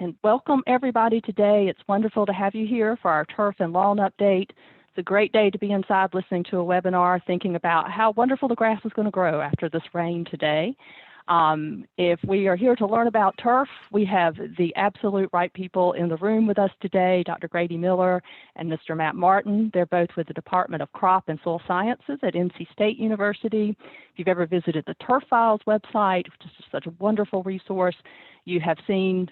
And welcome everybody today. It's wonderful to have you here for our turf and lawn update. It's a great day to be inside listening to a webinar, thinking about how wonderful the grass is going to grow after this rain today. If we are here to learn about turf, we have the absolute right people in the room with us today, Dr. Grady Miller and Mr. Matt Martin. They're both with the Department of Crop and Soil Sciences at NC State University. If you've ever visited the Turf Files website, which is such a wonderful resource, you have seen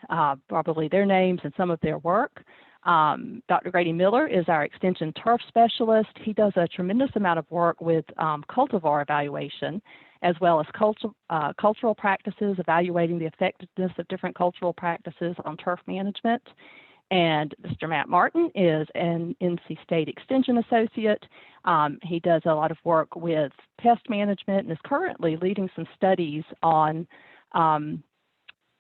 probably their names and some of their work. Dr. Grady Miller is our Extension Turf Specialist. He does a tremendous amount of work with cultivar evaluation, as well as cultural practices, evaluating the effectiveness of different cultural practices on turf management. And Mr. Matt Martin is an NC State Extension Associate. He does a lot of work with pest management and is currently leading some studies on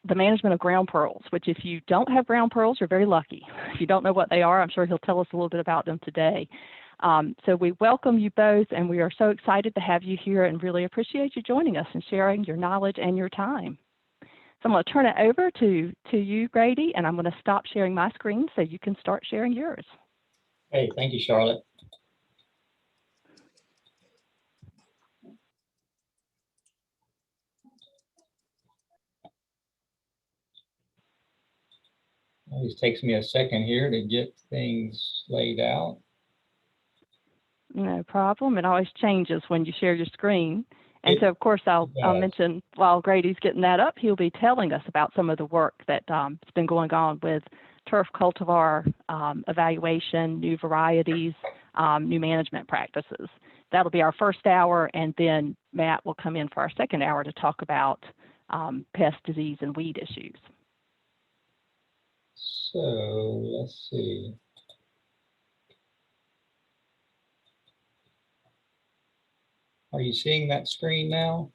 the management of ground pearls, which if you don't have ground pearls, you're very lucky. If you don't know what they are, I'm sure he'll tell us a little bit about them today. So we welcome you both, and we are so excited to have you here and really appreciate you joining us and sharing your knowledge and your time. So I'm going to turn it over to you, Grady, and I'm going to stop sharing my screen so you can start sharing yours. Hey, thank you, Charlotte. Always takes me a second here to get things laid out. No problem. It always changes when you share your screen. And so, of course, I'll mention while Grady's getting that up, he'll be telling us about some of the work that has been going on with turf cultivar evaluation, new varieties, new management practices. That'll be our first hour, and then Matt will come in for our second hour to talk about pest, disease, and weed issues. So let's see. Are you seeing that screen now?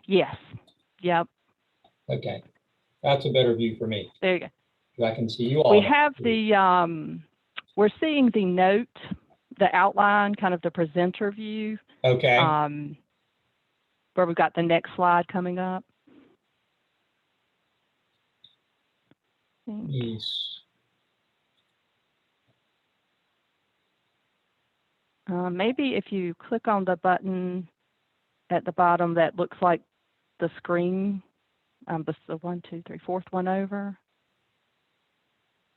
Yes. Yep. Okay. That's a better view for me. There you go. I can see you all. We have the, we're seeing the note, the outline, kind of the presenter view. Okay. Where we've got the next slide coming up. Yes. Maybe if you click on the button at the bottom that looks like the screen, the 1, 2, 3, fourth one over.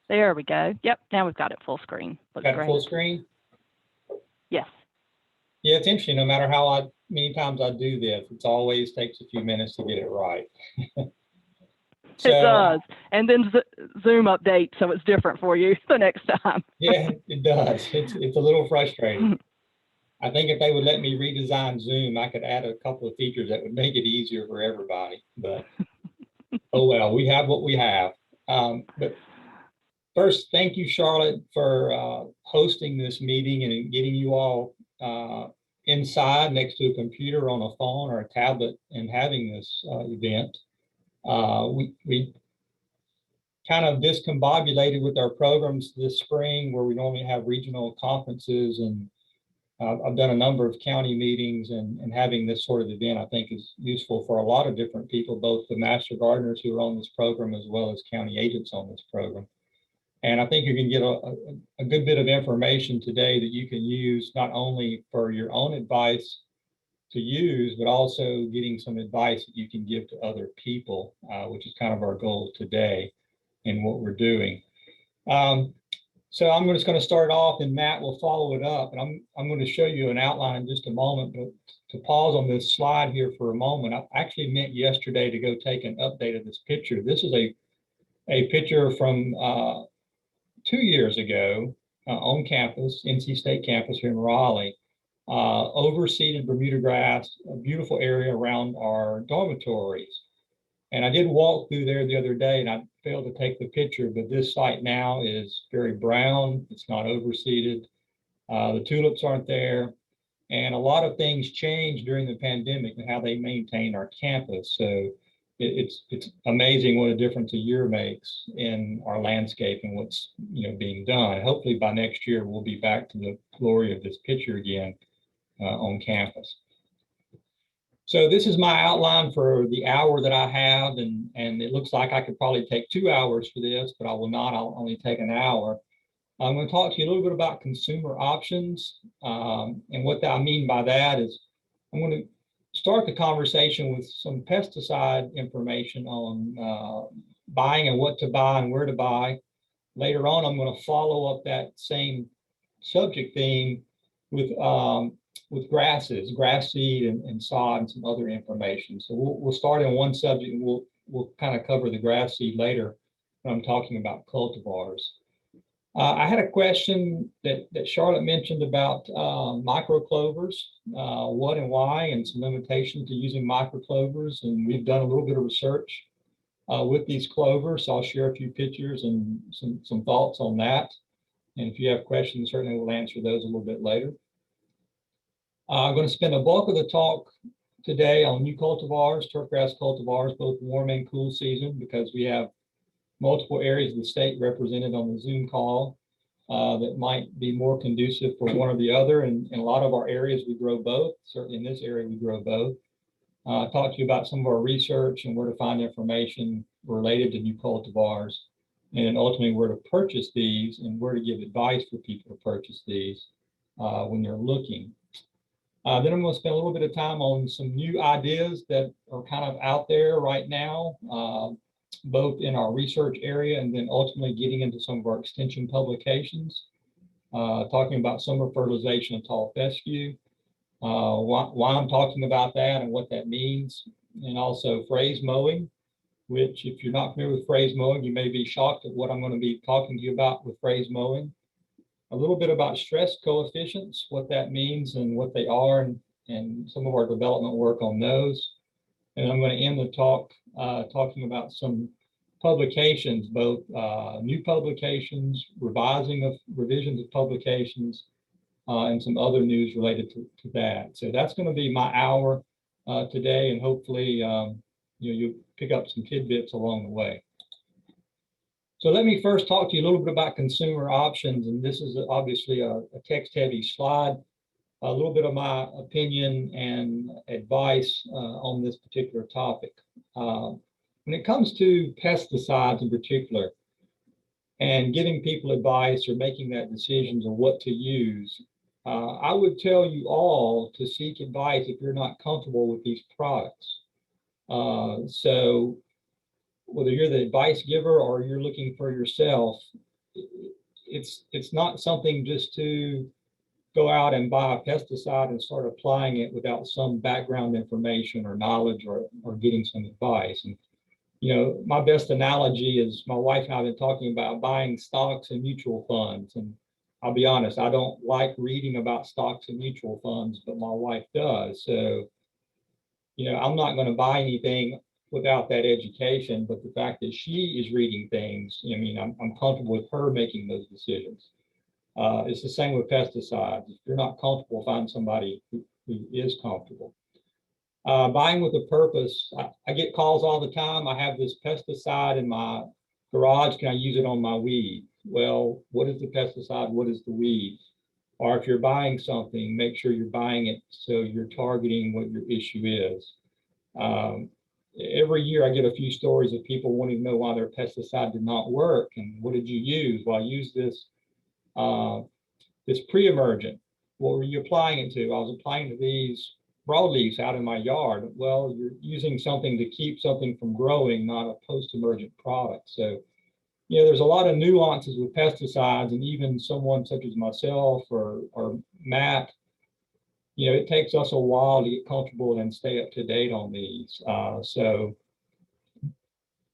There we go. Yep, now we've got it full screen. Looks got great. it full screen? Yes. Yeah, it's interesting. No matter how many times I do this, it always takes a few minutes to get it right. So, it does. And then Zoom update, so it's different for you the next time. Yeah, it does. It's a little frustrating. I think if they would let me redesign Zoom, I could add a couple of features that would make it easier for everybody. But oh well, we have what we have. But first, thank you, Charlotte, for hosting this meeting and getting you all inside next to a computer, on a phone or a tablet, and having this event. We kind of discombobulated with our programs this spring, where we normally have regional conferences, and I've done a number of county meetings, and having this sort of event I think is useful for a lot of different people, both the master gardeners who are on this program as well as county agents on this program. And I think you can get a good bit of information today that you can use not only for your own advice to use, but also getting some advice that you can give to other people, which is kind of our goal today in what we're doing. So I'm just going to start off, and Matt will follow it up. And I'm going to show you an outline in just a moment, but to pause on this slide here for a moment, I actually meant yesterday to go take an update of this picture. This is a picture from 2 years ago on campus, NC State campus here in Raleigh. Overseeded Bermuda grass, a beautiful area around our dormitories. And I did walk through there the other day, and I failed to take the picture, but this site now is very brown. It's not overseeded. The tulips aren't there. And a lot of things changed during the pandemic and how they maintain our campus. So it's amazing what a difference a year makes in our landscape and what's being done. Hopefully by next year, we'll be back to the glory of this picture again on campus. So this is my outline for the hour that I have, and it looks like I could probably take 2 hours for this, but I will not. I'll only take an hour. I'm going to talk to you a little bit about consumer options. And what I mean by that is I'm going to start the conversation with some pesticide information on buying and what to buy and where to buy. Later on, I'm going to follow up that same subject theme with grasses, grass seed and sod and some other information. So we'll start in one subject and we'll kind of cover the grass seed later when I'm talking about cultivars. I had a question that Charlotte mentioned about microclovers, what and why, and some limitations to using microclovers. And we've done a little bit of research with these clovers. So I'll share a few pictures and some thoughts on that. And if you have questions, certainly we'll answer those a little bit later. I'm going to spend a bulk of the talk today on new cultivars, turfgrass cultivars, both warm and cool season, because we have multiple areas of the state represented on the Zoom call that might be more conducive for one or the other. And in a lot of our areas, we grow both. Certainly in this area, we grow both. Talk to you about some of our research and where to find information related to new cultivars, and then ultimately where to purchase these and where to give advice for people to purchase these when they're looking. Then I'm going to spend a little bit of time on some new ideas that are kind of out there right now, both in our research area and then ultimately getting into some of our extension publications, talking about summer fertilization of tall fescue, why I'm talking about that and what that means, and also phrase mowing, which if you're not familiar with phrase mowing, you may be shocked at what I'm going to be talking to you about with phrase mowing. A little bit about stress coefficients, what that means and what they are, and some of our development work on those. And I'm going to end the talk talking about some publications, both new publications, revisions of publications, and some other news related to that. So that's going to be my hour today, and hopefully you'll pick up some tidbits along the way. So let me first talk to you a little bit about consumer options, and this is obviously a text-heavy slide. A little bit of my opinion and advice on this particular topic. When it comes to pesticides in particular, and giving people advice or making that decisions of what to use, I would tell you all to seek advice if you're not comfortable with these products. So whether you're the advice giver or you're looking for yourself, it's not something just to go out and buy a pesticide and start applying it without some background information or knowledge or getting some advice. And you know, my best analogy is my wife and I have been talking about buying stocks and mutual funds. And I'll be honest, I don't like reading about stocks and mutual funds, but my wife does. So, you know, I'm not going to buy anything without that education, but the fact that she is reading things, I mean, I'm comfortable with her making those decisions. It's the same with pesticides. If you're not comfortable, find somebody who is comfortable. Buying with a purpose. I get calls all the time. I have this pesticide in my garage. Can I use it on my weed? Well, what is the pesticide? What is the weed? Or if you're buying something, make sure you're buying it so you're targeting what your issue is. Every year I get a few stories of people wanting to know why their pesticide did not work and what did you use? Well, I used this pre-emergent. What were you applying it to? I was applying to these broadleafs out in my yard. Well, you're using something to keep something from growing, not a post-emergent product. So, you know, there's a lot of nuances with pesticides, and even someone such as myself or Matt, you know, it takes us a while to get comfortable and stay up to date on these. So,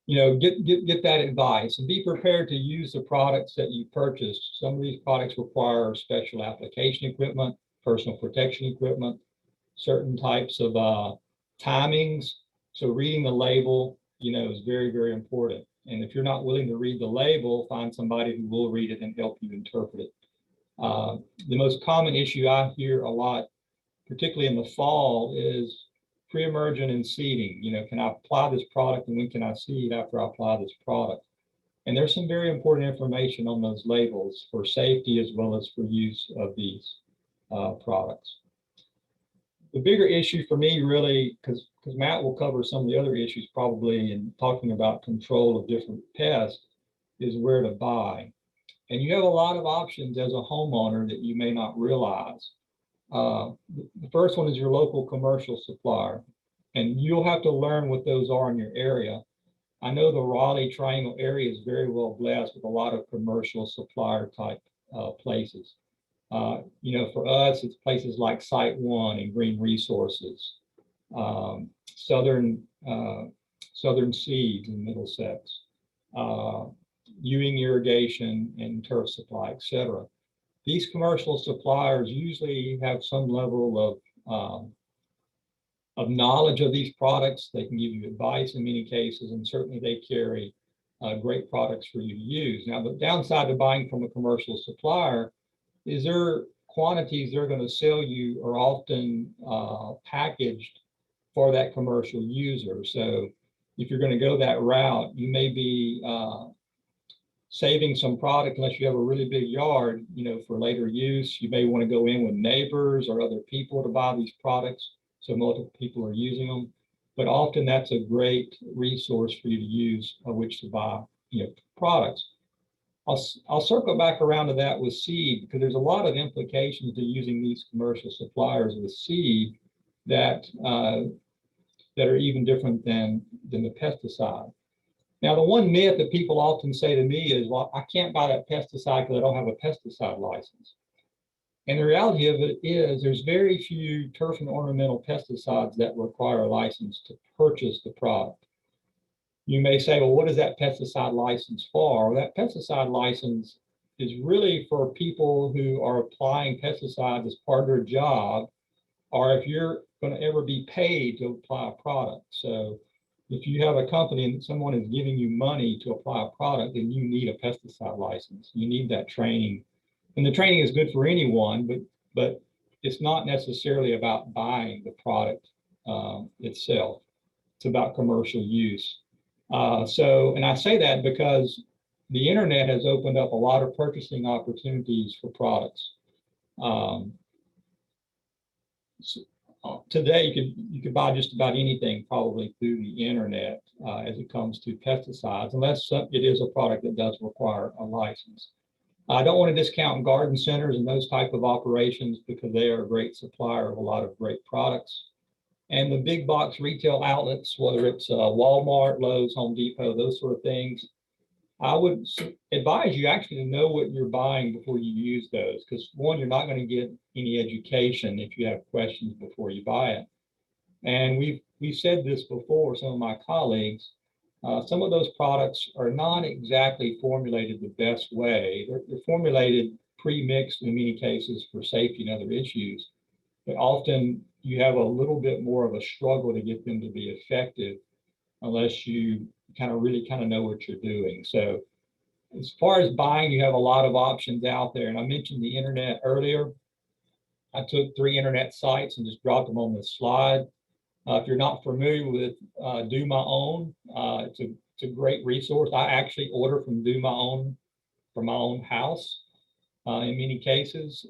you know, get that advice and be prepared to use the products that you purchase. Some of these products require special application equipment, personal protection equipment, certain types of timings. So reading the label, you know, is very, very important. And if you're not willing to read the label, find somebody who will read it and help you interpret it. The most common issue I hear a lot, particularly in the fall, is pre-emergent and seeding. You know, can I apply this product and when can I seed after I apply this product? And there's some very important information on those labels for safety as well as for use of these products. the bigger issue for me really, because Matt will cover some of the other issues probably in talking about control of different pests, is where to buy. And you have a lot of options as a homeowner that you may not realize. The first one is your local commercial supplier, and you'll have to learn what those are in your area. I know the Raleigh Triangle area is very well blessed with a lot of commercial supplier type places. For us, it's places like Site One and Green Resources, Southern Seeds in Middlesex, Ewing Irrigation and Turf Supply, etc. These commercial suppliers usually have some level of knowledge of these products. They can give you advice in many cases, and certainly they carry great products for you to use. Now, the downside to buying from a commercial supplier is their quantities they're going to sell you are often packaged for that commercial user. So if you're going to go that route, you may be saving some product unless you have a really big yard, for later use. You may want to go in with neighbors or other people to buy these products, so multiple people are using them. But often that's a great resource for you to use of which to buy, products. I'll circle back around to that with seed, because there's a lot of implications to using these commercial suppliers with seed that are even different than the pesticide. Now, the one myth that people often say to me is, well, I can't buy that pesticide because I don't have a pesticide license. And the reality of it is there's very few turf and ornamental pesticides that require a license to purchase the product. You may say, well, what is that pesticide license for? Well, that pesticide license is really for people who are applying pesticides as part of their job, or if you're going to ever be paid to apply a product. So if you have a company and someone is giving you money to apply a product, then you need a pesticide license. You need that training. And the training is good for anyone, but it's not necessarily about buying the product itself. It's about commercial use. And I say that because the internet has opened up a lot of purchasing opportunities for products. Today, you could buy just about anything probably through the internet as it comes to pesticides, unless it is a product that does require a license. I don't want to discount garden centers and those type of operations because they are a great supplier of a lot of great products. And the big box retail outlets, whether it's Walmart, Lowe's, Home Depot, those sort of things, I would advise you actually to know what you're buying before you use those, because one, you're not going to get any education if you have questions before you buy it. And we've said this before, some of my colleagues, some of those products are not exactly formulated the best way. They're formulated pre-mixed in many cases for safety and other issues, but often you have a little bit more of a struggle to get them to be effective unless you really know what you're doing. So as far as buying, you have a lot of options out there. And I mentioned the internet earlier. I took 3 internet sites and just dropped them on this slide. If you're not familiar with Do My Own, it's a great resource. I actually order from Do My Own for my own house in many cases.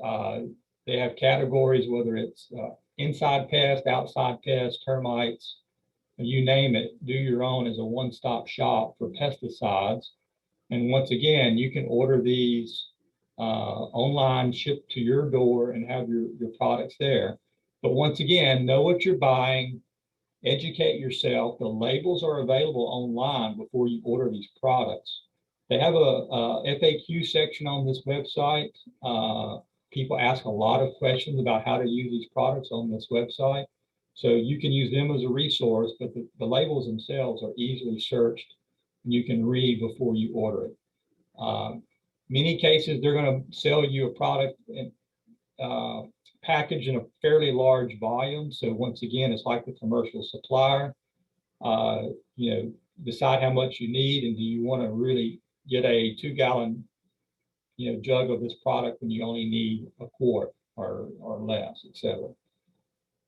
They have categories, whether it's inside pest, outside pest, termites, you name it. Do Your Own is a one-stop shop for pesticides. And once again, you can order these online, shipped to your door, and have your products there. But once again, know what you're buying, educate yourself. The labels are available online before you order these products. They have a FAQ section on this website. People ask a lot of questions about how to use these products on this website. So you can use them as a resource, but the labels themselves are easily searched and you can read before you order it. Many cases, they're going to sell you a product packaged in a fairly large volume. So once again, it's like the commercial supplier. Decide how much you need, and do you want to really get a 2-gallon jug of this product when you only need a quart or less, etc.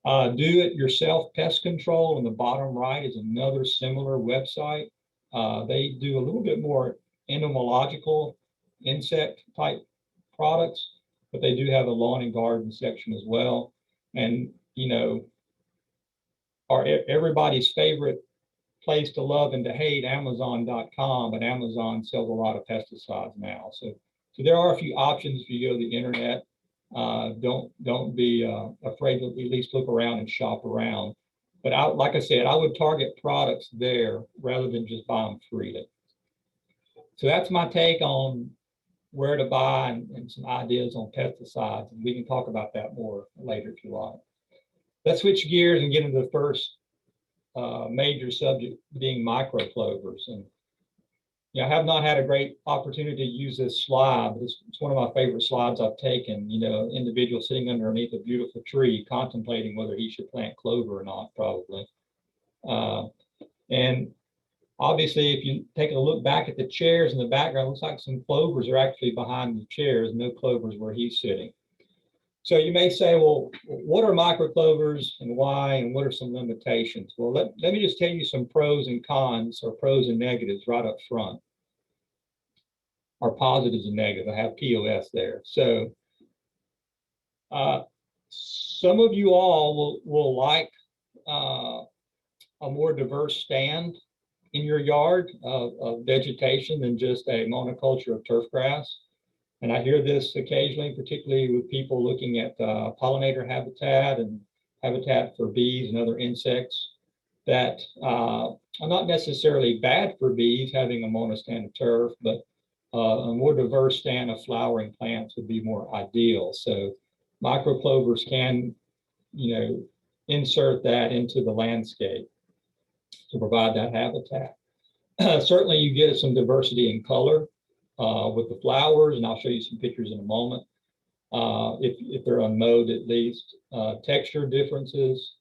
Do it yourself pest control on the bottom right is another similar website. They do a little bit more entomological insect type products, but they do have a lawn and garden section as well. And you know, are everybody's favorite place to love and to hate, Amazon.com, but Amazon sells a lot of pesticides now. So there are a few options if you go to the internet. Don't be afraid to at least look around and shop around. But like I said, I would target products there rather than just buy them freely. So that's my take on where to buy and some ideas on pesticides. And we can talk about that more later if you like. Let's switch gears and get into the first major subject, being microclovers. And I have not had a great opportunity to use this slide, but it's one of my favorite slides I've taken. Individual sitting underneath a beautiful tree, contemplating whether he should plant clover or not, probably. And obviously, if you take a look back at the chairs in the background, it looks like some clovers are actually behind the chairs, no clovers where he's sitting. So you may say, well, what are microclovers and why, and what are some limitations? Well, let me just tell you some pros and cons, or pros and negatives right up front, or positives and negatives. I have POS there. So some of you all will like a more diverse stand in your yard of vegetation than just a monoculture of turf grass. And I hear this occasionally, particularly with people looking at pollinator habitat and habitat for bees and other insects that are not necessarily bad for bees, having a monostand of turf, but a more diverse stand of flowering plants would be more ideal. So microclovers can, insert that into the landscape to provide that habitat. Certainly you get some diversity in color with the flowers, and I'll show you some pictures in a moment, if they're unmowed at least. Texture differences.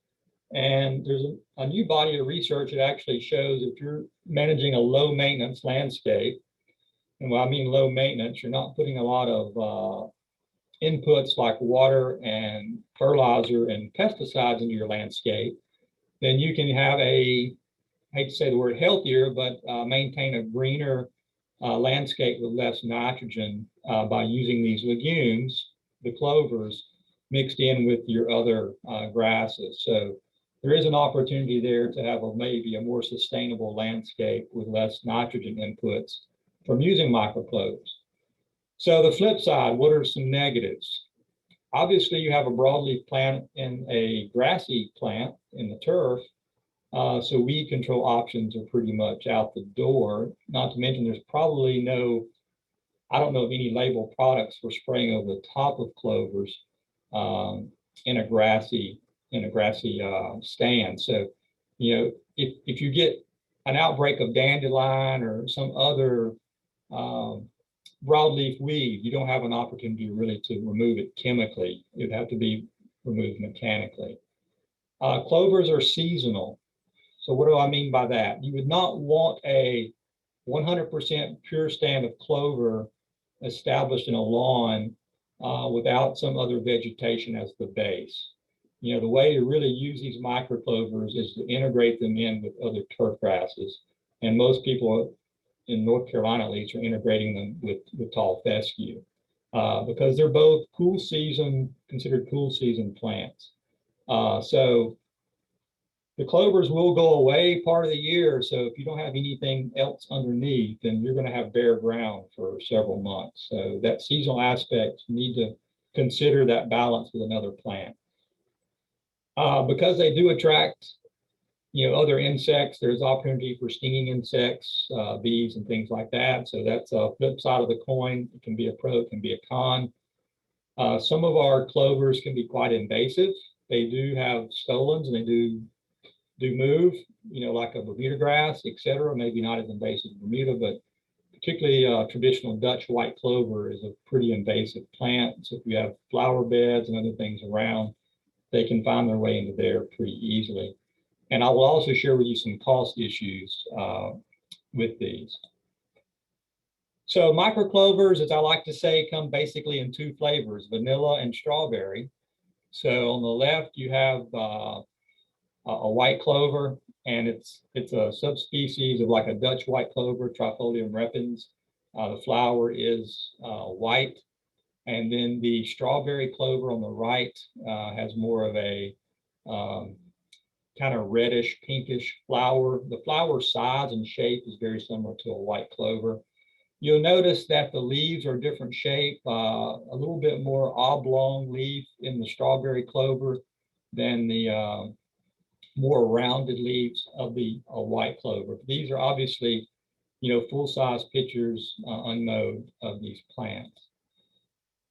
And there's a new body of research that actually shows if you're managing a low maintenance landscape, and when I mean low maintenance, you're not putting a lot of inputs like water and fertilizer and pesticides into your landscape, then you can have I hate to say the word healthier, but maintain a greener landscape with less nitrogen by using these legumes, the clovers, mixed in with your other grasses. So there is an opportunity there to have maybe a more sustainable landscape with less nitrogen inputs from using microclovers. So the flip side, what are some negatives? Obviously, you have a broadleaf plant and a grassy plant in the turf. So weed control options are pretty much out the door. Not to mention there's probably I don't know of any labeled products for spraying over the top of clovers in a grassy stand. So, if you get an outbreak of dandelion or some other broadleaf weed, you don't have an opportunity really to remove it chemically. It'd have to be removed mechanically. Clovers are seasonal. So what do I mean by that? You would not want a 100% pure stand of clover established in a lawn without some other vegetation as the base. The way to really use these microclovers is to integrate them in with other turf grasses. And most people in North Carolina, at least, are integrating them with tall fescue because they're both considered cool season plants. So the clovers will go away part of the year. So if you don't have anything else underneath, then you're going to have bare ground for several months. So that seasonal aspect, you need to consider that balance with another plant. Because they do attract, other insects, there's opportunity for stinging insects, bees and things like that. So that's a flip side of the coin. It can be a pro, it can be a con. Some of our clovers can be quite invasive. They do have stolons and they do move, like a Bermuda grass, etc. Maybe not as invasive as Bermuda, but particularly traditional Dutch white clover is a pretty invasive plant. So if you have flower beds and other things around, they can find their way into there pretty easily. And I will also share with you some cost issues with these. So microclovers, as I like to say, come basically in two flavors, vanilla and strawberry. So on the left, you have a white clover, and it's a subspecies of like a Dutch white clover, Trifolium repens. The flower is white, and then the strawberry clover on the right has more of a kind of reddish, pinkish flower. The flower size and shape is very similar to a white clover. You'll notice that the leaves are different shape, a little bit more oblong leaf in the strawberry clover than the more rounded leaves of the white clover. These are obviously, full-size pictures unmowed of these plants.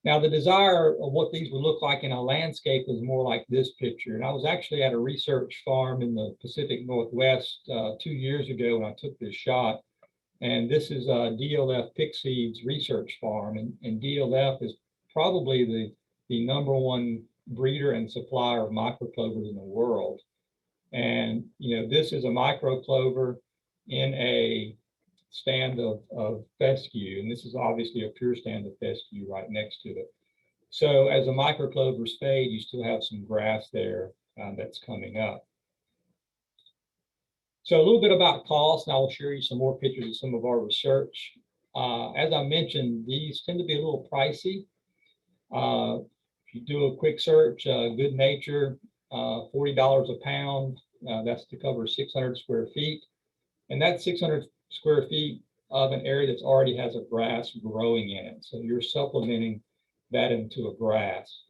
Now, the desire of what these would look like in a landscape is more like this picture. And I was actually at a research farm in the Pacific Northwest 2 years ago when I took this shot. And this is DLF Pickseed's research farm. And DLF is probably the #1 breeder and supplier of microclovers in the world. And, this is a microclover in a stand of fescue, and this is obviously a pure stand of fescue right next to it. So as the microclovers fade, you still have some grass there that's coming up. So a little bit about cost, and I will share you some more pictures of some of our research. As I mentioned, these tend to be a little pricey. If you do a quick search, Good Nature, $40 a pound. That's to cover 600 square feet. And that's 600 square feet of an area that already has a grass growing in it. So you're supplementing that into a grass.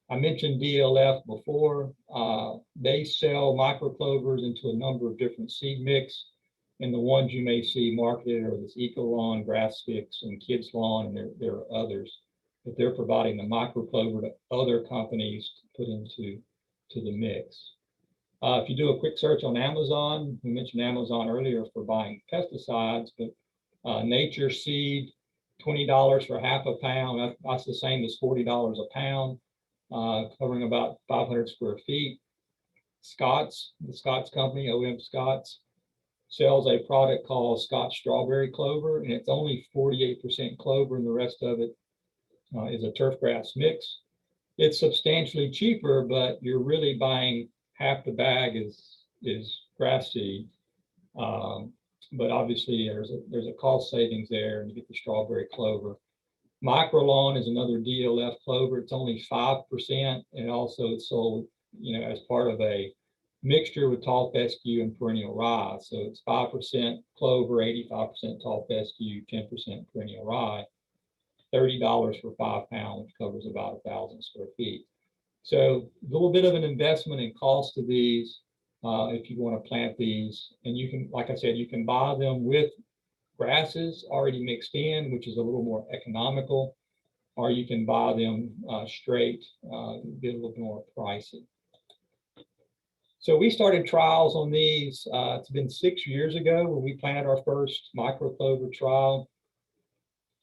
I mentioned DLF before. They sell microclovers into a number of different seed mix. And the ones you may see marketed are this Eco Lawn, Grass Fix, and Kids Lawn, and there are others. But they're providing the microclover to other companies to put into the mix. If you do a quick search on Amazon, we mentioned Amazon earlier for buying pesticides, but Nature Seed, $20 for half a pound. That's the same as $40 a pound, covering about 500 square feet. Scott's, the Scott's company, OM Scott's, sells a product called Scotch Strawberry Clover, and it's only 48% clover, and the rest of it is a turf grass mix. It's substantially cheaper, but you're really buying half the bag is grass seed. But obviously there's a cost savings there, and you get the strawberry clover. Microlawn is another DLF clover. It's only 5%, and also it's sold, as part of a mixture with tall fescue and perennial rye. So it's 5% clover, 85% tall fescue, 10% perennial rye. $30 for 5 pounds, which covers about 1,000 square feet. So a little bit of an investment in cost of these if you want to plant these. And you can, like I said, you can buy them with grasses already mixed in, which is a little more economical, or you can buy them straight, get a little bit more pricey. So we started trials on these. It's been 6 years ago when we planted our first microclover trial.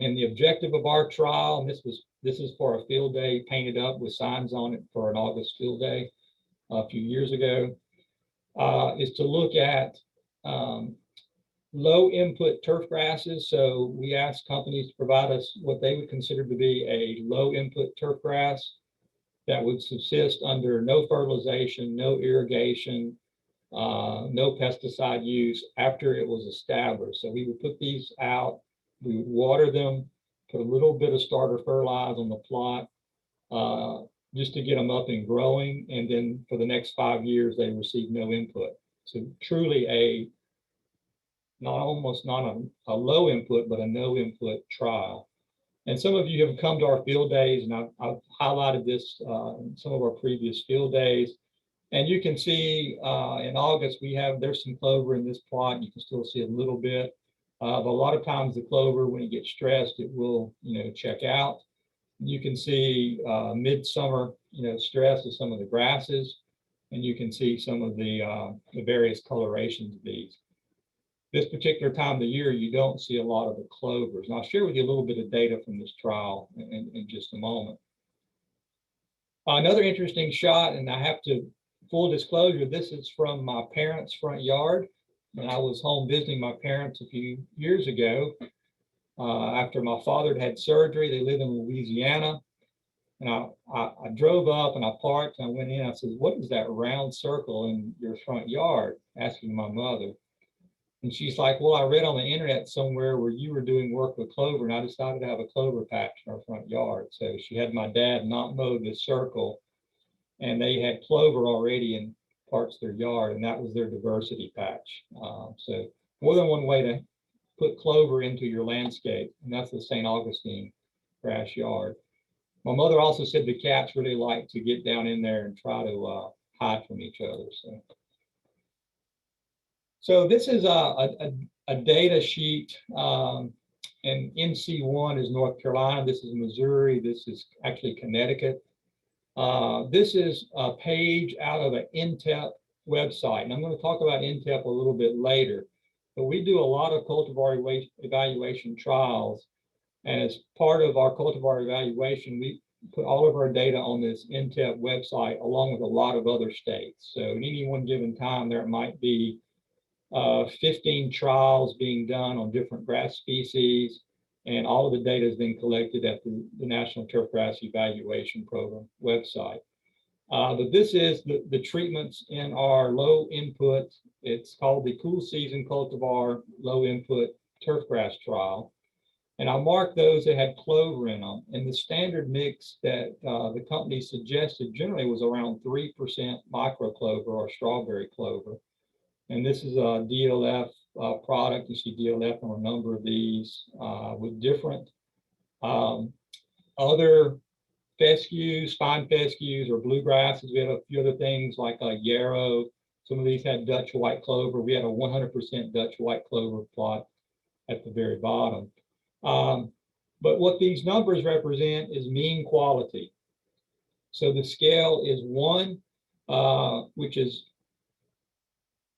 And the objective of our trial, and this is for a field day painted up with signs on it for an August field day a few years ago, is to look at low input turf grasses. So we asked companies to provide us what they would consider to be a low input turf grass that would subsist under no fertilization, no irrigation, no pesticide use after it was established. So we would put these out, we would water them, put a little bit of starter fertilizer on the plot just to get them up and growing. And then for the next 5 years, they receive no input. So truly not a low input, but a no input trial. And some of you have come to our field days, and I've highlighted this in some of our previous field days. And you can see in August, there's some clover in this plot. You can still see a little bit. But a lot of times the clover, when it gets stressed, it will, check out. You can see midsummer, stress of some of the grasses, and you can see some of the various colorations of these. This particular time of the year, you don't see a lot of the clovers. And I'll share with you a little bit of data from this trial in just a moment. Another interesting shot, and I have to, full disclosure, this is from my parents' front yard. And I was home visiting my parents a few years ago after my father had surgery. They live in Louisiana. And I drove up and I parked and I went in. I said, "What is that round circle in your front yard?" Asking my mother. And she's like, "Well, I read on the internet somewhere where you were doing work with clover, and I decided to have a clover patch in our front yard." So she had my dad not mowed this circle, and they had clover already parts of their yard, and that was their diversity patch. So more than one way to put clover into your landscape, and that's the St. Augustine grass yard. My mother also said the cats really like to get down in there and try to hide from each other. So this is a data sheet, and NC1 is North Carolina. This is Missouri. This is actually Connecticut. This is a page out of an NTEP website, and I'm going to talk about NTEP a little bit later. But we do a lot of cultivar evaluation trials, and as part of our cultivar evaluation, we put all of our data on this NTEP website, along with a lot of other states. So at any one given time, there might be 15 trials being done on different grass species, and all of the data has been collected at the National Turfgrass Evaluation Program website. But this is the treatments in our low input. It's called the Cool Season Cultivar Low Input Turfgrass Trial. And I marked those that had clover in them. And the standard mix that the company suggested generally was around 3% microclover or strawberry clover. And this is a DLF product. You see DLF on a number of these with different other fescues, fine fescues, or bluegrasses. We had a few other things like yarrow. Some of these had Dutch white clover. We had a 100% Dutch white clover plot at the very bottom. But what these numbers represent is mean quality. So the scale is 1, which is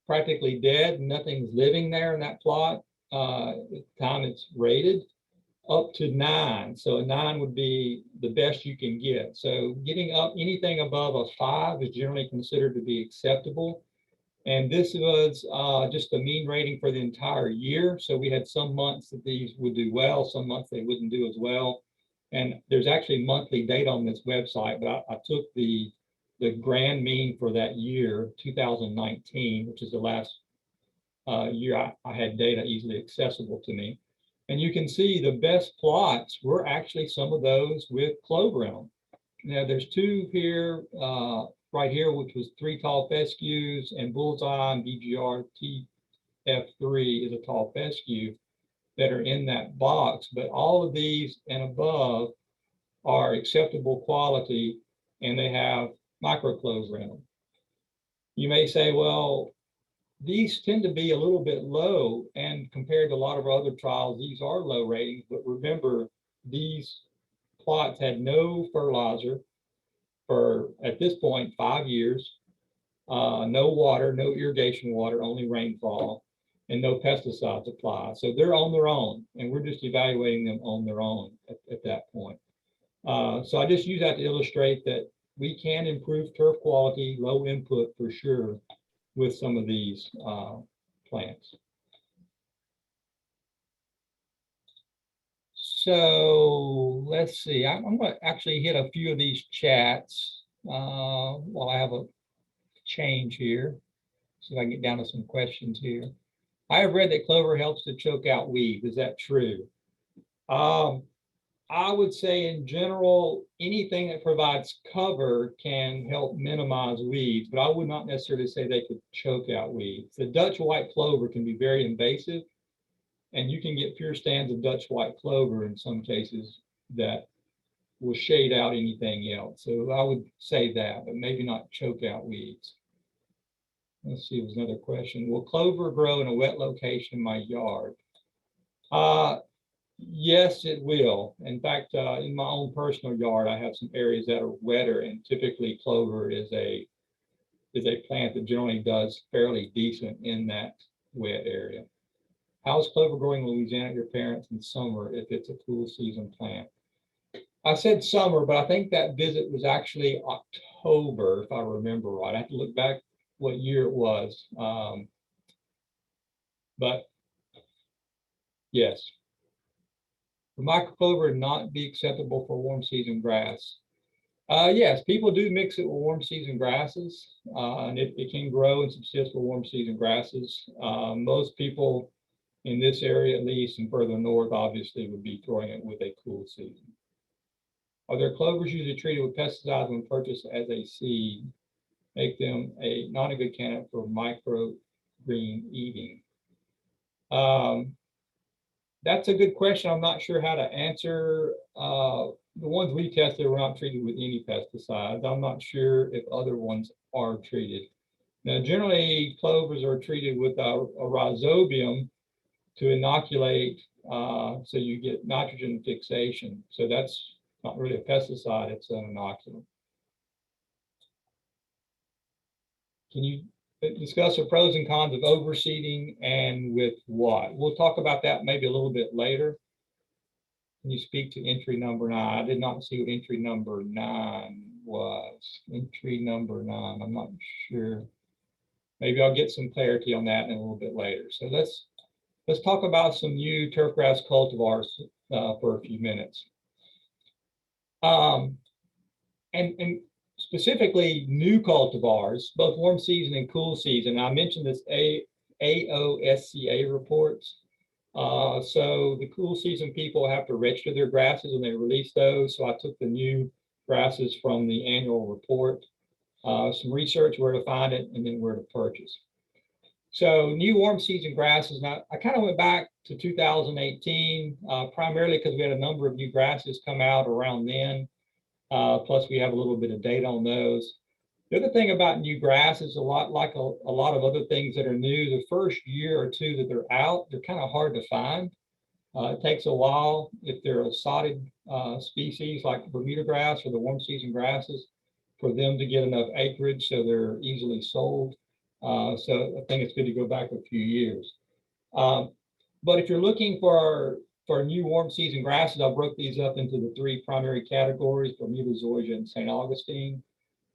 practically dead. Nothing's living there in that plot at the time it's rated, up to 9. So a 9 would be the best you can get. So getting up anything above a 5 is generally considered to be acceptable. And this was just a mean rating for the entire year. So we had some months that these would do well, some months they wouldn't do as well. And there's actually monthly data on this website, but I took the grand mean for that year, 2019, which is the last year I had data easily accessible to me. And you can see the best plots were actually some of those with clover in them. Now there's 2 here, right here, which was 3 tall fescues, and Bullseye and BGR TF3 is a tall fescue that are in that box. But all of these and above are acceptable quality, and they have microclover in them. You may say, well, these tend to be a little bit low, and compared to a lot of our other trials, these are low ratings. But remember, these plots had no fertilizer for, at this point, 5 years, no water, no irrigation water, only rainfall, and no pesticides applied. So they're on their own, and we're just evaluating them on their own at that point. So I just use that to illustrate that we can improve turf quality, low input for sure, with some of these plants. So let's see, I'm going to actually hit a few of these chats while I have a change here. See if I can get down to some questions here. I have read that clover helps to choke out weeds. Is that true? I would say in general, anything that provides cover can help minimize weeds, but I would not necessarily say they could choke out weeds. The Dutch white clover can be very invasive, and you can get pure stands of Dutch white clover in some cases that will shade out anything else. So I would say that, but maybe not choke out weeds. Let's see, there's another question. Will clover grow in a wet location in my yard? Yes, it will. In fact, in my own personal yard, I have some areas that are wetter, and typically clover is a plant that generally does fairly decent in that wet area. How's clover growing in Louisiana at your parents in summer if it's a cool season plant? I said summer, but I think that visit was actually October, if I remember right. I have to look back what year it was. But yes. Would microclover not be acceptable for warm season grass? Yes, people do mix it with warm season grasses, and it can grow and subsist with warm season grasses. Most people in this area, at least, and further north, obviously, would be throwing it with a cool season. Are there clovers usually treated with pesticides when purchased as a seed? make them not a good candidate for microgreen eating? That's a good question. I'm not sure how to answer. The ones we tested were not treated with any pesticides. I'm not sure if other ones are treated. Now, generally, clovers are treated with a rhizobium to inoculate, so you get nitrogen fixation. So that's not really a pesticide, it's an inoculant. Can you discuss the pros and cons of overseeding and with what? We'll talk about that maybe a little bit later. Can you speak to entry number 9? I did not see what entry number 9 was. Entry number 9, I'm not sure. Maybe I'll get some clarity on that in a little bit later. So let's talk about some new turfgrass cultivars for a few minutes. And specifically new cultivars, both warm season and cool season. I mentioned this AOSCA reports. So the cool season people have to register their grasses and they release those. So I took the new grasses from the annual report, some research where to find it, and then where to purchase. So new warm season grasses. Now I kind of went back to 2018, primarily because we had a number of new grasses come out around then. Plus we have a little bit of data on those. The other thing about new grass is a lot like a lot of other things that are new. The first year or two that they're out, they're kind of hard to find. It takes a while if they're a sodded species like Bermuda grass or the warm season grasses for them to get enough acreage so they're easily sold. So I think it's good to go back a few years. But if you're looking for new warm season grasses, I broke these up into the 3 primary categories: Bermuda, zoysia, and St. Augustine.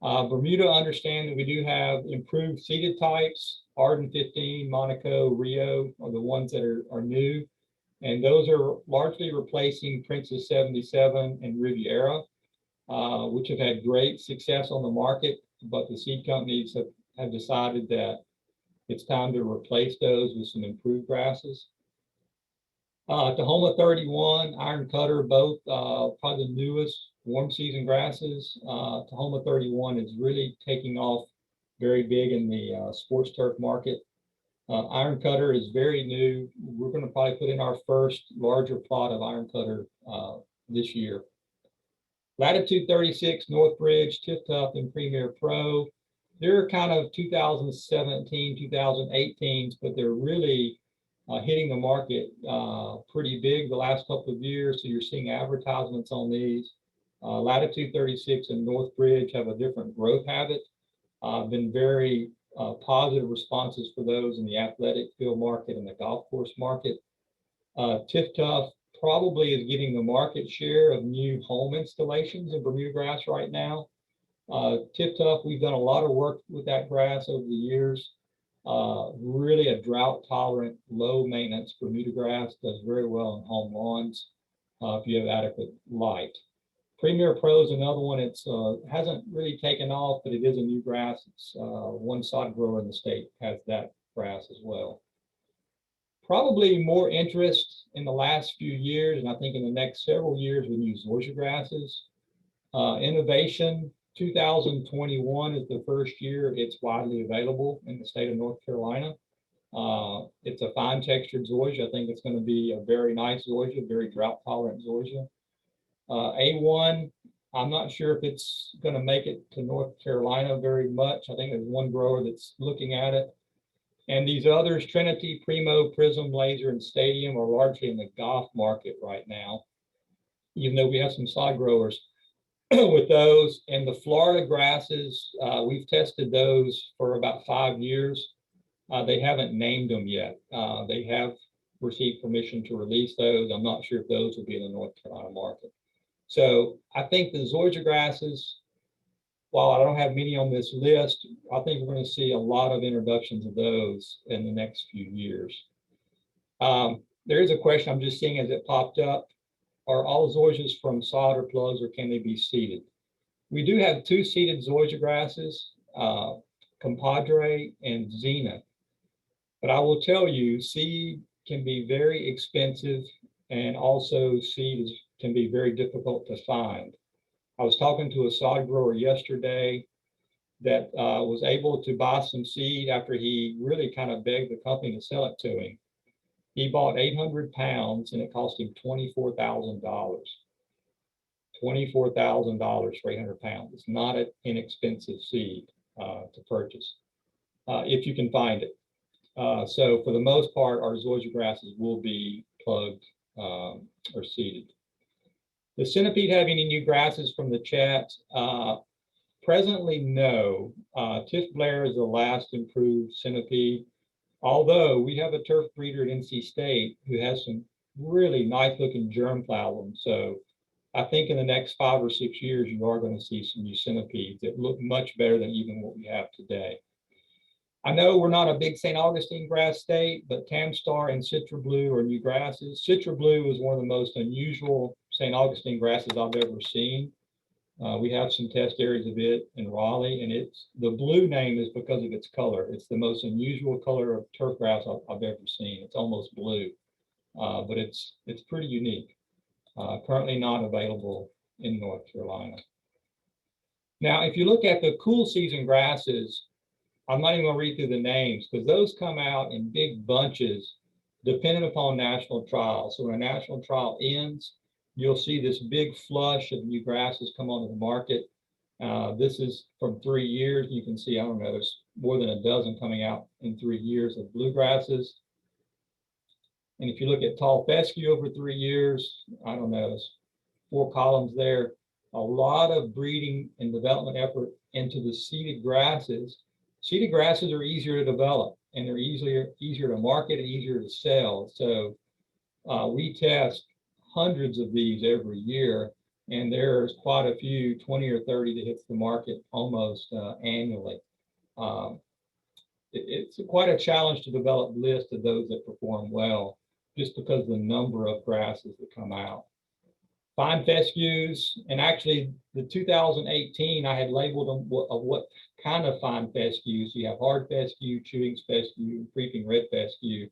Bermuda, understand that we do have improved seeded types. Arden 15, Monaco, Rio are the ones that are new. And those are largely replacing Princess 77 and Riviera, which have had great success on the market. But the seed companies have decided that it's time to replace those with some improved grasses. Tahoma 31, Iron Cutter, both probably the newest warm season grasses. Tahoma 31 is really taking off very big in the sports turf market. Iron Cutter is very new. We're going to probably put in our first larger plot of Iron Cutter this year. Latitude 36, Northbridge, Tip Tough, and Premier Pro. They're kind of 2017, 2018s, but they're really hitting the market pretty big the last couple of years. So you're seeing advertisements on these. Latitude 36 and Northbridge have a different growth habit. Been very positive responses for those in the athletic field market and the golf course market. Tip Tough probably is getting the market share of new home installations in Bermuda grass right now. Tip Tough, we've done a lot of work with that grass over the years. Really a drought tolerant, low maintenance Bermuda grass, does very well on home lawns if you have adequate light. Premier Pro is another one. It's hasn't really taken off, but it is a new grass. It's one sod grower in the state has that grass as well. Probably more interest in the last few years, and I think in the next several years, we use zoysia grasses. Innovation 2021 is the first year it's widely available in the state of North Carolina. It's a fine textured zoysia. I think it's going to be a very nice zoysia, very drought tolerant zoysia. A1, I'm not sure if it's going to make it to North Carolina very much. I think there's one grower that's looking at it. And these others, Trinity, Primo, Prism, Laser, and Stadium, are largely in the golf market right now, even though we have some sod growers with those. And the Florida grasses, we've tested those for about 5 years. They haven't named them yet. They have received permission to release those. I'm not sure if those will be in the North Carolina market. So I think the zoysia grasses, while I don't have many on this list, I think we're going to see a lot of introductions of those in the next few years. There is a question I'm just seeing as it popped up. Are all zoysias from sod or plugs, or can they be seeded? We do have 2 seeded zoysia grasses, Compadre and Zenith. But I will tell you, seed can be very expensive, and also seed can be very difficult to find. I was talking to a sod grower yesterday. that was able to buy some seed after he really kind of begged the company to sell it to him. He bought 800 pounds and it cost him $24,000. $24,000 for 800 pounds. It's not an inexpensive seed to purchase if you can find it. So for the most part, our zoysia grasses will be plugged or seeded. Does Centipede have any new grasses from the chat? Presently, no. Tiff Blair is the last improved centipede. Although we have a turf breeder at NC State who has some really nice looking germplasm. So I think in the next 5 or 6 years, you are going to see some new centipedes that look much better than even what we have today. I know we're not a big St. Augustine grass state, but Tamstar and Citra Blue are new grasses. Citra Blue is one of the most unusual St. Augustine grasses I've ever seen. We have some test areas of it in Raleigh, and it's the blue name is because of its color. It's the most unusual color of turf grass I've ever seen. It's almost blue, but it's pretty unique. Currently not available in North Carolina. Now, if you look at the cool season grasses, I'm not even going to read through the names because those come out in big bunches depending upon national trials. So when a national trial ends, you'll see this big flush of new grasses come onto the market. This is from 3 years. You can see, I don't know, there's more than a dozen coming out in 3 years of bluegrasses. And if you look at tall fescue over 3 years, I don't know, there's 4 columns there. A lot of breeding and development effort into the seeded grasses. Seeded grasses are easier to develop and they're easier to market and easier to sell. So we test hundreds of these every year, and there's quite a few, 20 or 30 that hits the market almost annually. It's quite a challenge to develop lists of those that perform well, just because of the number of grasses that come out. Fine fescues, and actually the 2018, I had labeled them of what kind of fine fescues. You have hard fescue, chewing fescue, creeping red fescue.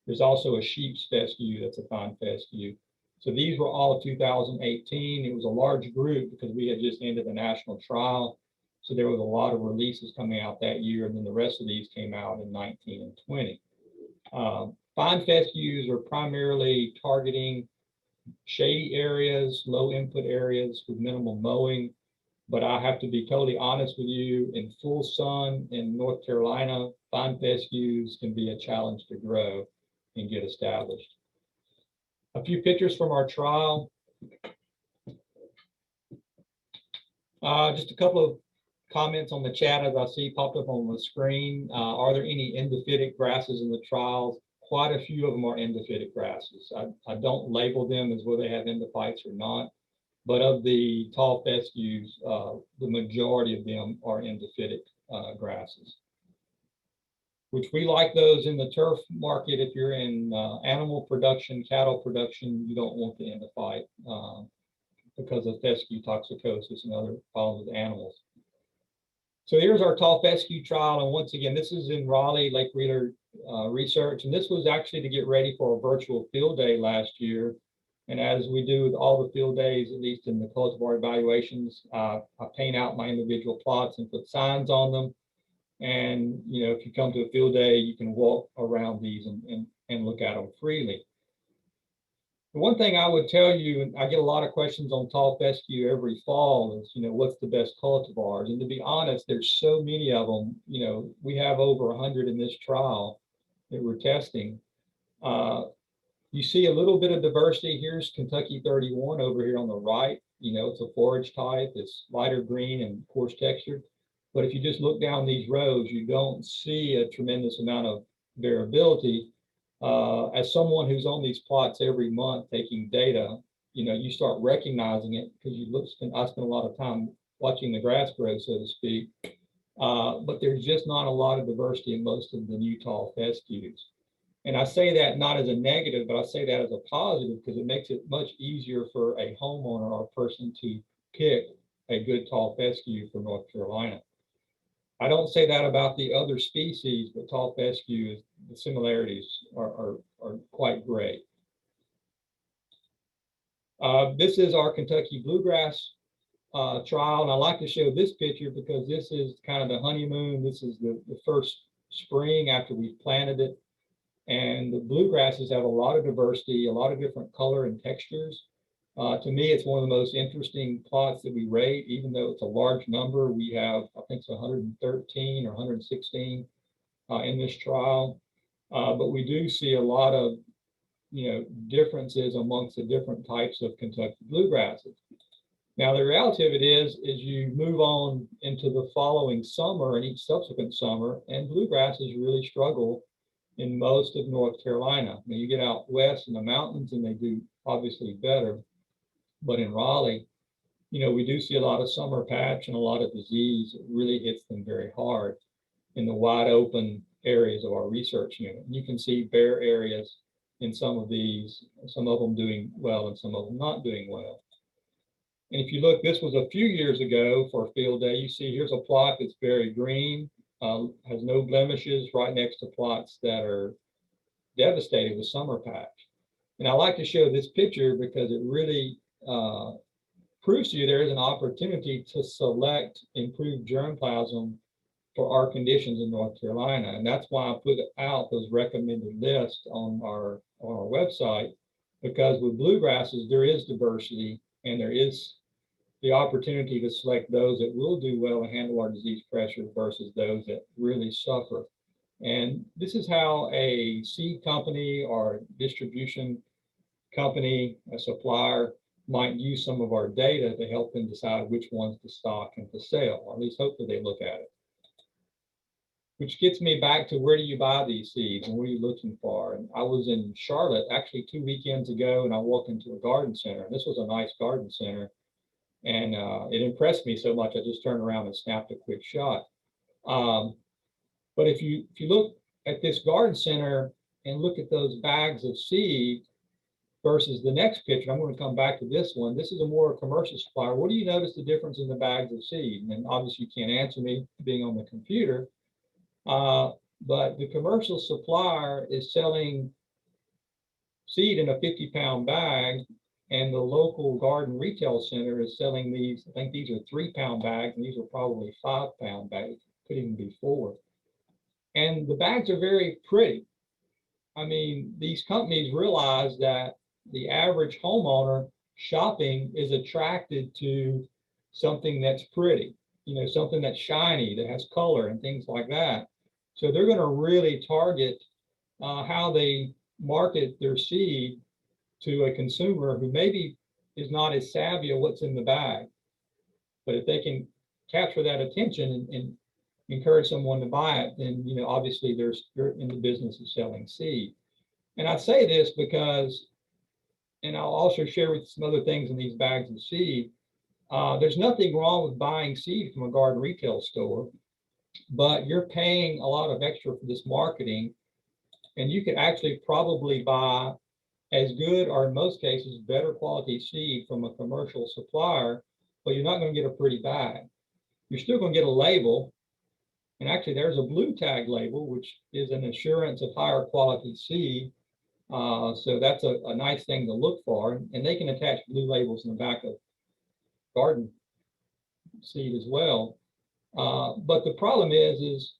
There's also a sheep's fescue that's a fine fescue. So these were all 2018. It was a large group because we had just ended the national trial. So there was a lot of releases coming out that year, and then the rest of these came out in 19 and 20. Fine fescues are primarily targeting shady areas, low input areas with minimal mowing. But I have to be totally honest with you, in full sun in North Carolina, fine fescues can be a challenge to grow and get established. A few pictures from our trial. Just a couple of comments on the chat as I see popped up on the screen. Are there any endophytic grasses in the trials? Quite a few of them are endophytic grasses. I don't label them as whether they have endophytes or not, but of the tall fescues, the majority of them are endophytic grasses, which we like those in the turf market. If you're in animal production, cattle production, you don't want the endophyte because of fescue toxicosis and other problems with animals. So here's our tall fescue trial. And once again, this is in Raleigh, Lake Wheeler research. And this was actually to get ready for a virtual field day last year. And as we do with all the field days, at least in the cultivar evaluations, I paint out my individual plots and put signs on them. And, you know, if you come to a field day, you can walk around these and look at them freely. The one thing I would tell you, and I get a lot of questions on tall fescue every fall, is, you know, what's the best cultivars? And to be honest, there's so many of them. You know, we have over 100 in this trial that we're testing. You see a little bit of diversity. Here's Kentucky 31 over here on the right. You know, it's a forage type. It's lighter green and coarse textured. But if you just look down these rows, you don't see a tremendous amount of variability. As someone who's on these plots every month taking data, you know, you start recognizing it because I spend a lot of time watching the grass grow, so to speak. But there's just not a lot of diversity in most of the new tall fescues. And I say that not as a negative, but I say that as a positive because it makes it much easier for a homeowner or a person to pick a good tall fescue for North Carolina. I don't say that about the other species, but tall fescue, the similarities are quite great. This is our Kentucky bluegrass trial. And I like to show this picture because this is kind of the honeymoon. This is the first spring after we've planted it. And the bluegrasses have a lot of diversity, a lot of different color and textures. To me, it's one of the most interesting plots that we rate, even though it's a large number. We have, I think it's 113 or 116 in this trial. But we do see a lot of, differences amongst the different types of Kentucky bluegrasses. Now, the reality of it is you move on into the following summer and each subsequent summer, and bluegrasses really struggle in most of North Carolina. Now, you get out west in the mountains and they do obviously better. But in Raleigh, we do see a lot of summer patch and a lot of disease. It really hits them very hard in the wide open areas of our research unit. You can see bare areas in some of these, some of them doing well and some of them not doing well. And if you look, this was a few years ago for a field day. You see here's a plot that's very green, has no blemishes, right next to plots that are devastated with summer patch. And I like to show this picture because it really proves to you there is an opportunity to select improved germplasm for our conditions in North Carolina. And that's why I put out those recommended lists on our website, because with bluegrasses, there is diversity and there is the opportunity to select those that will do well and handle our disease pressure versus those that really suffer. And this is how a seed company or distribution company, a supplier, might use some of our data to help them decide which ones to stock and to sell, or at least hopefully they look at it. Which gets me back to, where do you buy these seeds and what are you looking for? And I was in Charlotte actually 2 weekends ago, and I walked into a garden center. This was a nice garden center, and it impressed me so much I just turned around and snapped a quick shot. But if you look at this garden center and look at those bags of seed versus the next picture, I'm going to come back to this one. This is a more commercial supplier. What do you notice the difference in the bags of seed? And obviously you can't answer me being on the computer. But the commercial supplier is selling seed in a 50-pound bag, and the local garden retail center is selling these, I think these are 3-pound bags, and these are probably 5-pound bags, could even be 4. And the bags are very pretty. I mean, these companies realize that the average homeowner shopping is attracted to something that's pretty, something that's shiny, that has color and things like that. So they're going to really target how they market their seed to a consumer who maybe is not as savvy of what's in the bag. But if they can capture that attention and encourage someone to buy it, then obviously they're in the business of selling seed. And I say this because, and I'll also share with you some other things in these bags of seed. There's nothing wrong with buying seed from a garden retail store, but you're paying a lot of extra for this marketing, and you could actually probably buy as good, or in most cases, better quality seed from a commercial supplier, but you're not going to get a pretty bag. You're still going to get a label, and actually there's a blue tag label, which is an assurance of higher quality seed. So that's a nice thing to look for, and they can attach blue labels in the back of garden seed as well. But the problem is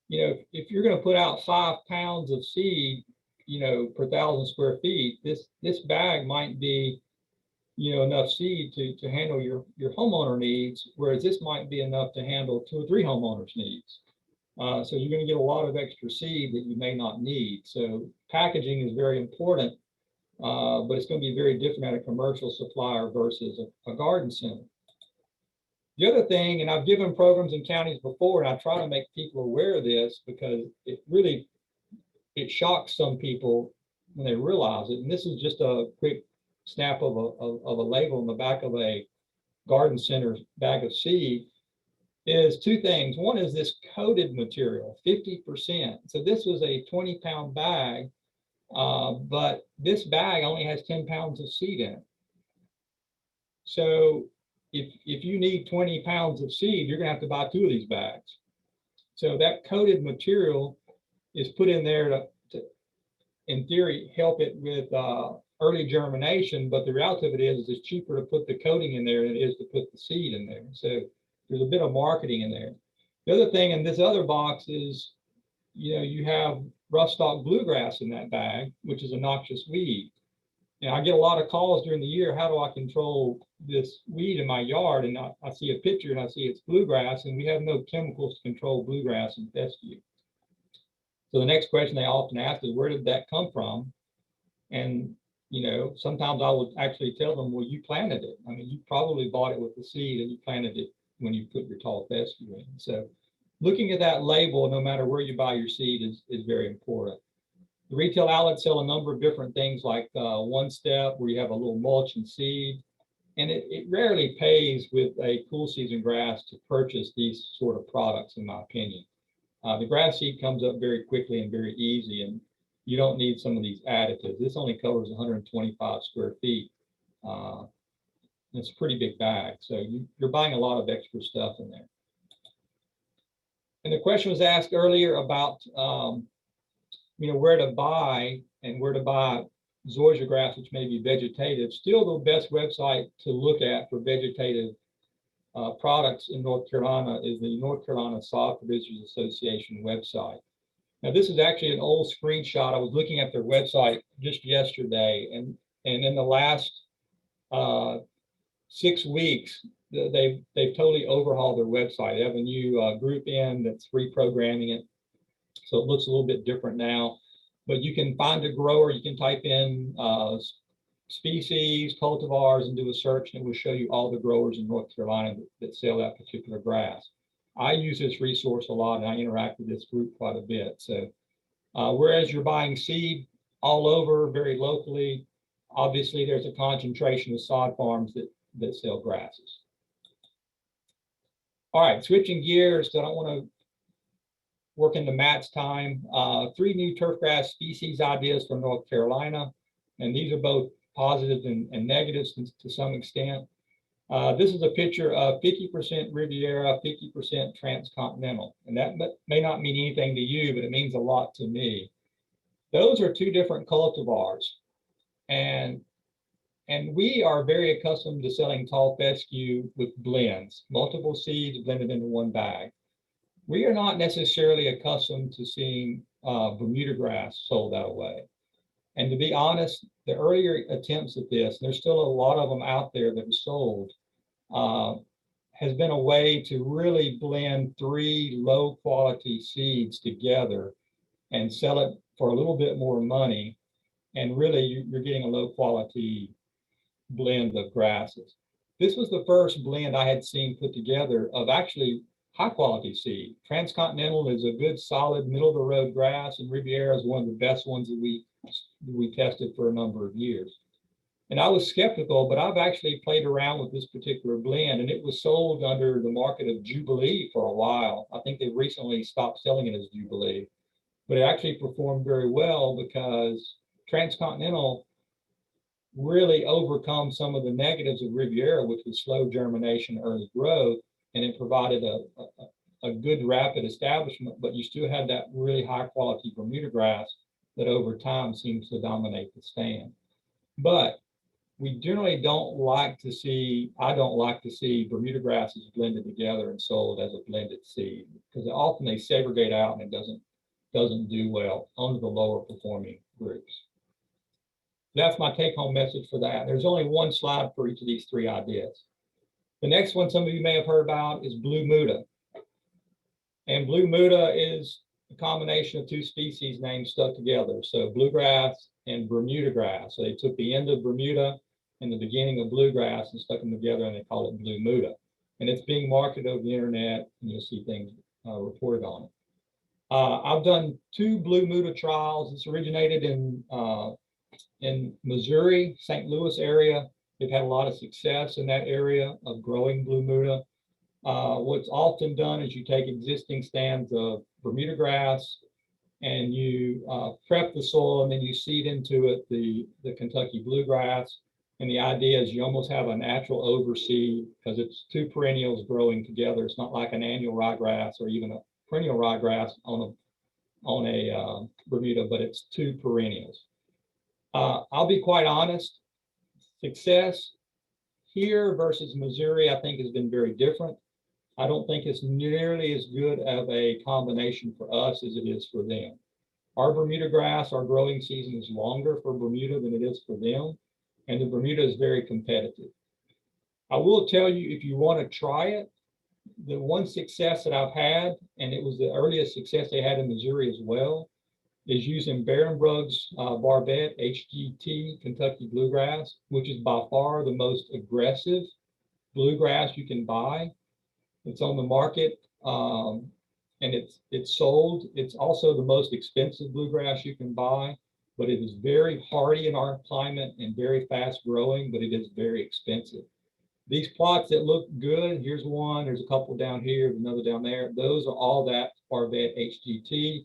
if you're going to put out 5 pounds of seed, per 1,000 square feet, this bag might be, enough seed to handle your homeowner needs, whereas this might be enough to handle 2 or 3 homeowners' needs. So you're going to get a lot of extra seed that you may not need. So packaging is very important, but it's going to be very different at a commercial supplier versus a garden center. The other thing, and I've given programs in counties before, and I try to make people aware of this because it shocks some people when they realize it. And this is just a quick snap of a label on the back of a garden center bag of seed. Is 2 things. One is this coated material, 50%. So this was a 20-pound bag, but this bag only has 10 pounds of seed in it. So if you need 20 pounds of seed, you're going to have to buy 2 of these bags. So that coated material is put in there in theory, help it with early germination, but the reality of it is it's cheaper to put the coating in there than it is to put the seed in there. So there's a bit of marketing in there. The other thing in this other box is, you have rough stalk bluegrass in that bag, which is a noxious weed. And I get a lot of calls during the year. How do I control this weed in my yard? And I see a picture and I see it's bluegrass, and we have no chemicals to control bluegrass and fescue. So the next question they often ask is, where did that come from? And, sometimes I would actually tell them, well, you planted it. I mean, you probably bought it with the seed and you planted it when you put your tall fescue in. So looking at that label, no matter where you buy your seed, is very important. The retail outlets sell a number of different things like One Step, where you have a little mulch and seed. And it rarely pays with a cool season grass to purchase these sort of products, in my opinion. The grass seed comes up very quickly and very easy, and you don't need some of these additives. This only covers 125 square feet. It's a pretty big bag, so you're buying a lot of extra stuff in there. And the question was asked earlier about where to buy zoysia grass, which may be vegetative. Still, the best website to look at for vegetative products in North Carolina is the North Carolina Sod Producers Association website. Now, this is actually an old screenshot. I was looking at their website just yesterday, and in the last 6 weeks, they've totally overhauled their website. They have a new group in that's reprogramming it, so it looks a little bit different now. But you can find a grower. You can type in species, cultivars, and do a search, and it will show you all the growers in North Carolina that sell that particular grass. I use this resource a lot, and I interact with this group quite a bit. So whereas you're buying seed all over, very locally, obviously there's a concentration of sod farms that sell grasses. All right, switching gears, because I don't want to work into Matt's time. 3 new turfgrass species ideas from North Carolina, and these are both positives and negatives to some extent. This is a picture of 50% Riviera, 50% Transcontinental. And that may not mean anything to you, but it means a lot to me. Those are 2 different cultivars. And we are very accustomed to selling tall fescue with blends, multiple seeds blended into one bag. We are not necessarily accustomed to seeing Bermuda grass sold that way. And to be honest, the earlier attempts at this, there's still a lot of them out there that are sold, has been a way to really blend 3 low quality seeds together and sell it for a little bit more money. And really you're getting a low quality blend of grasses. This was the first blend I had seen put together of actually high quality seed. Transcontinental is a good solid middle of the road grass, and Riviera is one of the best ones that we tested for a number of years. And I was skeptical, but I've actually played around with this particular blend, and it was sold under the market of Jubilee for a while. I think they recently stopped selling it as Jubilee, but it actually performed very well because Transcontinental really overcome some of the negatives of Riviera, which was slow germination, early growth, and it provided a good rapid establishment, but you still had that really high quality Bermuda grass that over time seems to dominate the stand. But we generally don't like to see, I don't like to see Bermuda grasses blended together and sold as a blended seed, because often they segregate out and it doesn't do well under the lower performing groups. That's my take home message for that. There's only one slide for each of these 3 ideas. The next one some of you may have heard about is Blue Muda. And Blue Muda is a combination of 2 species names stuck together. So bluegrass and Bermuda grass. So they took the end of Bermuda and the beginning of bluegrass and stuck them together, and they call it Blue Muda. And it's being marketed over the internet, and you'll see things reported on it. I've done 2 Blue Muda trials. It's originated in Missouri, St. Louis area. They've had a lot of success in that area of growing Blue Muda. What's often done is you take existing stands of Bermuda grass and you prep the soil, and then you seed into it the Kentucky bluegrass. And the idea is you almost have a natural overseed because it's 2 perennials growing together. It's not like an annual ryegrass or even a perennial ryegrass on on a Bermuda, but it's 2 perennials. I'll be quite honest, success here versus Missouri, I think has been very different. I don't think it's nearly as good of a combination for us as it is for them. Our Bermuda grass, our growing season is longer for Bermuda than it is for them, and the Bermuda is very competitive. I will tell you, if you want to try it, the one success that I've had, and it was the earliest success they had in Missouri as well, is using Barenbrug's Barbette HGT Kentucky bluegrass, which is by far the most aggressive bluegrass you can buy. It's on the market, and it's sold. It's also the most expensive bluegrass you can buy, but it is very hardy in our climate and very fast growing, but it is very expensive. These plots that look good, here's one, there's a couple down here, another down there. Those are all that Barbette HGT.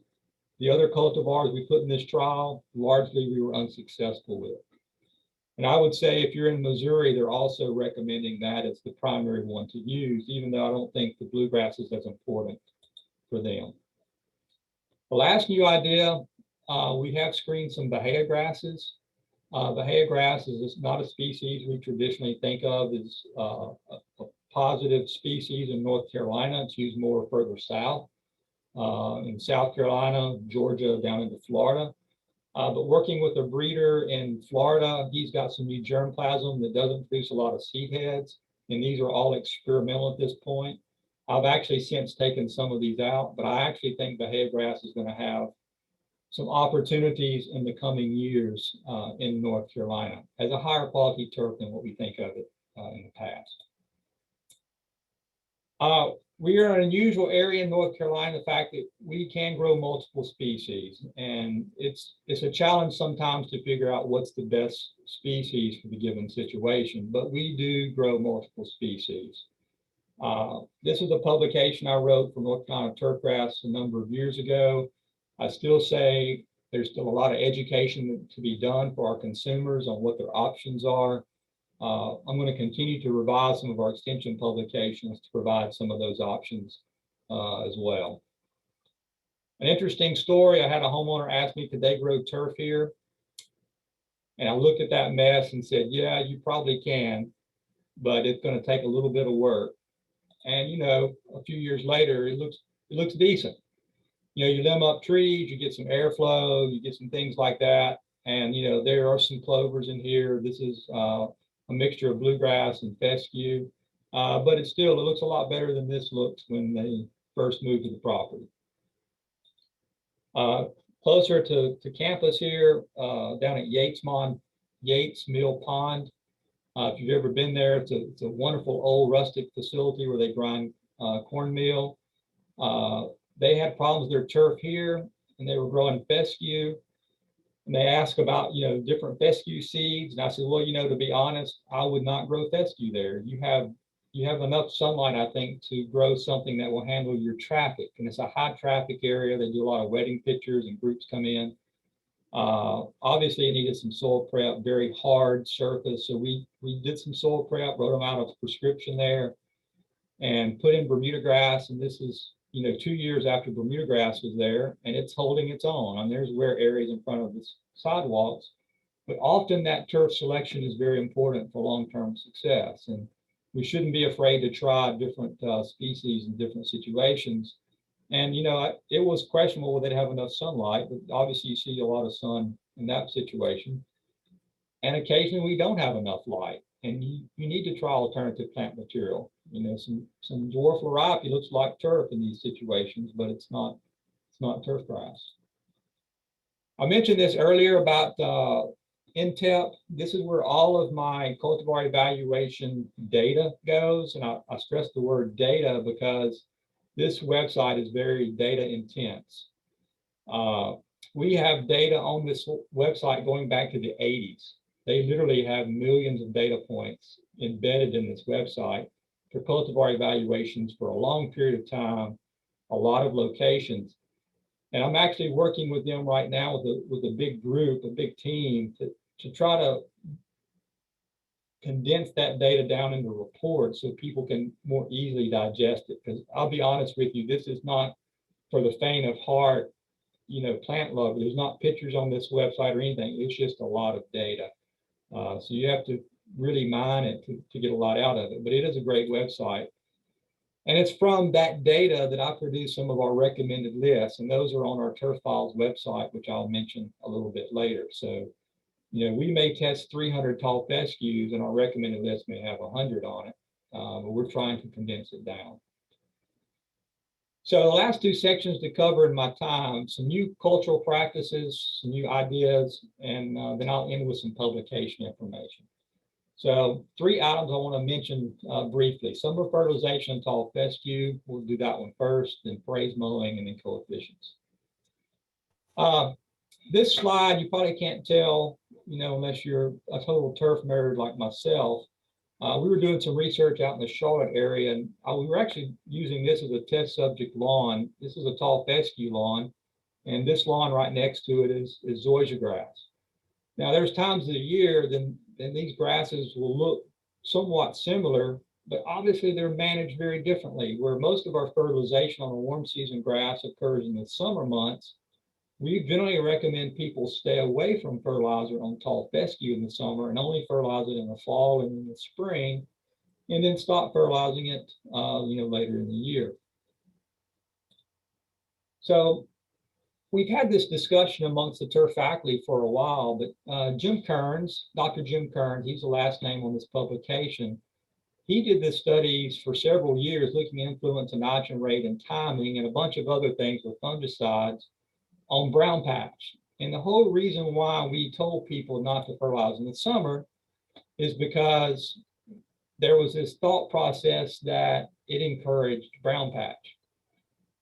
The other cultivars we put in this trial, largely we were unsuccessful with. And I would say if you're in Missouri, they're also recommending that as the primary one to use, even though I don't think the bluegrass is as important for them. The last new idea, we have screened some Bahia grasses. Bahia grass is not a species we traditionally think of as a positive species in North Carolina. It's used more further south, in South Carolina, Georgia, down into Florida. But working with a breeder in Florida, he's got some new germplasm that doesn't produce a lot of seed heads, and these are all experimental at this point. I've actually since taken some of these out, but I actually think Bahia grass is going to have some opportunities in the coming years in North Carolina as a higher quality turf than what we think of it in the past. We are in an unusual area in North Carolina, the fact that we can grow multiple species, and it's a challenge sometimes to figure out what's the best species for the given situation, but we do grow multiple species. This is a publication I wrote for North Carolina Turfgrass a number of years ago. I still say there's still a lot of education to be done for our consumers on what their options are. I'm going to continue to revise some of our extension publications to provide some of those options as well. An interesting story, I had a homeowner ask me, could they grow turf here? And I looked at that mess and said, yeah, you probably can, but it's going to take a little bit of work. And, you know, a few years later, it looks decent. You know, you limb up trees, you get some airflow, you get some things like that. And, you know, there are some clovers in here. This is a mixture of bluegrass and fescue, but it looks a lot better than this looks when they first moved to the property. Closer to campus here, down at Yates Mill Pond. If you've ever been there, it's a wonderful old rustic facility where they grind cornmeal. They had problems with their turf here, and they were growing fescue. And they asked about, you know, different fescue seeds. And I said, well, you know, to be honest, I would not grow fescue there. You have enough sunlight, I think, to grow something that will handle your traffic. And it's a high traffic area. They do a lot of wedding pictures and groups come in. Obviously, it needed some soil prep, very hard surface. So we did some soil prep, wrote them out a prescription there, and put in Bermuda grass. And this is, you know, 2 years after Bermuda grass was there, and it's holding its own. And there's wear areas in front of the sidewalks, but often that turf selection is very important for long-term success. And we shouldn't be afraid to try different species in different situations. And, you know, it was questionable whether they'd have enough sunlight, but obviously you see a lot of sun in that situation. And occasionally we don't have enough light, and you need to try alternative plant material. You know, some dwarf liripe looks like turf in these situations, but it's not turf grass. I mentioned this earlier about INTEP. This is where all of my cultivar evaluation data goes, and I stress the word data because this website is very data intense. We have data on this website going back to the 80s. They literally have millions of data points embedded in this website for cultivar evaluations for a long period of time, a lot of locations. And I'm actually working with them right now with a big group, a big team to try to condense that data down into reports so people can more easily digest it. Because I'll be honest with you, this is not for the faint of heart. plant log. There's not pictures on this website or anything. It's just a lot of data. So you have to really mine it to get a lot out of it. But it is a great website. And it's from that data that I produce some of our recommended lists. And those are on our Turf Files website, which I'll mention a little bit later. So, we may test 300 tall fescues and our recommended list may have 100 on it. But we're trying to condense it down. So the last two sections to cover in my time, some new cultural practices, some new ideas, and then I'll end with some publication information. So 3 items I want to mention briefly. Summer fertilization and tall fescue. We'll do that one first, then phrase mowing, and then coefficients. This slide, you probably can't tell, unless you're a total turf nerd like myself. We were doing some research out in the Charlotte area, and we were actually using this as a test subject lawn. This is a tall fescue lawn, and this lawn right next to it is zoysia grass. Now, there's times of the year then these grasses will look somewhat similar, but obviously they're managed very differently. Where most of our fertilization on a warm season grass occurs in the summer months, we generally recommend people stay away from fertilizer on tall fescue in the summer and only fertilize it in the fall and in the spring, and then stop fertilizing it, later in the year. So we've had this discussion amongst the turf faculty for a while, but Jim Kearns, Dr. Jim Kearns, he's the last name on this publication. He did this studies for several years looking at influence of nitrogen rate and timing and a bunch of other things with fungicides on brown patch. And the whole reason why we told people not to fertilize in the summer is because there was this thought process that it encouraged brown patch.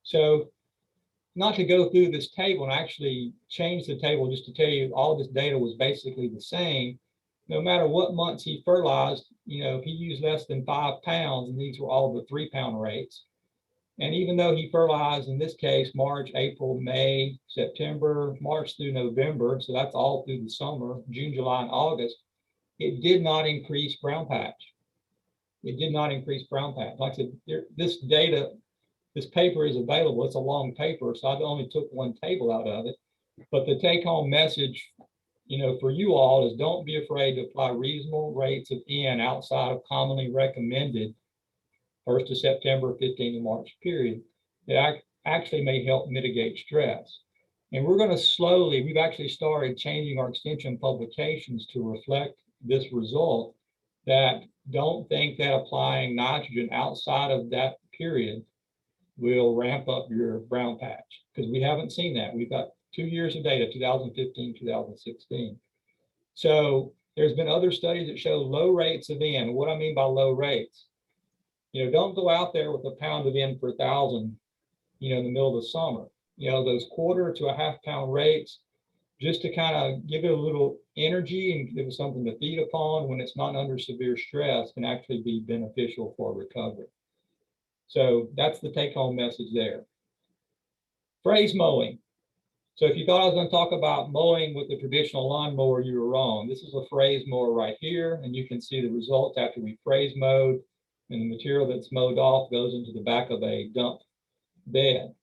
So not to go through this table and actually change the table, just to tell you all this data was basically the same. No matter what months he fertilized, if he used less than 5 pounds, and these were all the 3-pound rates. And even though he fertilized, in this case, March, April, May, September, March through November, so that's all through the summer, June, July, and August, it did not increase brown patch. It did not increase brown patch. Like I said, this data, this paper is available. It's a long paper, so I only took one table out of it. But the take-home message, for you all is don't be afraid to apply reasonable rates of N outside of commonly recommended 1st of September, 15th of March period. That actually may help mitigate stress. And we're going to slowly, we've actually started changing our extension publications to reflect this result, that don't think that applying nitrogen outside of that period will ramp up your brown patch, because we haven't seen that. We've got 2 years of data, 2015, 2016. So there's been other studies that show low rates of N. What I mean by low rates, don't go out there with a pound of N per 1,000, in the middle of the summer. Those 1/4 to a 1/2 pound rates, just to kind of give it a little energy and give it something to feed upon when it's not under severe stress, can actually be beneficial for recovery. So that's the take-home message there. Phrase mowing. So if you thought I was going to talk about mowing with the traditional lawnmower, you were wrong. This is a phrase mower right here, and you can see the results after we phrase mowed, and the material that's mowed off goes into the back of a dump bed.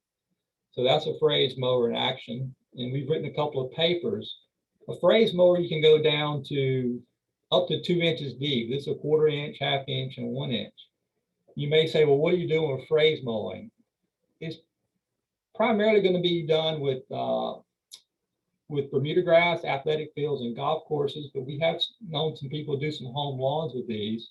So that's a phrase mower in action. And we've written a couple of papers. A phrase mower, you can go down to up to 2 inches deep. This is a 1/4 inch, 1/2 inch, and 1 inch. You may say, well, what are you doing with phrase mowing? It's primarily going to be done with Bermuda grass, athletic fields, and golf courses, but we have known some people do some home lawns with these.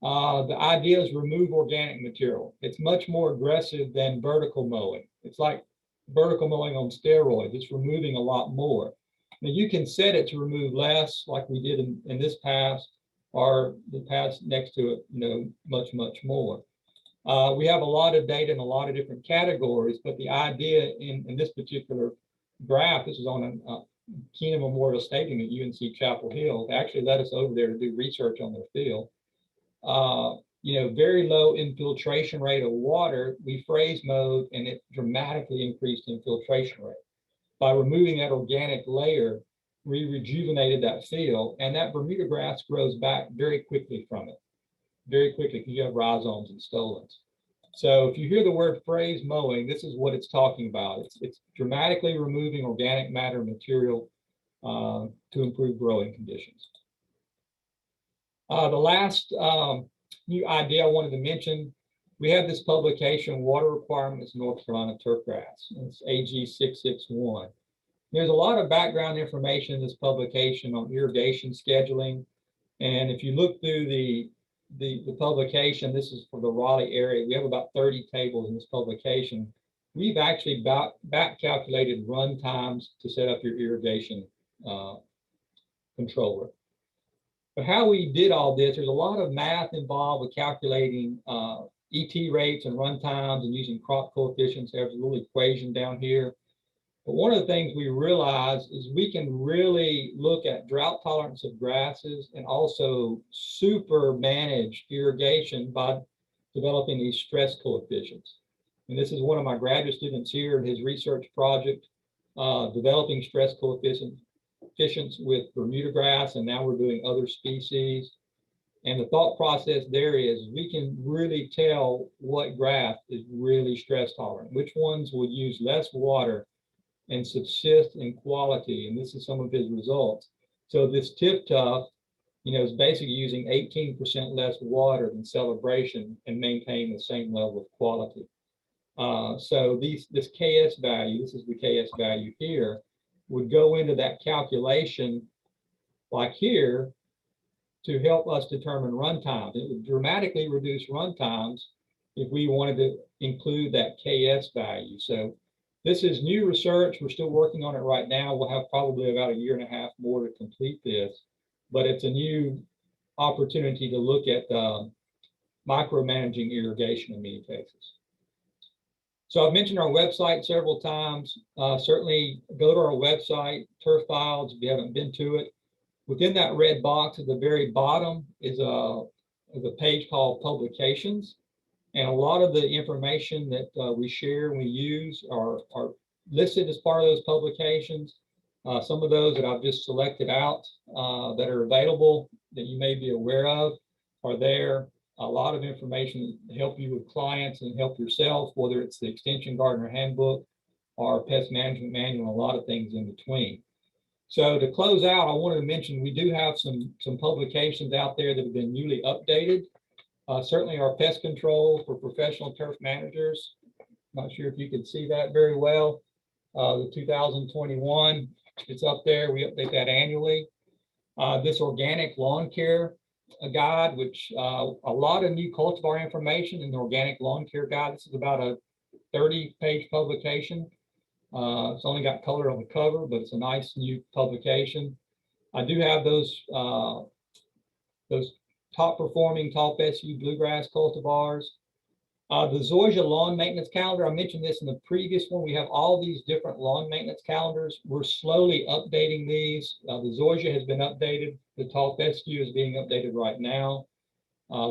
The idea is remove organic material. It's much more aggressive than vertical mowing. It's like vertical mowing on steroids. It's removing a lot more. Now you can set it to remove less, like we did in this pass, or the pass next to it, much, much more. We have a lot of data in a lot of different categories, but the idea in this particular graph, this is on a Keenan Memorial Stadium at UNC Chapel Hill. They actually led us over there to do research on their field. Very low infiltration rate of water. We phrase mowed, and it dramatically increased infiltration rate. By removing that organic layer, we rejuvenated that field, and that Bermuda grass grows back very quickly from it. Very quickly, because you have rhizomes and stolons. So if you hear the word phrase mowing, this is what it's talking about. It's dramatically removing organic matter material to improve growing conditions. The last new idea I wanted to mention, we have this publication, Water Requirements North Carolina Turfgrass. It's AG 661. There's a lot of background information in this publication on irrigation scheduling. And if you look through the publication, this is for the Raleigh area, we have about 30 tables in this publication. We've actually back calculated run times to set up your irrigation controller. But how we did all this, there's a lot of math involved with calculating ET rates and run times and using crop coefficients. There's a little equation down here. But one of the things we realize is we can really look at drought tolerance of grasses and also super manage irrigation by developing these stress coefficients. And this is one of my graduate students here in his research project, developing stress coefficients with Bermuda grass, and now we're doing other species. And the thought process there is we can really tell what grass is really stress tolerant, which ones will use less water and subsist in quality. And this is some of his results. So this tip tough, is basically using 18% less water than Celebration and maintain the same level of quality. So this KS value, this is the KS value here, would go into that calculation like here to help us determine run times. It would dramatically reduce run times if we wanted to include that KS value. So this is new research. We're still working on it right now. We'll have probably about a year and a half more to complete this, but it's a new opportunity to look at micromanaging irrigation in many cases. So I've mentioned our website several times. Certainly go to our website, Turf Files, if you haven't been to it. Within that red box at the very bottom is a page called Publications. And a lot of the information that we share and we use are listed as part of those publications. Some of those that I've just selected out that are available that you may be aware of are there. A lot of information to help you with clients and help yourself, whether it's the Extension Gardener Handbook or Pest Management Manual, a lot of things in between. So to close out, I wanted to mention we do have some publications out there that have been newly updated. Certainly our pest control for professional turf managers. Not sure if you can see that very well. The 2021, it's up there. We update that annually. This organic lawn care guide, which a lot of new cultivar information in the organic lawn care guide. This is about a 30-page publication. It's only got color on the cover, but it's a nice new publication. I do have those top performing tall fescue bluegrass cultivars. The Zoysia lawn maintenance calendar, I mentioned this in the previous one. We have all these different lawn maintenance calendars. We're slowly updating these. The Zoysia has been updated. The tall fescue is being updated right now.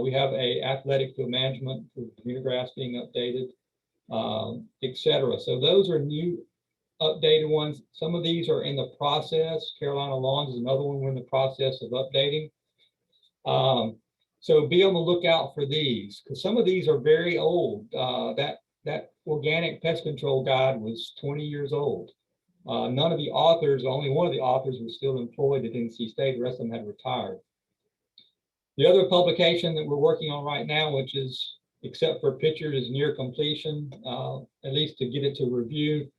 We have a athletic field management for Bermuda grass being updated, etc. So those are new updated ones. Some of these are in the process. Carolina Lawns is another one we're in the process of updating. So be on the lookout for these, because some of these are very old. That organic pest control guide was 20 years old. None of the authors, only one of the authors was still employed at NC State. The rest of them had retired. The other publication that we're working on right now, which is, except for pictures, is near completion, at least to get it to review,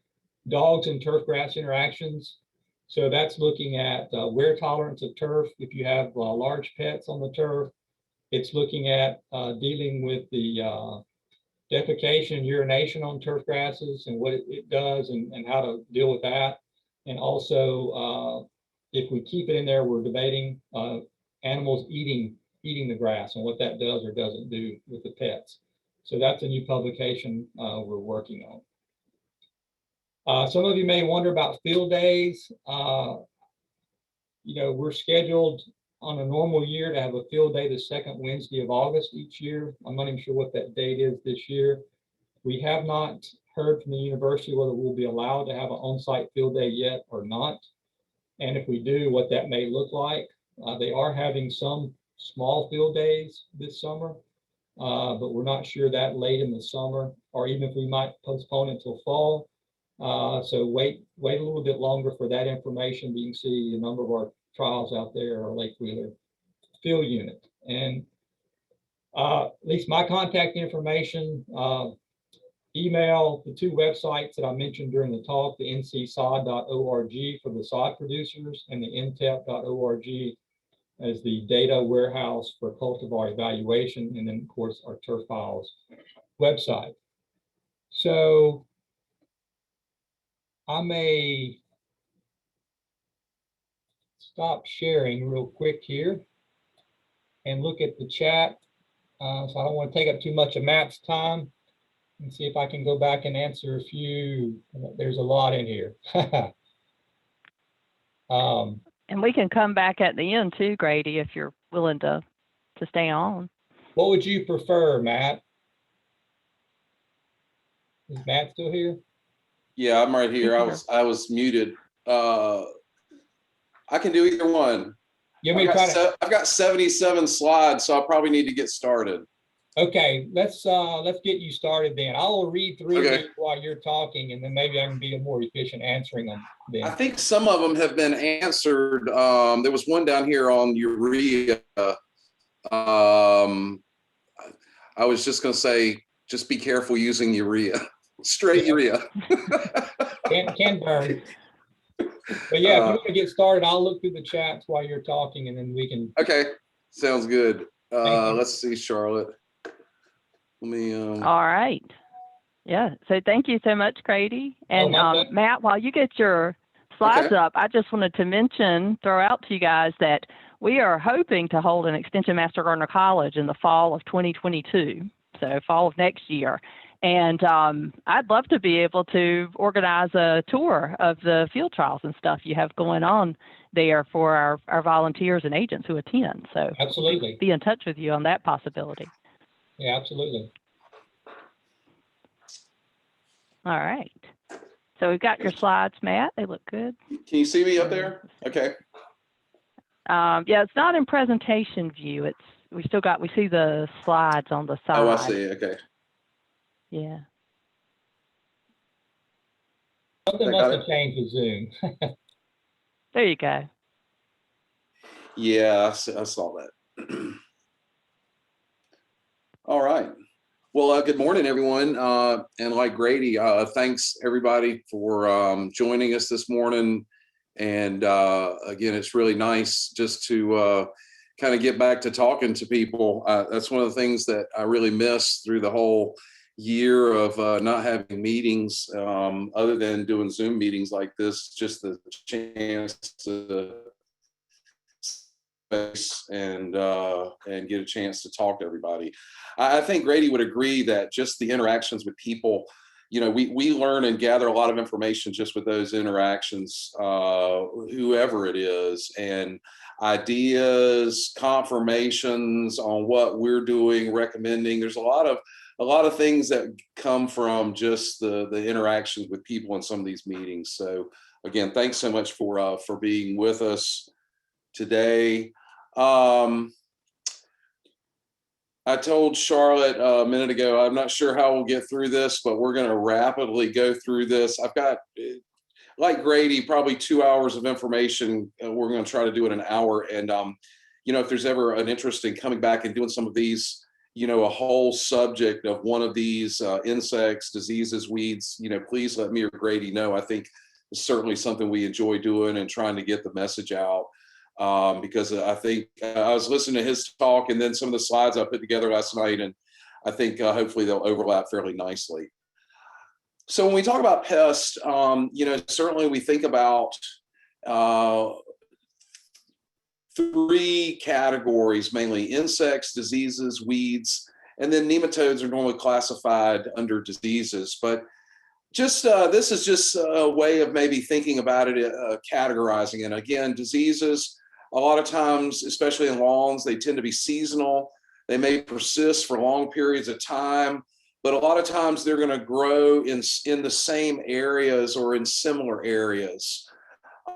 dogs and turf grass interactions. So that's looking at wear tolerance of turf. If you have large pets on the turf, it's looking at dealing with the defecation and urination on turf grasses and what it does and how to deal with that. And also, if we keep it in there, we're debating animals eating the grass and what that does or doesn't do with the pets. So that's a new publication we're working on. Some of you may wonder about field days. We're scheduled on a normal year to have a field day the second Wednesday of August each year. I'm not even sure what that date is this year. We have not heard from the university whether we'll be allowed to have an on-site field day yet or not. And if we do, what that may look like. They are having some small field days this summer. but we're not sure that late in the summer, or even if we might postpone it till fall. So wait a little bit longer for that information. But you can see a number of our trials out there are Lake Wheeler field unit. And at least my contact information, email the two websites that I mentioned during the talk, the ncsod.org for the sod producers and the ntep.org as the data warehouse for cultivar evaluation, and then of course our turf files website. So I may stop sharing real quick here and look at the chat. So I don't want to take up too much of Matt's time, and see if I can go back and answer a few. There's a lot in here. And we can come back at the end too, Grady, if you're willing to stay on. What would you prefer, Matt? Is Matt still here? Yeah, I'm right here. I was muted. I can do either one. I've got 77 slides, so I probably need to get started. Okay, let's get you started then. I will read through these while you're talking, and then maybe I can be more efficient answering them then. I think some of them have been answered. There was one down here on urea. I was just going to say, just be careful using urea, straight urea. Can burn. But yeah, if you want to get started, I'll look through the chats while you're talking, and then we can. Okay, sounds good. Let's see, Charlotte. Let me. All right. Yeah. So thank you so much, Grady. And Matt, while you get your slides up, I just wanted to throw out to you guys that we are hoping to hold an Extension Master Gardener College in the fall of 2022, so fall of next year. And I'd love to be able to organize a tour of the field trials and stuff you have going on there for our volunteers and agents who attend. So absolutely, be in touch with you on that possibility. Yeah, absolutely. All right. So we've got your slides, Matt. They look good. Can you see me up there? Okay. Yeah, it's not in presentation view. We see the slides on the side. Oh, I see. Okay. Yeah. Something must have changed with Zoom. There you go. Yeah, I saw that. All right. Well, good morning, everyone. And like Grady, thanks everybody for joining us this morning. And again, it's really nice just to kind of get back to talking to people. That's one of the things that I really miss through the whole year of not having meetings, other than doing Zoom meetings like this, just the chance to and get a chance to talk to everybody. I think Grady would agree that just the interactions with people, you know, we learn and gather a lot of information just with those interactions, whoever it is, and ideas, confirmations on what we're doing, recommending. There's a lot of things that come from just the interactions with people in some of these meetings. So again, thanks so much for being with us today. I told Charlotte a minute ago, I'm not sure how we'll get through this, but we're going to rapidly go through this. I've got, like Grady, probably 2 hours of information. We're going to try to do it in an hour. And, you know, if there's ever an interest in coming back and doing some of these, you know, a whole subject of one of these insects, diseases, weeds, you know, please let me or Grady know. I think it's certainly something we enjoy doing and trying to get the message out. Because I think I was listening to his talk and then some of the slides I put together last night, and I think hopefully they'll overlap fairly nicely. So when we talk about pests, you know, certainly we think about 3 categories, mainly insects, diseases, weeds, and then nematodes are normally classified under diseases. But just this is just a way of maybe thinking about it, categorizing. And again, diseases, a lot of times, especially in lawns, they tend to be seasonal. They may persist for long periods of time, but a lot of times they're going to grow in the same areas or in similar areas.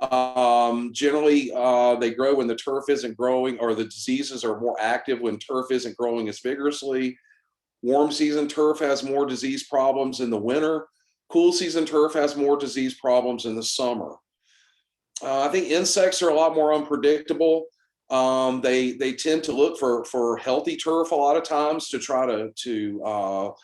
Generally, they grow when the turf isn't growing, or the diseases are more active when turf isn't growing as vigorously. Warm season turf has more disease problems in the winter. Cool season turf has more disease problems in the summer. I think insects are a lot more unpredictable. They tend to look for healthy turf a lot of times to try to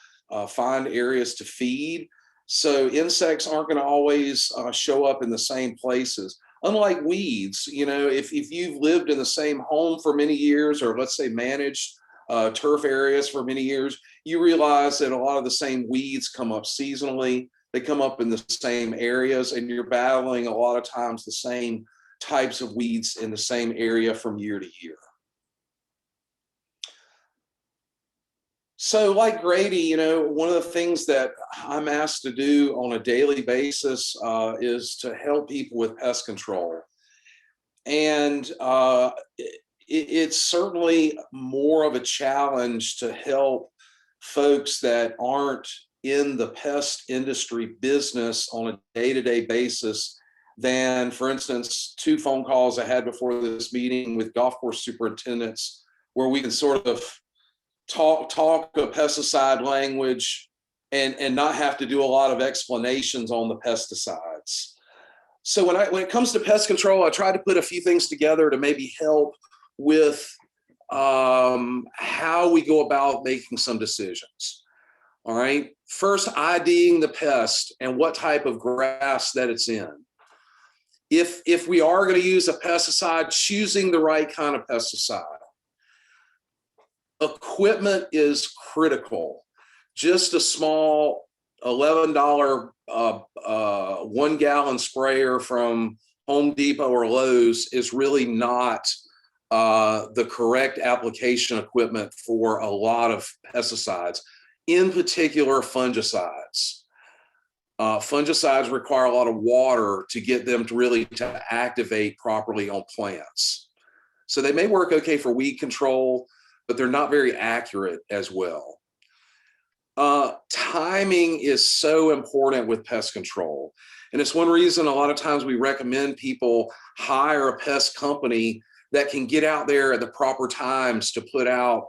find areas to feed. So insects aren't going to always show up in the same places. Unlike weeds, you know, if you've lived in the same home for many years, or let's say managed turf areas for many years, you realize that a lot of the same weeds come up seasonally. They come up in the same areas, and you're battling a lot of times the same types of weeds in the same area from year to year. So like Grady, you know, one of the things that I'm asked to do on a daily basis is to help people with pest control. And it's certainly more of a challenge to help folks that aren't in the pest industry business on a day-to-day basis than, for instance, 2 phone calls I had before this meeting with golf course superintendents, where we can sort of talk a pesticide language and not have to do a lot of explanations on the pesticides. So when it comes to pest control, I try to put a few things together to maybe help with how we go about making some decisions. All right. First, IDing the pest and what type of grass that it's in. If we are going to use a pesticide, choosing the right kind of pesticide. Equipment is critical. Just a small $11 1-gallon sprayer from Home Depot or Lowe's is really not the correct application equipment for a lot of pesticides, in particular fungicides. Fungicides require a lot of water to get them to really to activate properly on plants. So they may work okay for weed control, but they're not very accurate as well. Timing is so important with pest control. And it's one reason a lot of times we recommend people hire a pest company that can get out there at the proper times to put out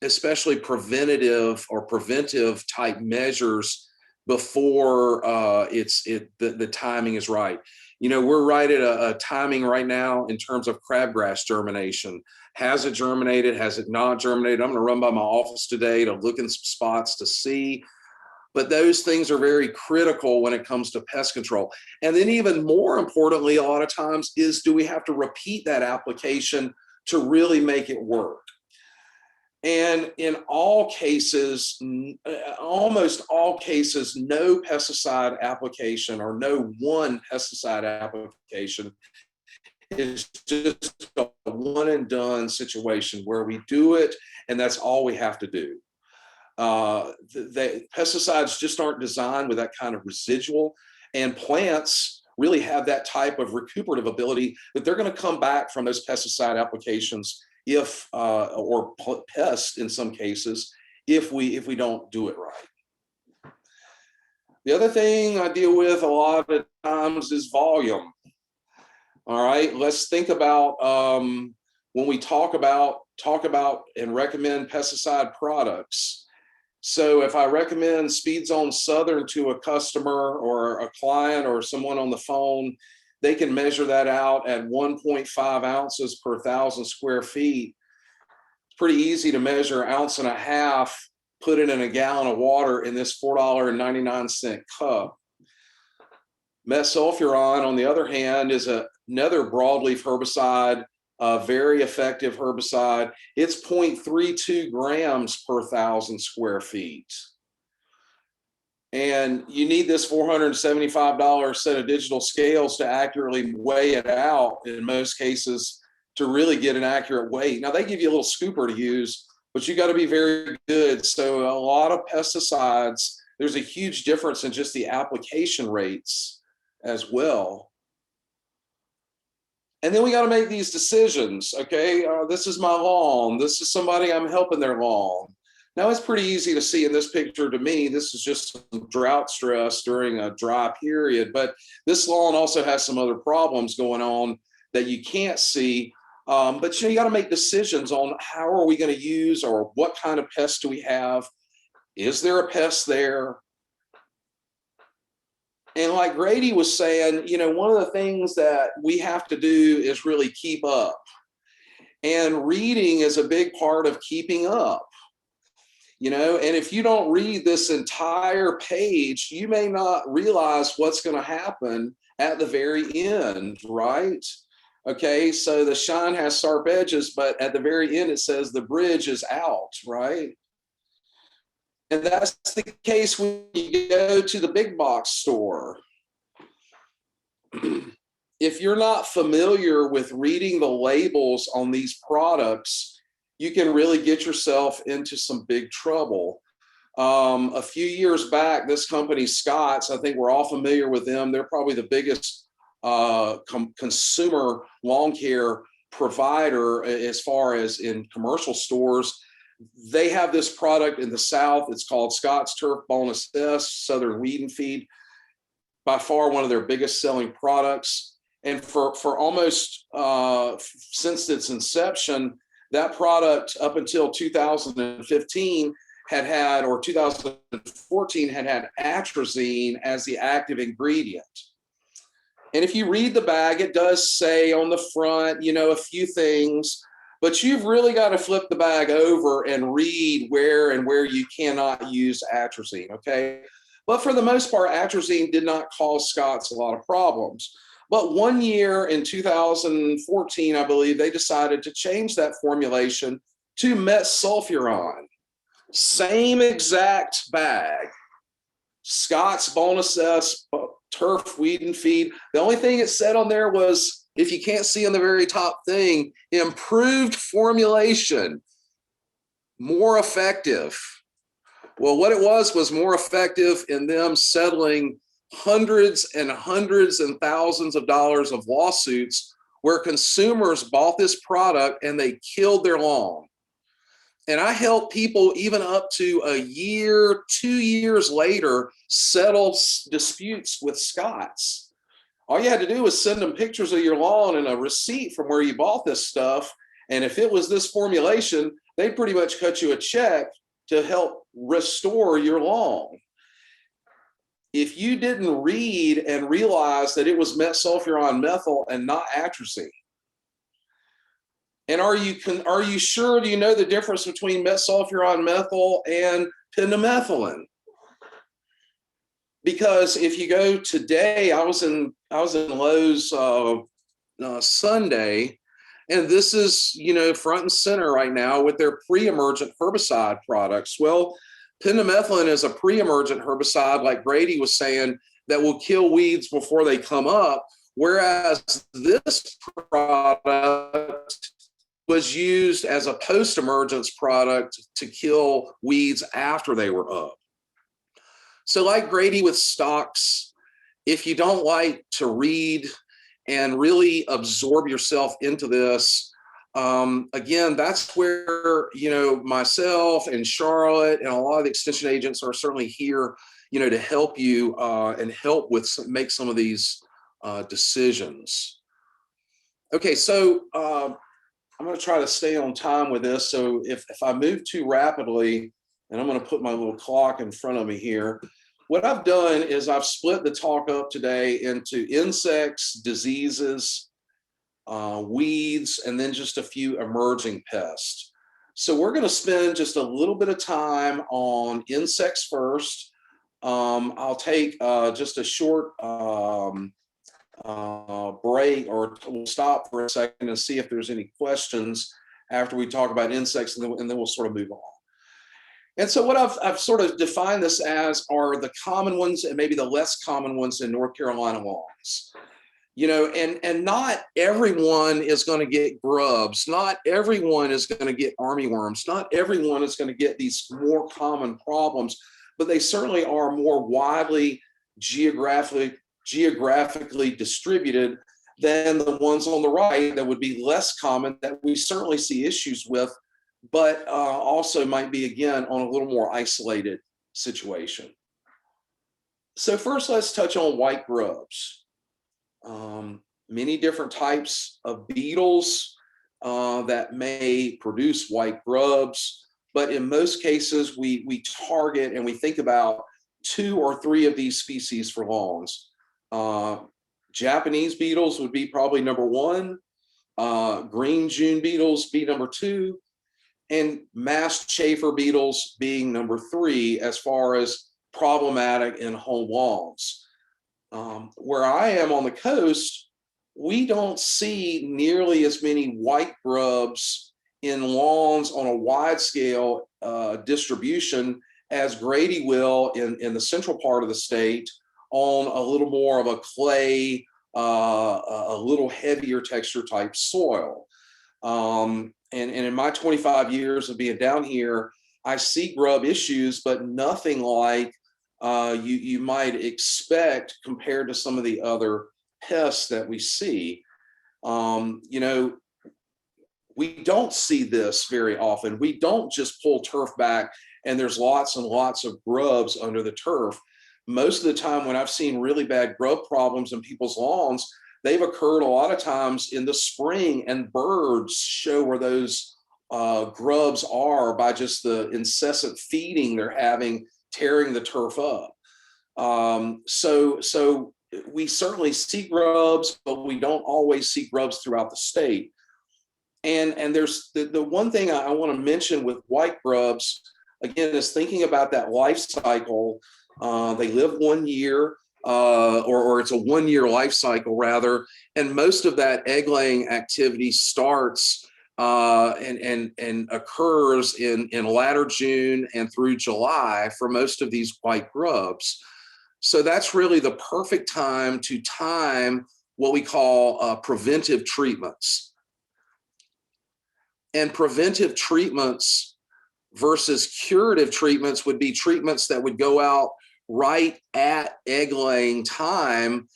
especially preventative or preventive type measures before the timing is right. You know, we're right at a timing right now in terms of crabgrass germination. Has it germinated? Has it not germinated? I'm going to run by my office today to look in some spots to see. But those things are very critical when it comes to pest control. And then even more importantly, a lot of times is, do we have to repeat that application to really make it work? And in all cases, almost all cases, no pesticide application or no one pesticide application is just a one and done situation where we do it and that's all we have to do. The pesticides just aren't designed with that kind of residual, and plants really have that type of recuperative ability that they're going to come back from those pesticide applications if or pests in some cases if we don't do it right. The other thing I deal with a lot of times is volume. All right, let's think about when we talk about and recommend pesticide products. So if I recommend Speed Zone Southern to a customer or a client or someone on the phone, they can measure that out at 1.5 ounces per 1,000 square feet. It's pretty easy to measure 1.5 ounces, put it in a gallon of water in this $4.99 cup. Metsulfuron, on the other hand, is another broadleaf herbicide, a very effective herbicide. It's 0.32 grams per 1,000 square feet. And you need this $475 set of digital scales to accurately weigh it out in most cases to really get an accurate weight. Now they give you a little scooper to use, but you got to be very good. So a lot of pesticides, there's a huge difference in just the application rates as well. And then we got to make these decisions. Okay, this is my lawn. This is somebody I'm helping their lawn. Now it's pretty easy to see in this picture to me, this is just some drought stress during a dry period, but this lawn also has some other problems going on that you can't see. But you got to make decisions on how are we going to use, or what kind of pest do we have? Is there a pest there? And like Grady was saying, one of the things that we have to do is really keep up. And reading is a big part of keeping up. And if you don't read this entire page, you may not realize what's going to happen at the very end, right? Okay, so the shine has sharp edges, but at the very end, it says the bridge is out, right? And that's the case when you go to the big box store. If you're not familiar with reading the labels on these products, you can really get yourself into some big trouble. A few years back, this company, Scott's, I think we're all familiar with them. They're probably the biggest consumer lawn care provider as far as in commercial stores. They have this product in the South. It's called Scott's Turf Bonus S, Southern Weed and Feed. By far one of their biggest selling products. And for almost since its inception, that product up until 2015 or 2014 had atrazine as the active ingredient. And if you read the bag, it does say on the front, a few things, but you've really got to flip the bag over and read where you cannot use atrazine, okay? But for the most part, atrazine did not cause Scott's a lot of problems. But one year in 2014, I believe, they decided to change that formulation to metsulfuron. Same exact bag. Scott's Bonus S, Turf Weed and Feed. The only thing it said on there was, if you can't see on the very top thing, improved formulation, more effective. Well, what it was more effective in them settling hundreds and thousands of dollars of lawsuits where consumers bought this product and they killed their lawn. And I help people even up to a year, 2 years later, settle disputes with Scott's. All you had to do was send them pictures of your lawn and a receipt from where you bought this stuff. And if it was this formulation, they pretty much cut you a check to help restore your lawn. If you didn't read and realize that it was metsulfuron methyl and not atrazine, and are you sure? Do you know the difference between metsulfuron methyl and pendimethalin? Because if you go today, I was in Lowe's Sunday, and this is front and center right now with their pre-emergent herbicide products. Well, pendimethalin is a pre-emergent herbicide, like Grady was saying, that will kill weeds before they come up, whereas this product was used as a post-emergence product to kill weeds after they were up. So like Grady with stocks, if you don't like to read and really absorb yourself into this, again, that's where, myself and Charlotte and a lot of the extension agents are certainly here, to help you and help with make some of these decisions. Okay, so I'm going to try to stay on time with this. So if I move too rapidly, and I'm going to put my little clock in front of me here, what I've done is I've split the talk up today into insects, diseases, weeds, and then just a few emerging pests. So we're going to spend just a little bit of time on insects first. I'll take just a short break, or we'll stop for a second and see if there's any questions after we talk about insects, and then we'll sort of move on. And so what I've sort of defined this as are the common ones and maybe the less common ones in North Carolina lawns. And not everyone is going to get grubs. Not everyone is going to get armyworms. Not everyone is going to get these more common problems, but they certainly are more widely geographically distributed than the ones on the right that would be less common, that we certainly see issues with, but also might be, again, on a little more isolated situation. So first, let's touch on white grubs. Many different types of beetles that may produce white grubs. But in most cases, we target and we think about 2 or 3 of these species for lawns. Japanese beetles would be probably number 1. Green June beetles be number 2. And mast chafer beetles being number 3 as far as problematic in home lawns. Where I am on the coast, we don't see nearly as many white grubs in lawns on a wide scale distribution as Grady will in the central part of the state on a little more of a clay, a little heavier texture type soil. And in my 25 years of being down here, I see grub issues, but nothing like you might expect compared to some of the other pests that we see. You know, we don't see this very often. We don't just pull turf back and there's lots and lots of grubs under the turf. Most of the time when I've seen really bad grub problems in people's lawns, they've occurred a lot of times in the spring, and birds show where those grubs are by just the incessant feeding they're having, tearing the turf up. So we certainly see grubs, but we don't always see grubs throughout the state. And there's the one thing I want to mention with white grubs, again, is thinking about that life cycle. They live 1 year, or it's a 1 year life cycle rather, and most of that egg laying activity starts and occurs in latter June and through July for most of these white grubs. So that's really the perfect time to time what we call preventive treatments. And preventive treatments versus curative treatments would be treatments that would go out right at egg laying time.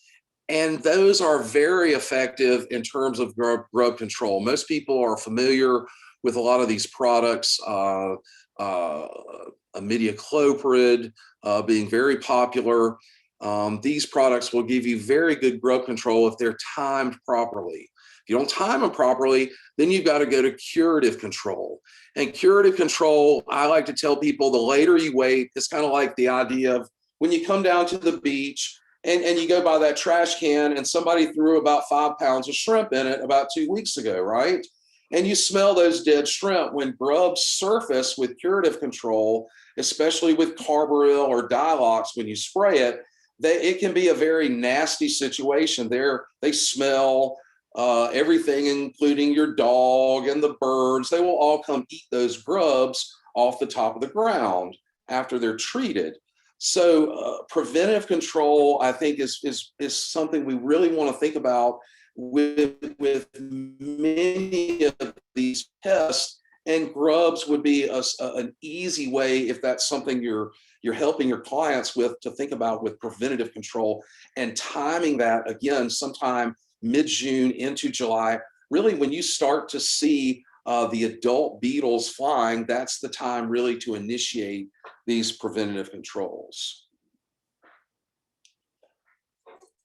And those are very effective in terms of grub control. Most people are familiar with a lot of these products, imidacloprid being very popular. These products will give you very good grub control if they're timed properly. If you don't time them properly, then you've got to go to curative control. And curative control, I like to tell people, the later you wait, it's kind of like the idea of when you come down to the beach and you go by that trash can and somebody threw about 5 pounds of shrimp in it about 2 weeks ago, right? And you smell those dead shrimp. When grubs surface with curative control, especially with carbaryl or Dilox, when you spray it, it can be a very nasty situation. They smell everything, including your dog and the birds. They will all come eat those grubs off the top of the ground after they're treated. So preventive control, I think, is something we really want to think about with many of these pests. And grubs would be an easy way, if that's something you're helping your clients with, to think about with preventative control, and timing that again sometime mid-June into July. Really, when you start to see the adult beetles flying, that's the time really to initiate these preventative controls.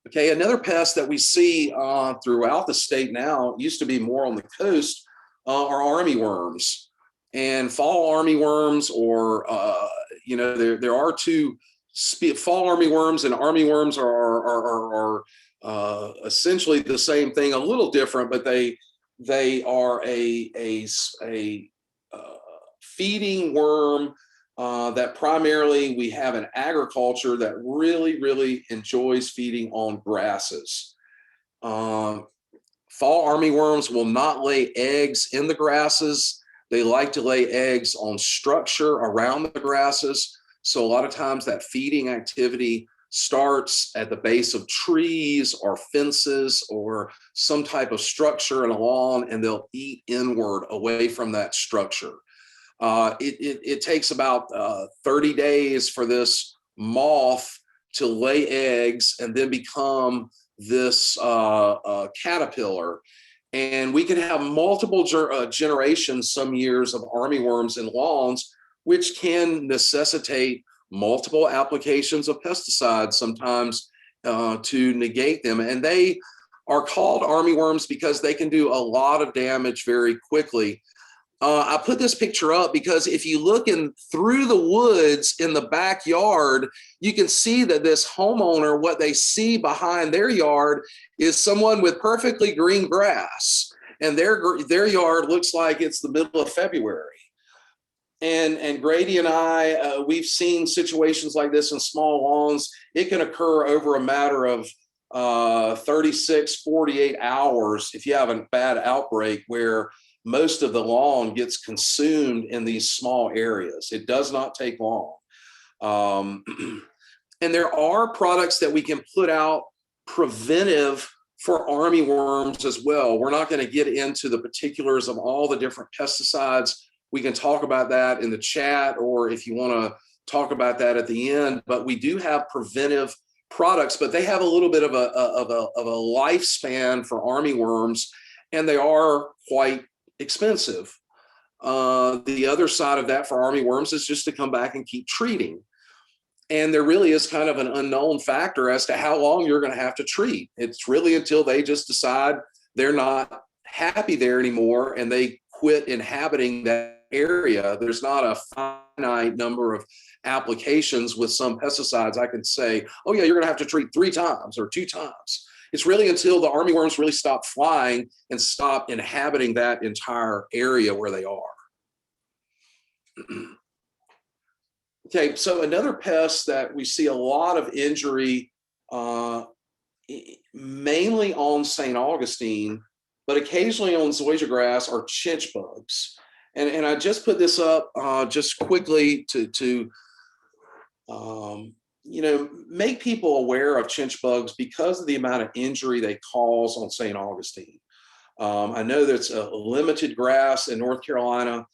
Okay, another pest that we see throughout the state now, used to be more on the coast, are armyworms. And fall armyworms, or there are two fall armyworms, and armyworms are essentially the same thing, a little different, but they are a feeding worm that primarily we have in agriculture that really enjoys feeding on grasses. Fall armyworms will not lay eggs in the grasses. They like to lay eggs on structure around the grasses. So a lot of times that feeding activity starts at the base of trees or fences or some type of structure in a lawn, and they'll eat inward away from that structure. It takes about 30 days for this moth to lay eggs and then become this caterpillar. And we can have multiple generations some years of armyworms in lawns, which can necessitate multiple applications of pesticides sometimes to negate them. And they are called armyworms because they can do a lot of damage very quickly. I put this picture up because if you look in through the woods in the backyard, you can see that this homeowner, what they see behind their yard is someone with perfectly green grass, and their yard looks like it's the middle of February. And Grady and I, we've seen situations like this in small lawns. It can occur over a matter of 36, 48 hours if you have a bad outbreak where most of the lawn gets consumed in these small areas. It does not take long. And there are products that we can put out preventive for armyworms as well. We're not going to get into the particulars of all the different pesticides. We can talk about that in the chat, or if you want to talk about that at the end, but we do have preventive products, but they have a little bit of a lifespan for armyworms, and they are quite expensive. The other side of that for armyworms is just to come back and keep treating. And there really is kind of an unknown factor as to how long you're going to have to treat. It's really until they just decide they're not happy there anymore and they quit inhabiting that area. There's not a finite number of applications with some pesticides. I can say, oh yeah, you're going to have to treat 3 times or 2 times. It's really until the armyworms really stop flying and stop inhabiting that entire area where they are. Okay, so another pest that we see a lot of injury, mainly on St. Augustine, but occasionally on zoysia grass, are chinch bugs. And I just put this up just quickly to make people aware of chinch bugs because of the amount of injury they cause on St. Augustine. I know that's a limited grass in North Carolina,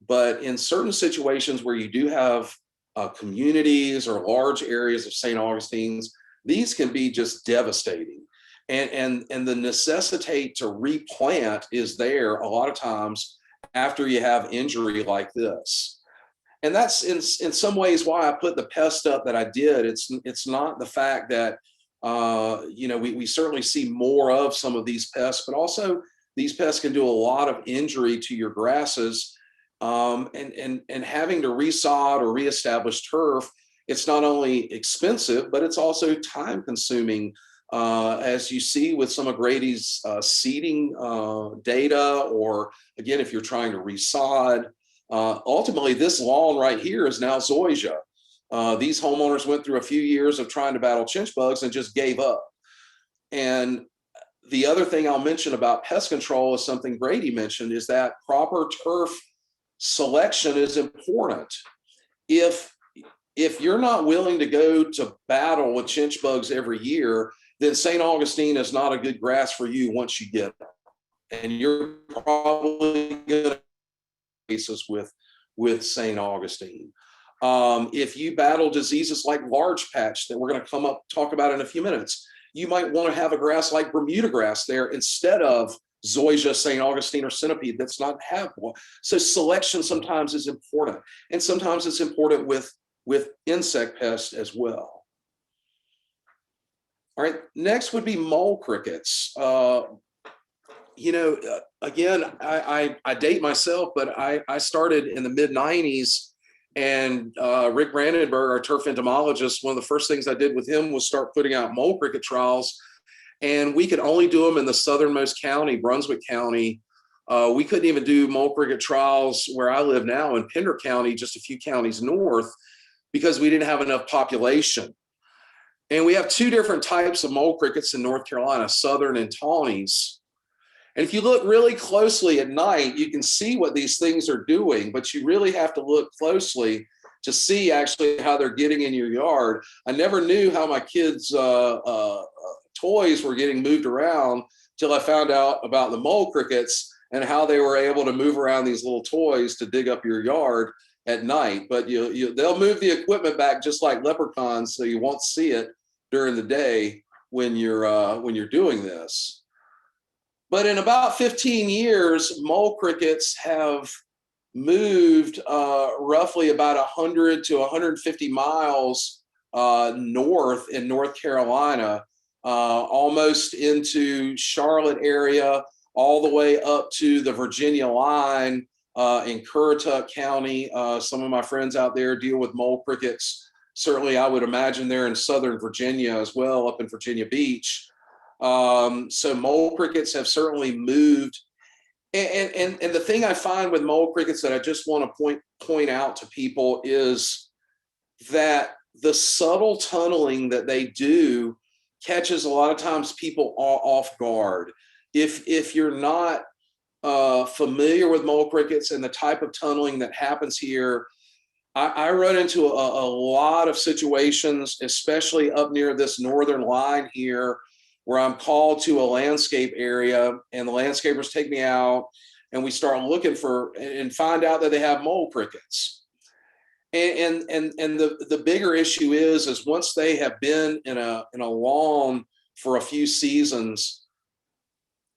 but in certain situations where you do have communities or large areas of St. Augustine's, these can be just devastating. And the necessitate to replant is there a lot of times after you have injury like this. And that's in some ways why I put the pest up that I did. It's not the fact that, we certainly see more of some of these pests, but also these pests can do a lot of injury to your grasses. And having to resod or reestablish turf, it's not only expensive, but it's also time consuming. As you see with some of Grady's seeding data, or again, if you're trying to resod, ultimately this lawn right here is now zoysia. These homeowners went through a few years of trying to battle chinch bugs and just gave up. And the other thing I'll mention about pest control is something Grady mentioned, is that proper turf selection is important. If you're not willing to go to battle with chinch bugs every year, then St. Augustine is not a good grass for you once you get it. And you're probably going to cases with St. Augustine. If you battle diseases like large patch that we're going to talk about in a few minutes, you might want to have a grass like Bermuda grass there instead of zoysia, St. Augustine, or centipede that's not habitable. So selection sometimes is important, and sometimes it's important with insect pests as well. All right, next would be mole crickets. Again, I date myself, but I started in the mid-90s, and Rick Brandenburg, our turf entomologist, one of the first things I did with him was start putting out mole cricket trials, and we could only do them in the southernmost county, Brunswick County. We couldn't even do mole cricket trials where I live now in Pender County, just a few counties north, because we didn't have enough population. And we have 2 different types of mole crickets in North Carolina, southern and tawnies. And if you look really closely at night, you can see what these things are doing, but you really have to look closely to see actually how they're getting in your yard. I never knew how my kids' toys were getting moved around till I found out about the mole crickets and how they were able to move around these little toys to dig up your yard at night. But they'll move the equipment back just like leprechauns, so you won't see it during the day when you're doing this. But in about 15 years, mole crickets have moved roughly about 100 to 150 miles north in North Carolina. almost into Charlotte area, all the way up to the Virginia line in Currituck County. Some of my friends out there deal with mole crickets. Certainly, I would imagine they're in Southern Virginia as well, up in Virginia Beach. So mole crickets have certainly moved. And the thing I find with mole crickets that I just want to point out to people is that the subtle tunneling that they do catches a lot of times people off guard. If you're not familiar with mole crickets and the type of tunneling that happens here, I run into a lot of situations, especially up near this northern line here, where I'm called to a landscape area and the landscapers take me out and we start looking for and find out that they have mole crickets. And the bigger issue is once they have been in a lawn for a few seasons,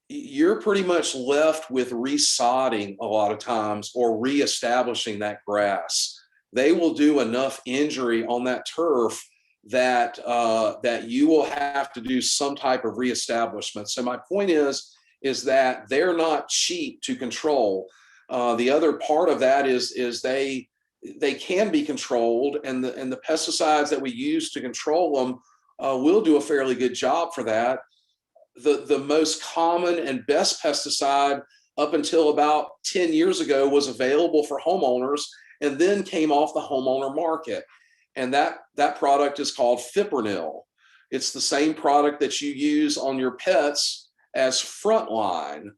you're pretty much left with resodding a lot of times or reestablishing that grass. They will do enough injury on that turf that that you will have to do some type of reestablishment. So my point is that they're not cheap to control. The other part of that is they can be controlled, and the pesticides that we use to control them will do a fairly good job for that. The most common and best pesticide up until about 10 years ago was available for homeowners and then came off the homeowner market. And that product is called fipronil. It's the same product that you use on your pets as Frontline.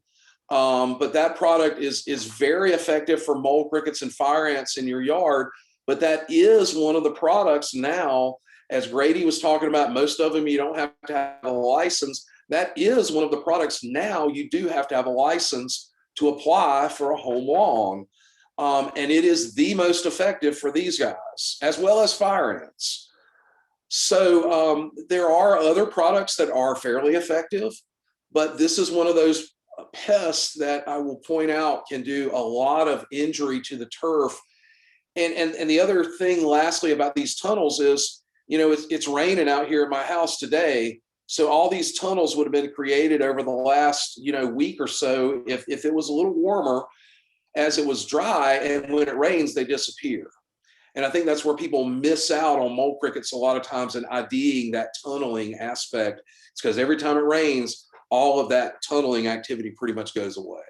But that product is very effective for mole crickets and fire ants in your yard. But that is one of the products now, as Grady was talking about, most of them you don't have to have a license. That is one of the products now you do have to have a license to apply for a home lawn. And it is the most effective for these guys, as well as fire ants. So there are other products that are fairly effective, but this is one of those pests that I will point out can do a lot of injury to the turf. And the other thing, lastly, about these tunnels is, it's raining out here at my house today. So all these tunnels would have been created over the last, week or so if it was a little warmer, as it was dry, and when it rains, they disappear. And I think that's where people miss out on mole crickets a lot of times in IDing that tunneling aspect. It's because every time it rains, all of that tunneling activity pretty much goes away.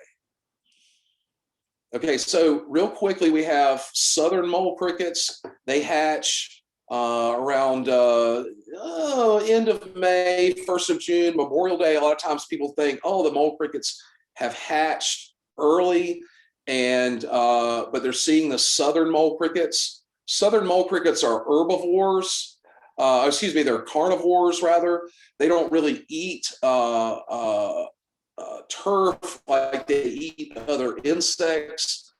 Okay, so real quickly, we have southern mole crickets. They hatch around end of May, 1st of June, Memorial Day. A lot of times people think, oh, the mole crickets have hatched early, and but they're seeing the southern mole crickets. Southern mole crickets are herbivores. They're carnivores rather. They don't really eat turf like they eat other insects.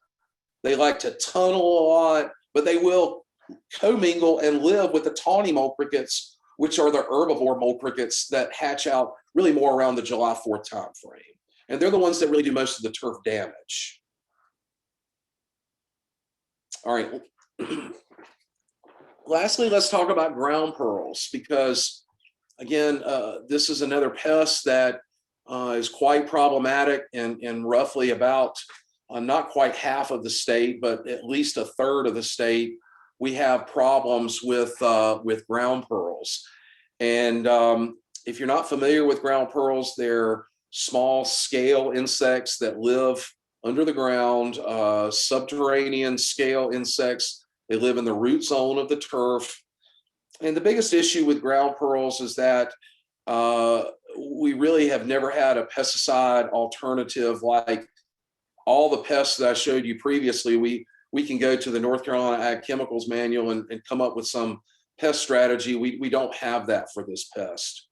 They like to tunnel a lot, but they will commingle and live with the tawny mole crickets, which are the herbivore mole crickets that hatch out really more around the July 4th time frame. And they're the ones that really do most of the turf damage. All right. Lastly, let's talk about ground pearls, because again, this is another pest that is quite problematic in roughly about not quite half of the state, but at least a third of the state. We have problems with ground pearls. And if you're not familiar with ground pearls, they're small scale insects that live under the ground, subterranean scale insects. They live in the root zone of the turf. And the biggest issue with ground pearls is that we really have never had a pesticide alternative like all the pests that I showed you previously. We can go to the North Carolina Ag Chemicals Manual and come up with some pest strategy. We don't have that for this pest.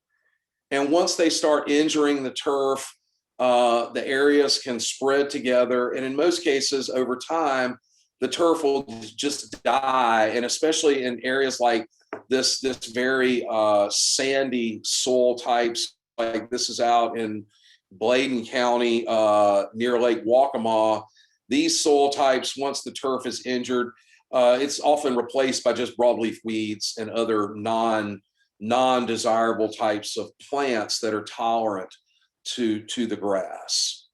And once they start injuring the turf, the areas can spread together. And in most cases, over time, the turf will just die. And especially in areas like this very sandy soil types, like this is out in Bladen County near Lake Waccamaw. These soil types, once the turf is injured, it's often replaced by just broadleaf weeds and other non-desirable types of plants that are tolerant to the grass.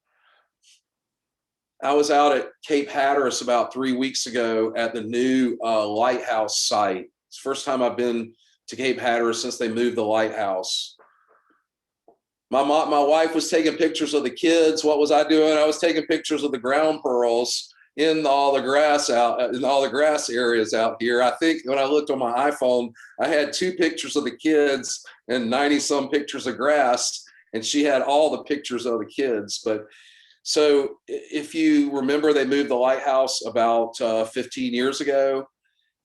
I was out at Cape Hatteras about 3 weeks ago at the new lighthouse site. It's the first time I've been to Cape Hatteras since they moved the lighthouse. My wife was taking pictures of the kids. What was I doing? I was taking pictures of the ground pearls in all the grass areas out here. I think when I looked on my iPhone, I had 2 pictures of the kids and 90 some pictures of grass, and she had all the pictures of the kids. But so if you remember, they moved the lighthouse about 15 years ago.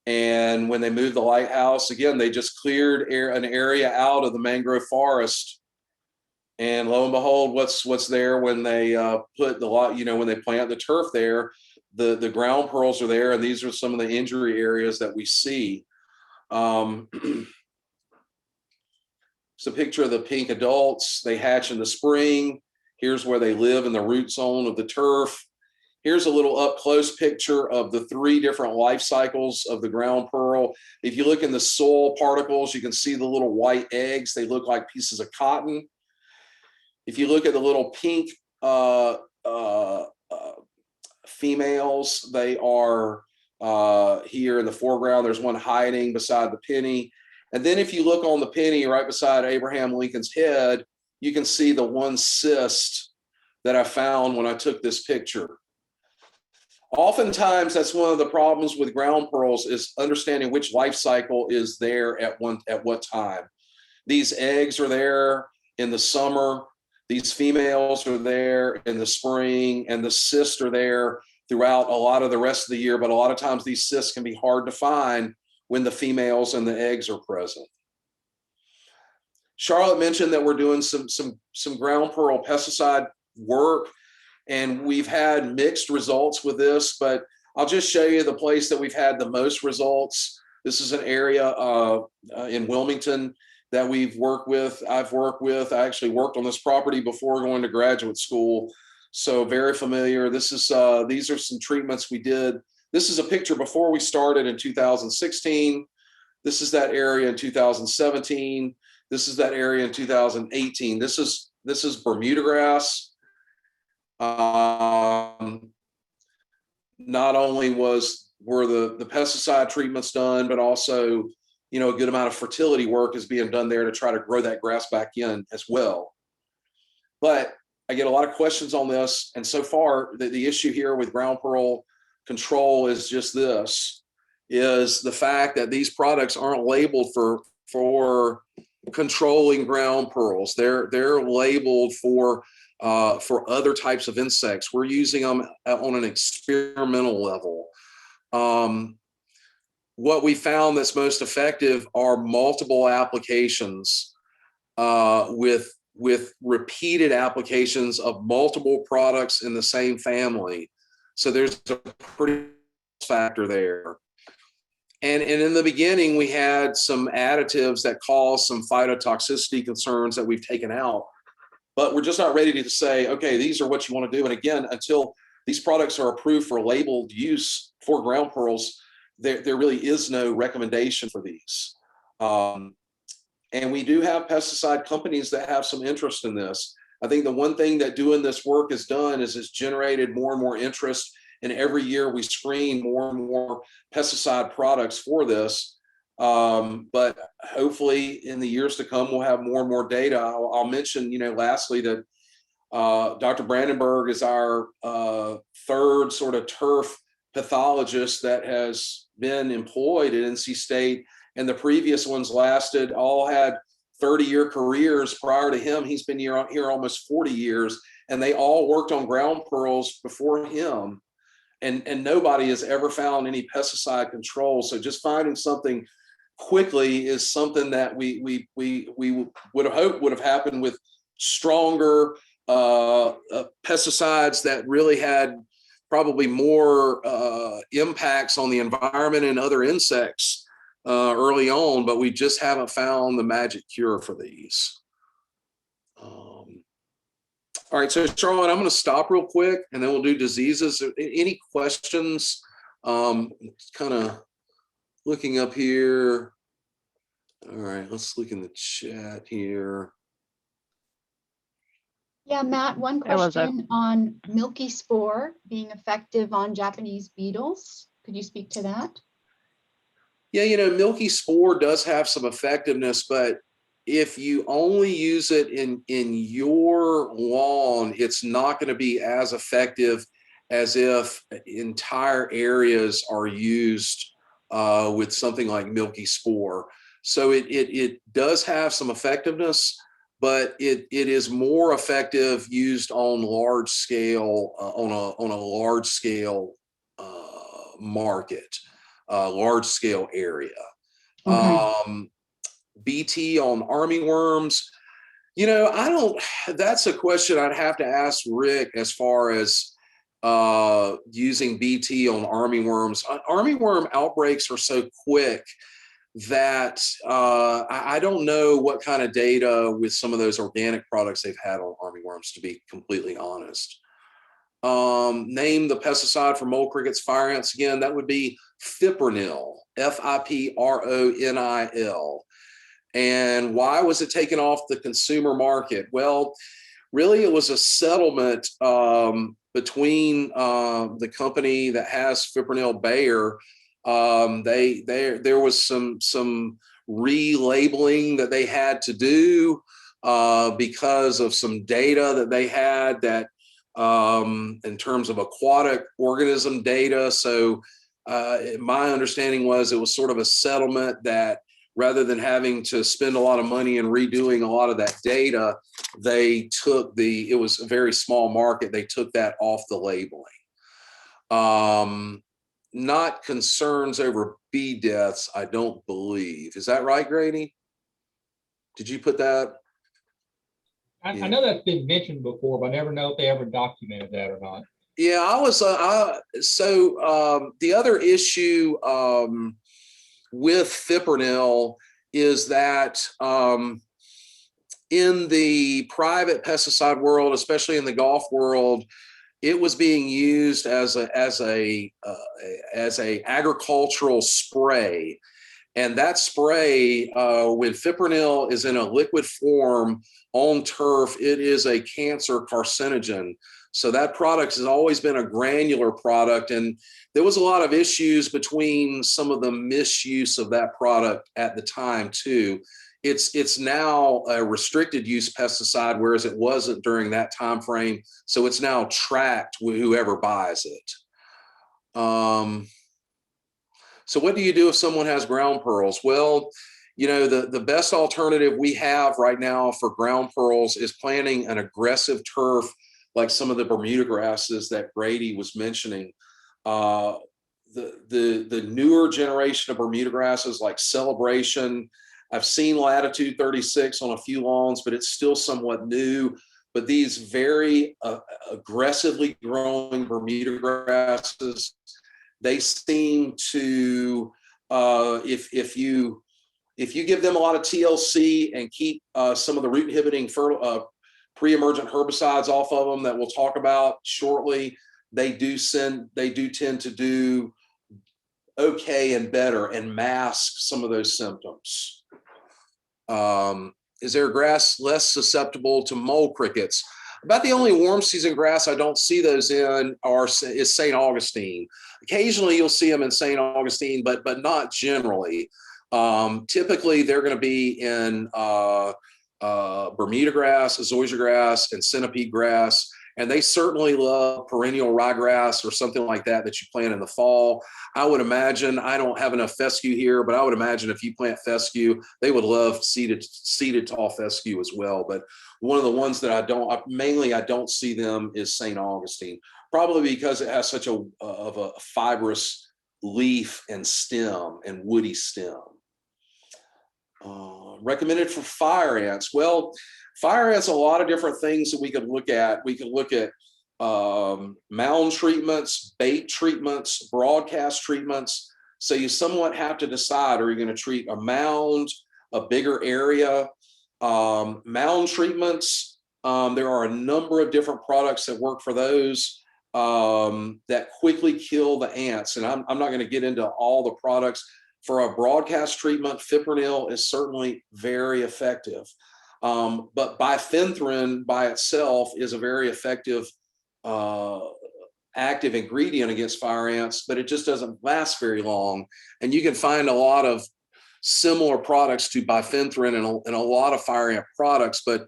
And when they moved the lighthouse, again, they just cleared an area out of the mangrove forest. And lo and behold, what's there when they put the lot, when they plant the turf there, the ground pearls are there. And these are some of the injury areas that we see. It's a picture of the pink adults. They hatch in the spring. Here's where they live in the root zone of the turf. Here's a little up close picture of the 3 different life cycles of the ground pearl. If you look in the soil particles, you can see the little white eggs. They look like pieces of cotton. If you look at the little pink females, they are here in the foreground. There's one hiding beside the penny. And then if you look on the penny right beside Abraham Lincoln's head, you can see the one cyst that I found when I took this picture. Oftentimes, that's one of the problems with ground pearls, is understanding which life cycle is there at what time. These eggs are there in the summer. These females are there in the spring, and the cysts are there throughout a lot of the rest of the year. But a lot of times these cysts can be hard to find when the females and the eggs are present. Charlotte mentioned that we're doing some ground pearl pesticide work, and we've had mixed results with this, but I'll just show you the place that we've had the most results. This is an area in Wilmington that we've worked with. I actually worked on this property before going to graduate school, so very familiar. These are some treatments we did. This is a picture before we started in 2016. This is that area in 2017. This is that area in 2018. This is Bermuda grass. Not only were the pesticide treatments done, but also, a good amount of fertility work is being done there to try to grow that grass back in as well. But I get a lot of questions on this, and so far the issue here with ground pearl control is just this, is the fact that these products aren't labeled for controlling ground pearls. They're labeled for other types of insects. We're using them on an experimental level. What we found that's most effective are multiple applications with repeated applications of multiple products in the same family. So there's a pretty factor there. And in the beginning, we had some additives that caused some phytotoxicity concerns that we've taken out. But we're just not ready to say, okay, these are what you want to do. And again, until these products are approved for labeled use for ground pearls, there really is no recommendation for these. And we do have pesticide companies that have some interest in this. I think the one thing that doing this work has done is it's generated more and more interest. And every year we screen more and more pesticide products for this. But hopefully in the years to come, we'll have more and more data. I'll mention, lastly, that Dr. Brandenburg is our third sort of turf pathologist that has been employed at NC State. And the previous ones all had 30-year careers prior to him. He's been here almost 40 years, and they all worked on ground pearls before him. And nobody has ever found any pesticide control. So just finding something quickly is something that we would have hoped would have happened with stronger pesticides that really had probably more impacts on the environment and other insects early on, but we just haven't found the magic cure for these. All right, so Charlotte, I'm going to stop real quick, and then we'll do diseases. Any questions? Kind of looking up here. All right, let's look in the chat here. Yeah, Matt, one There was a question on milky spore being effective on Japanese beetles. Could you speak to that? Yeah, milky spore does have some effectiveness, but if you only use it in your lawn, it's not going to be as effective as if entire areas are used with something like milky spore. So it does have some effectiveness, but it is more effective used on large scale on a large scale market, large scale area. BT on armyworms, I don't, that's a question I'd have to ask Rick as far as using BT on armyworms. Armyworm outbreaks are so quick that I don't know what kind of data with some of those organic products they've had on armyworms, to be completely honest. Name the pesticide for mole crickets, fire ants again. That would be fipronil, Fipronil. And why was it taken off the consumer market? Well, really, it was a settlement between the company that has fipronil, Bayer. There was some relabeling that they had to do because of some data that they had that in terms of aquatic organism data. So my understanding was it was sort of a settlement that rather than having to spend a lot of money and redoing a lot of that data, they took it was a very small market, they took that off the labeling. Not concerns over bee deaths, I don't believe. Is that right, Grady? Did you put that? I know that's been mentioned before, but I never know if they ever documented that or not. Yeah, I was, the other issue with fipronil is that in the private pesticide world, especially in the golf world, it was being used as a agricultural spray. And that spray, when fipronil is in a liquid form on turf, it is a cancer carcinogen. So that product has always been a granular product. And there was a lot of issues between some of the misuse of that product at the time too. It's now a restricted use pesticide, whereas it wasn't during that time frame. So it's now tracked with whoever buys it. So what do you do if someone has ground pearls? Well, the best alternative we have right now for ground pearls is planting an aggressive turf like some of the Bermuda grasses that Grady was mentioning. The newer generation of Bermuda grasses like Celebration, I've seen Latitude 36 on a few lawns, but it's still somewhat new. But these very aggressively growing Bermuda grasses, they seem to, if you give them a lot of TLC and keep some of the root inhibiting pre-emergent herbicides off of them that we'll talk about shortly, they do tend to do okay and better and mask some of those symptoms. Is there a grass less susceptible to mole crickets? About the only warm season grass I don't see those in is St. Augustine. Occasionally you'll see them in St. Augustine, but not generally. Typically they're going to be in Bermuda grass, zoysia grass, and centipede grass. And they certainly love perennial ryegrass or something like that you plant in the fall. I would imagine, I don't have enough fescue here, but I would imagine if you plant fescue, they would love seeded tall fescue as well. But one of the ones that I don't see them is St. Augustine, probably because it has such of a fibrous leaf and stem and woody stem. Recommended for fire ants. Well, fire ants, a lot of different things that we could look at. We could look at mound treatments, bait treatments, broadcast treatments. So you somewhat have to decide, are you going to treat a mound, a bigger area? Mound treatments, there are a number of different products that work for those that quickly kill the ants. And I'm not going to get into all the products, For a broadcast treatment, fipronil is certainly very effective. But bifenthrin by itself is a very effective active ingredient against fire ants, but it just doesn't last very long. And you can find a lot of similar products to bifenthrin in a lot of fire ant products, but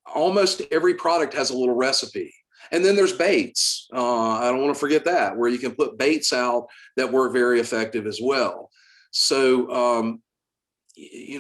almost every product has a little recipe. And then there's baits. I don't want to forget that, where you can put baits out that work very effective as well. So,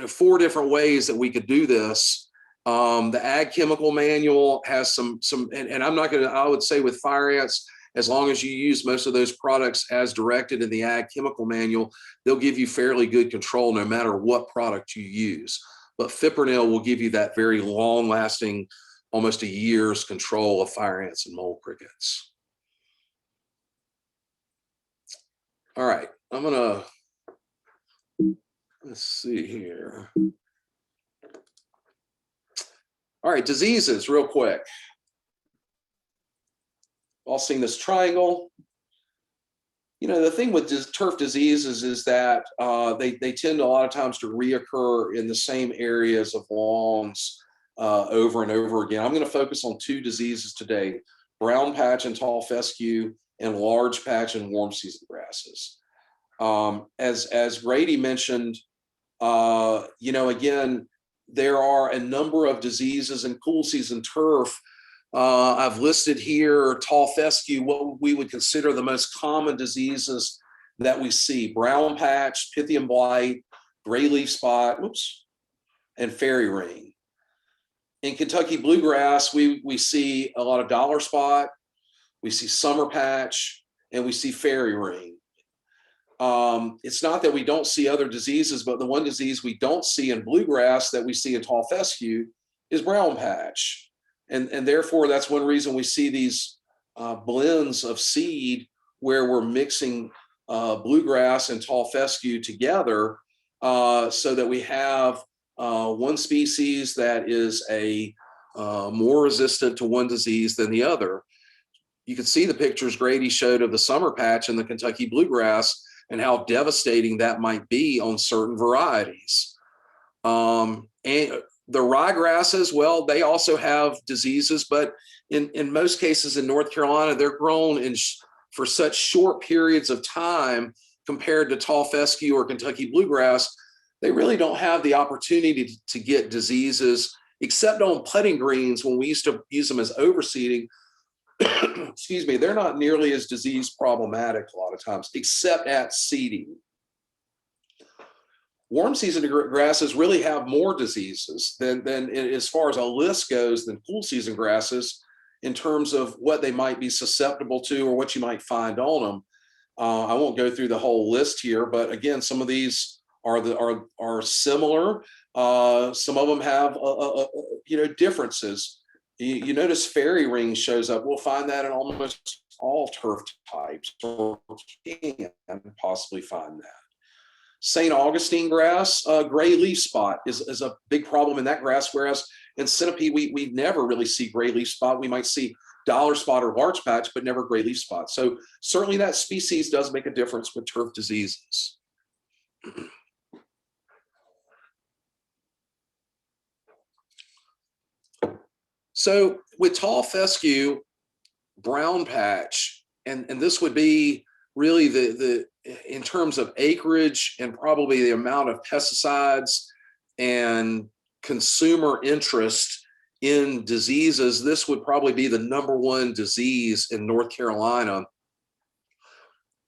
4 different ways that we could do this. The ag chemical manual has some, and I'm not going to, I would say with fire ants, as long as you use most of those products as directed in the ag chemical manual, they'll give you fairly good control no matter what product you use. But fipronil will give you that very long lasting, almost a year's control of fire ants and mole crickets. All right, let's see here. All right, diseases real quick. All seen this triangle. The thing with turf diseases is that they tend a lot of times to reoccur in the same areas of lawns over and over again. I'm going to focus on 2 diseases today: brown patch and tall fescue, and large patch and warm season grasses. As Grady mentioned, again, there are a number of diseases in cool season turf. I've listed here tall fescue, what we would consider the most common diseases that we see: brown patch, Pythium blight, gray leaf spot, and fairy ring. In Kentucky bluegrass, we see a lot of dollar spot, we see summer patch, and we see fairy ring. It's not that we don't see other diseases, but the one disease we don't see in bluegrass that we see in tall fescue is brown patch. And therefore, that's one reason we see these blends of seed where we're mixing bluegrass and tall fescue together so that we have one species that is more resistant to one disease than the other. You can see the pictures Grady showed of the summer patch and the Kentucky bluegrass and how devastating that might be on certain varieties. And the ryegrasses, well, they also have diseases, but in most cases in North Carolina, they're grown for such short periods of time compared to tall fescue or Kentucky bluegrass. They really don't have the opportunity to get diseases, except on putting greens when we used to use them as overseeding. Excuse me, they're not nearly as disease problematic a lot of times, except at seeding. Warm season grasses really have more diseases than as far as a list goes than cool season grasses in terms of what they might be susceptible to or what you might find on them. I won't go through the whole list here, but again, some of these are similar. Some of them have differences. You notice fairy ring shows up. We'll find that in almost all turf types, or can possibly find that. St. Augustine grass, gray leaf spot is a big problem in that grass, whereas in centipede, we never really see gray leaf spot. We might see dollar spot or large patch, but never gray leaf spot. So certainly that species does make a difference with turf diseases. So with tall fescue, brown patch, and this would be really the in terms of acreage and probably the amount of pesticides and consumer interest in diseases, this would probably be the #1 disease in North Carolina,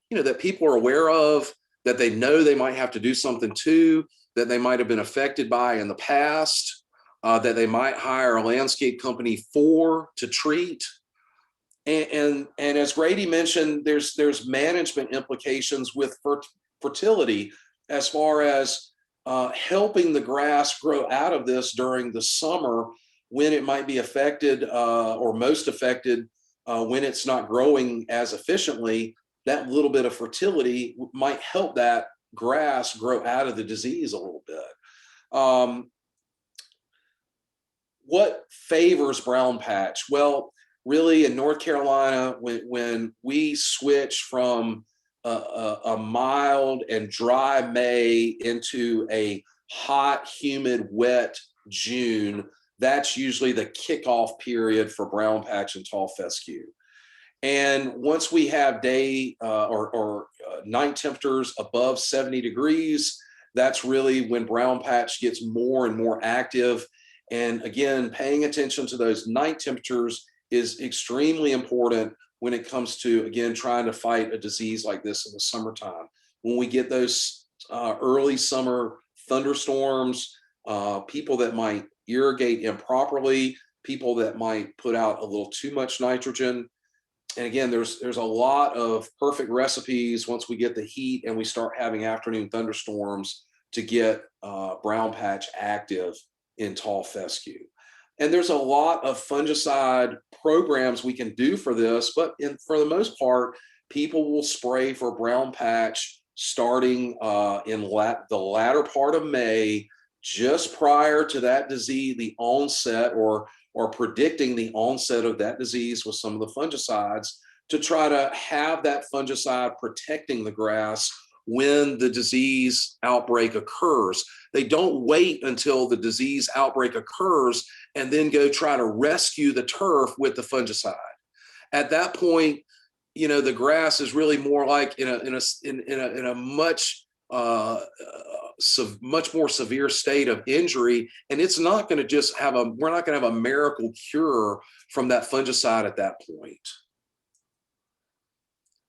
that people are aware of, that they know they might have to do something to, that they might have been affected by in the past, that they might hire a landscape company to treat. And as Grady mentioned, there's management implications with fertility as far as helping the grass grow out of this during the summer when it might be affected or most affected when it's not growing as efficiently. That little bit of fertility might help that grass grow out of the disease a little bit. What favors brown patch? Well, really in North Carolina, when we switch from a mild and dry May into a hot, humid, wet June, that's usually the kickoff period for brown patch and tall fescue. And once we have day or night temperatures above 70 degrees, that's really when brown patch gets more and more active. And again, paying attention to those night temperatures is extremely important when it comes to, again, trying to fight a disease like this in the summertime. When we get those early summer thunderstorms, people that might irrigate improperly, people that might put out a little too much nitrogen. And again, there's a lot of perfect recipes once we get the heat and we start having afternoon thunderstorms to get brown patch active in tall fescue. And there's a lot of fungicide programs we can do for this, but for the most part, people will spray for brown patch starting in the latter part of May, just prior to that disease, the onset or predicting the onset of that disease with some of the fungicides, to try to have that fungicide protecting the grass when the disease outbreak occurs. They don't wait until the disease outbreak occurs and then go try to rescue the turf with the fungicide. At that point, the grass is really more like in a much much more severe state of injury, and it's not going to just we're not going to have a miracle cure from that fungicide at that point.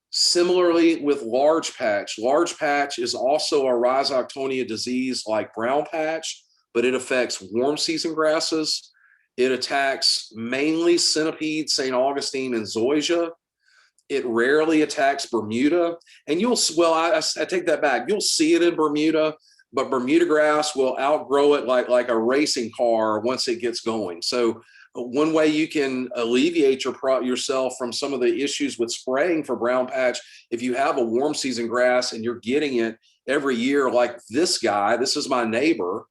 Similarly with large patch is also a rhizoctonia disease like brown patch, but it affects warm season grasses. It attacks mainly centipede, St. Augustine, and zoysia. It rarely attacks Bermuda, and I take that back. You'll see it in Bermuda, but Bermuda grass will outgrow it like a racing car once it gets going. So one way you can alleviate yourself from some of the issues with spraying for brown patch, if you have a warm season grass and you're getting it every year, like this guy, this is my neighbor,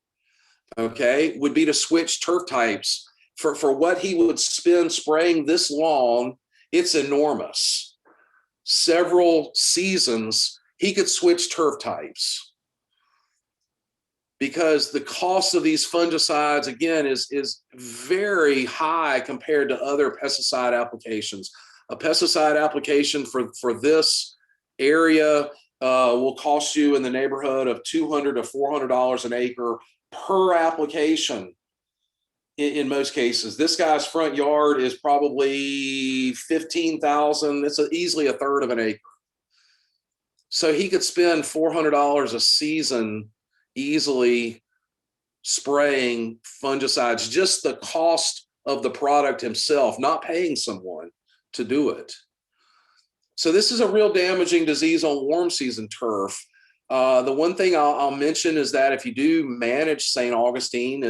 okay, would be to switch turf types. For what he would spend spraying this long, it's enormous. Several seasons, he could switch turf types, because the cost of these fungicides, again, is very high compared to other pesticide applications. A pesticide application for this area will cost you in the neighborhood of $200 to $400 an acre per application in most cases. This guy's front yard is probably 15,000. It's easily a third of an acre. So he could spend $400 a season easily spraying fungicides, just the cost of the product himself, not paying someone to do it. So this is a real damaging disease on warm season turf. The one thing I'll mention is that if you do manage St. Augustine,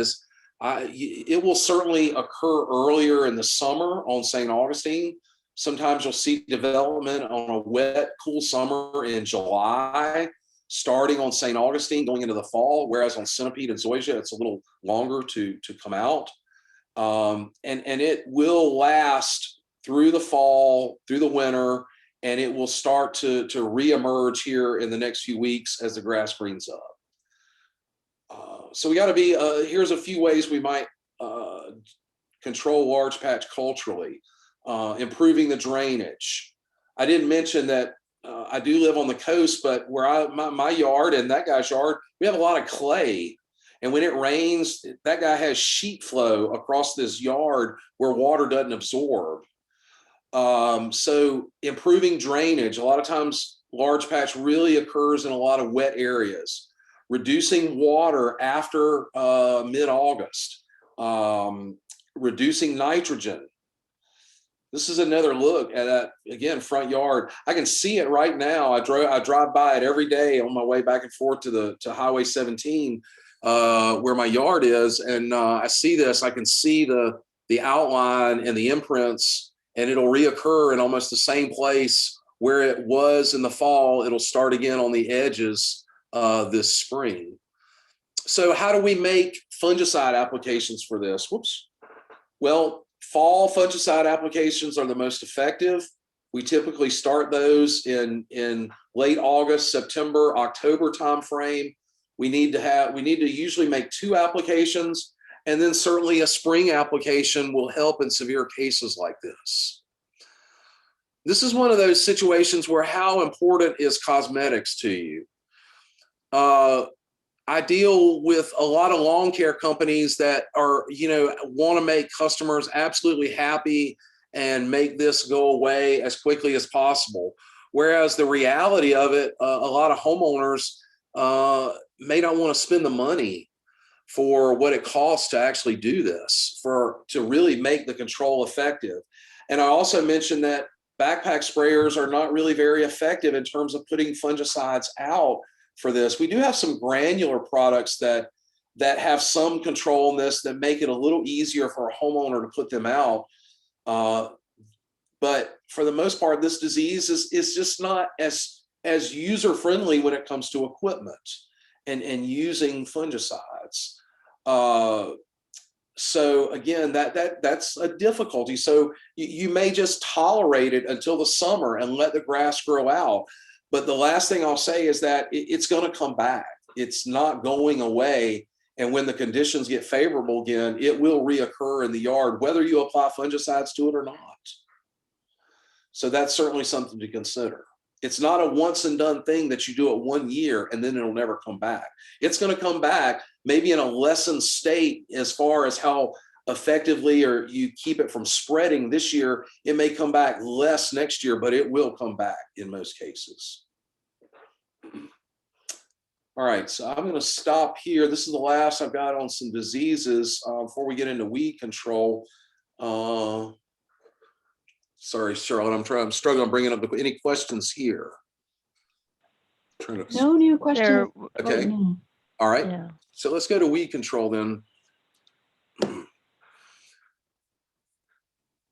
it will certainly occur earlier in the summer on St. Augustine. Sometimes you'll see development on a wet, cool summer in July, starting on St. Augustine, going into the fall, whereas on centipede and zoysia, it's a little longer to come out. And it will last through the fall, through the winter, and it will start to reemerge here in the next few weeks as the grass greens up. So we got to be, here's a few ways we might control large patch culturally. Improving the drainage. I didn't mention that I do live on the coast, but where my yard and that guy's yard, we have a lot of clay. And when it rains, that guy has sheet flow across this yard where water doesn't absorb. So improving drainage, a lot of times large patch really occurs in a lot of wet areas. Reducing water after mid-August. Reducing nitrogen. This is another look at that, again, front yard. I can see it right now. I drive by it every day on my way back and forth to Highway 17, where my yard is, and I see this. I can see the outline and the imprints, and it'll reoccur in almost the same place where it was in the fall. It'll start again on the edges this spring. So how do we make fungicide applications for this? Whoops. Well, fall fungicide applications are the most effective. We typically start those in late August, September, October timeframe. We need to usually make 2 applications, and then certainly a spring application will help in severe cases like this. This is one of those situations where how important is cosmetics to you? I deal with a lot of lawn care companies that are, want to make customers absolutely happy and make this go away as quickly as possible. Whereas the reality of it, a lot of homeowners may not want to spend the money for what it costs to actually do this, to really make the control effective. And I also mentioned that backpack sprayers are not really very effective in terms of putting fungicides out for this. We do have some granular products that have some control in this that make it a little easier for a homeowner to put them out. But for the most part, this disease is just not as user-friendly when it comes to equipment and using fungicides. So again, that's a difficulty. So you may just tolerate it until the summer and let the grass grow out. But the last thing I'll say is that it's going to come back. It's not going away. And when the conditions get favorable again, it will reoccur in the yard, whether you apply fungicides to it or not. So that's certainly something to consider. It's not a once and done thing that you do it 1 year and then it'll never come back. It's going to come back maybe in a lessened state as far as how effectively or you keep it from spreading this year. It may come back less next year, but it will come back in most cases. All right, so I'm going to stop here. This is the last I've got on some diseases before we get into weed control. Sorry, Charlotte, I'm struggling on bringing up any questions here. No new questions. Okay. All right. Yeah. So let's go to weed control then.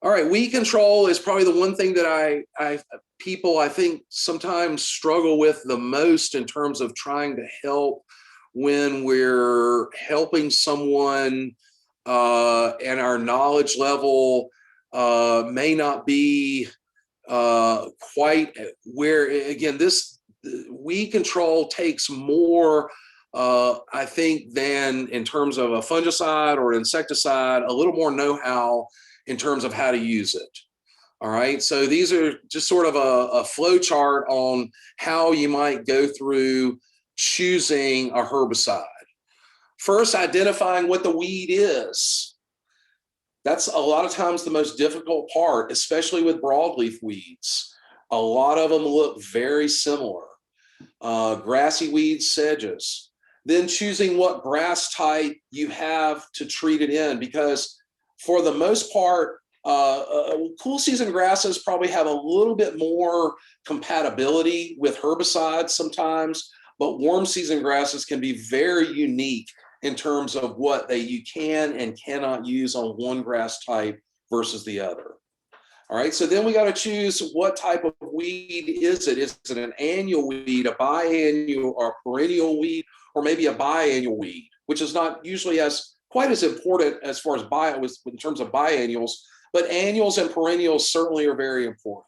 All right, weed control is probably the one thing that people I think sometimes struggle with the most in terms of trying to help when we're helping someone and our knowledge level may not be quite where, again, this weed control takes more, I think, than in terms of a fungicide or an insecticide, a little more know-how in terms of how to use it. All right, so these are just sort of a flow chart on how you might go through choosing a herbicide. First, identifying what the weed is. That's a lot of times the most difficult part, especially with broadleaf weeds. A lot of them look very similar. Grassy weeds, sedges. Then choosing what grass type you have to treat it in, because for the most part, cool season grasses probably have a little bit more compatibility with herbicides sometimes, but warm season grasses can be very unique in terms of what you can and cannot use on one grass type versus the other. All right, so then we got to choose what type of weed is it? Is it an annual weed, a biannual or perennial weed, or maybe a biannual weed, which is not usually quite as important as far as in terms of biannuals, but annuals and perennials certainly are very important.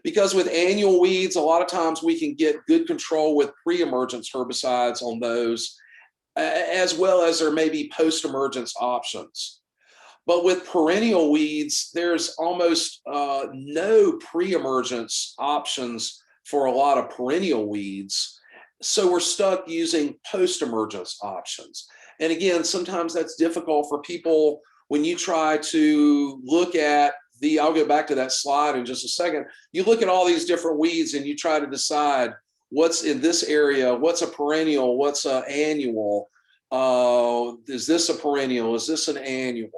Because with annual weeds, a lot of times we can get good control with pre-emergence herbicides on those, as well as there may be post-emergence options. But with perennial weeds, there's almost no pre-emergence options for a lot of perennial weeds. So we're stuck using post-emergence options. And again, sometimes that's difficult for people when you try to look at I'll go back to that slide in just a second. You look at all these different weeds and you try to decide what's in this area, what's a perennial, what's an annual, is this a perennial, is this an annual?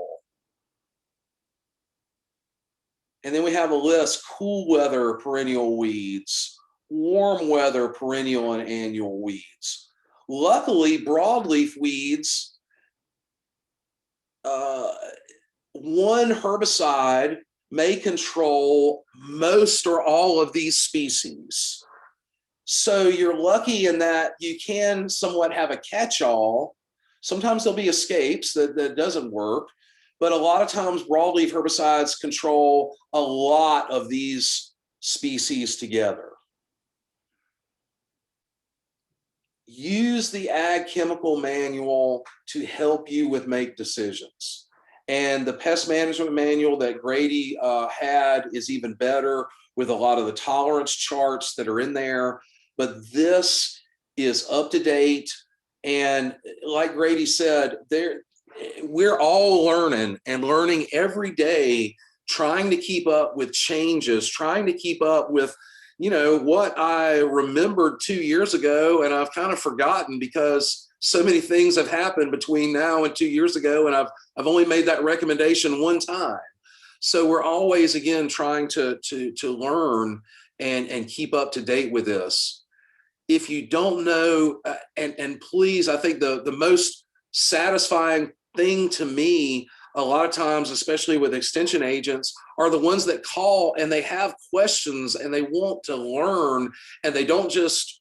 And then we have a list: cool weather perennial weeds, warm weather perennial and annual weeds. Luckily, broadleaf weeds, one herbicide may control most or all of these species. So you're lucky in that you can somewhat have a catch-all. Sometimes there'll be escapes that doesn't work, but a lot of times broadleaf herbicides control a lot of these species together. Use the ag chemical manual to help you with make decisions. And the pest management manual that Grady had is even better, with a lot of the tolerance charts that are in there. But this is up to date. And like Grady said, we're all learning and learning every day, trying to keep up with changes, trying to keep up with, you know, what I remembered 2 years ago, and I've kind of forgotten because so many things have happened between now and 2 years ago, and I've only made that recommendation one time. So we're always, again, trying to learn and keep up to date with this. If you don't know, and please, I think the most satisfying thing to me, a lot of times, especially with extension agents, are the ones that call and they have questions and they want to learn, and they don't just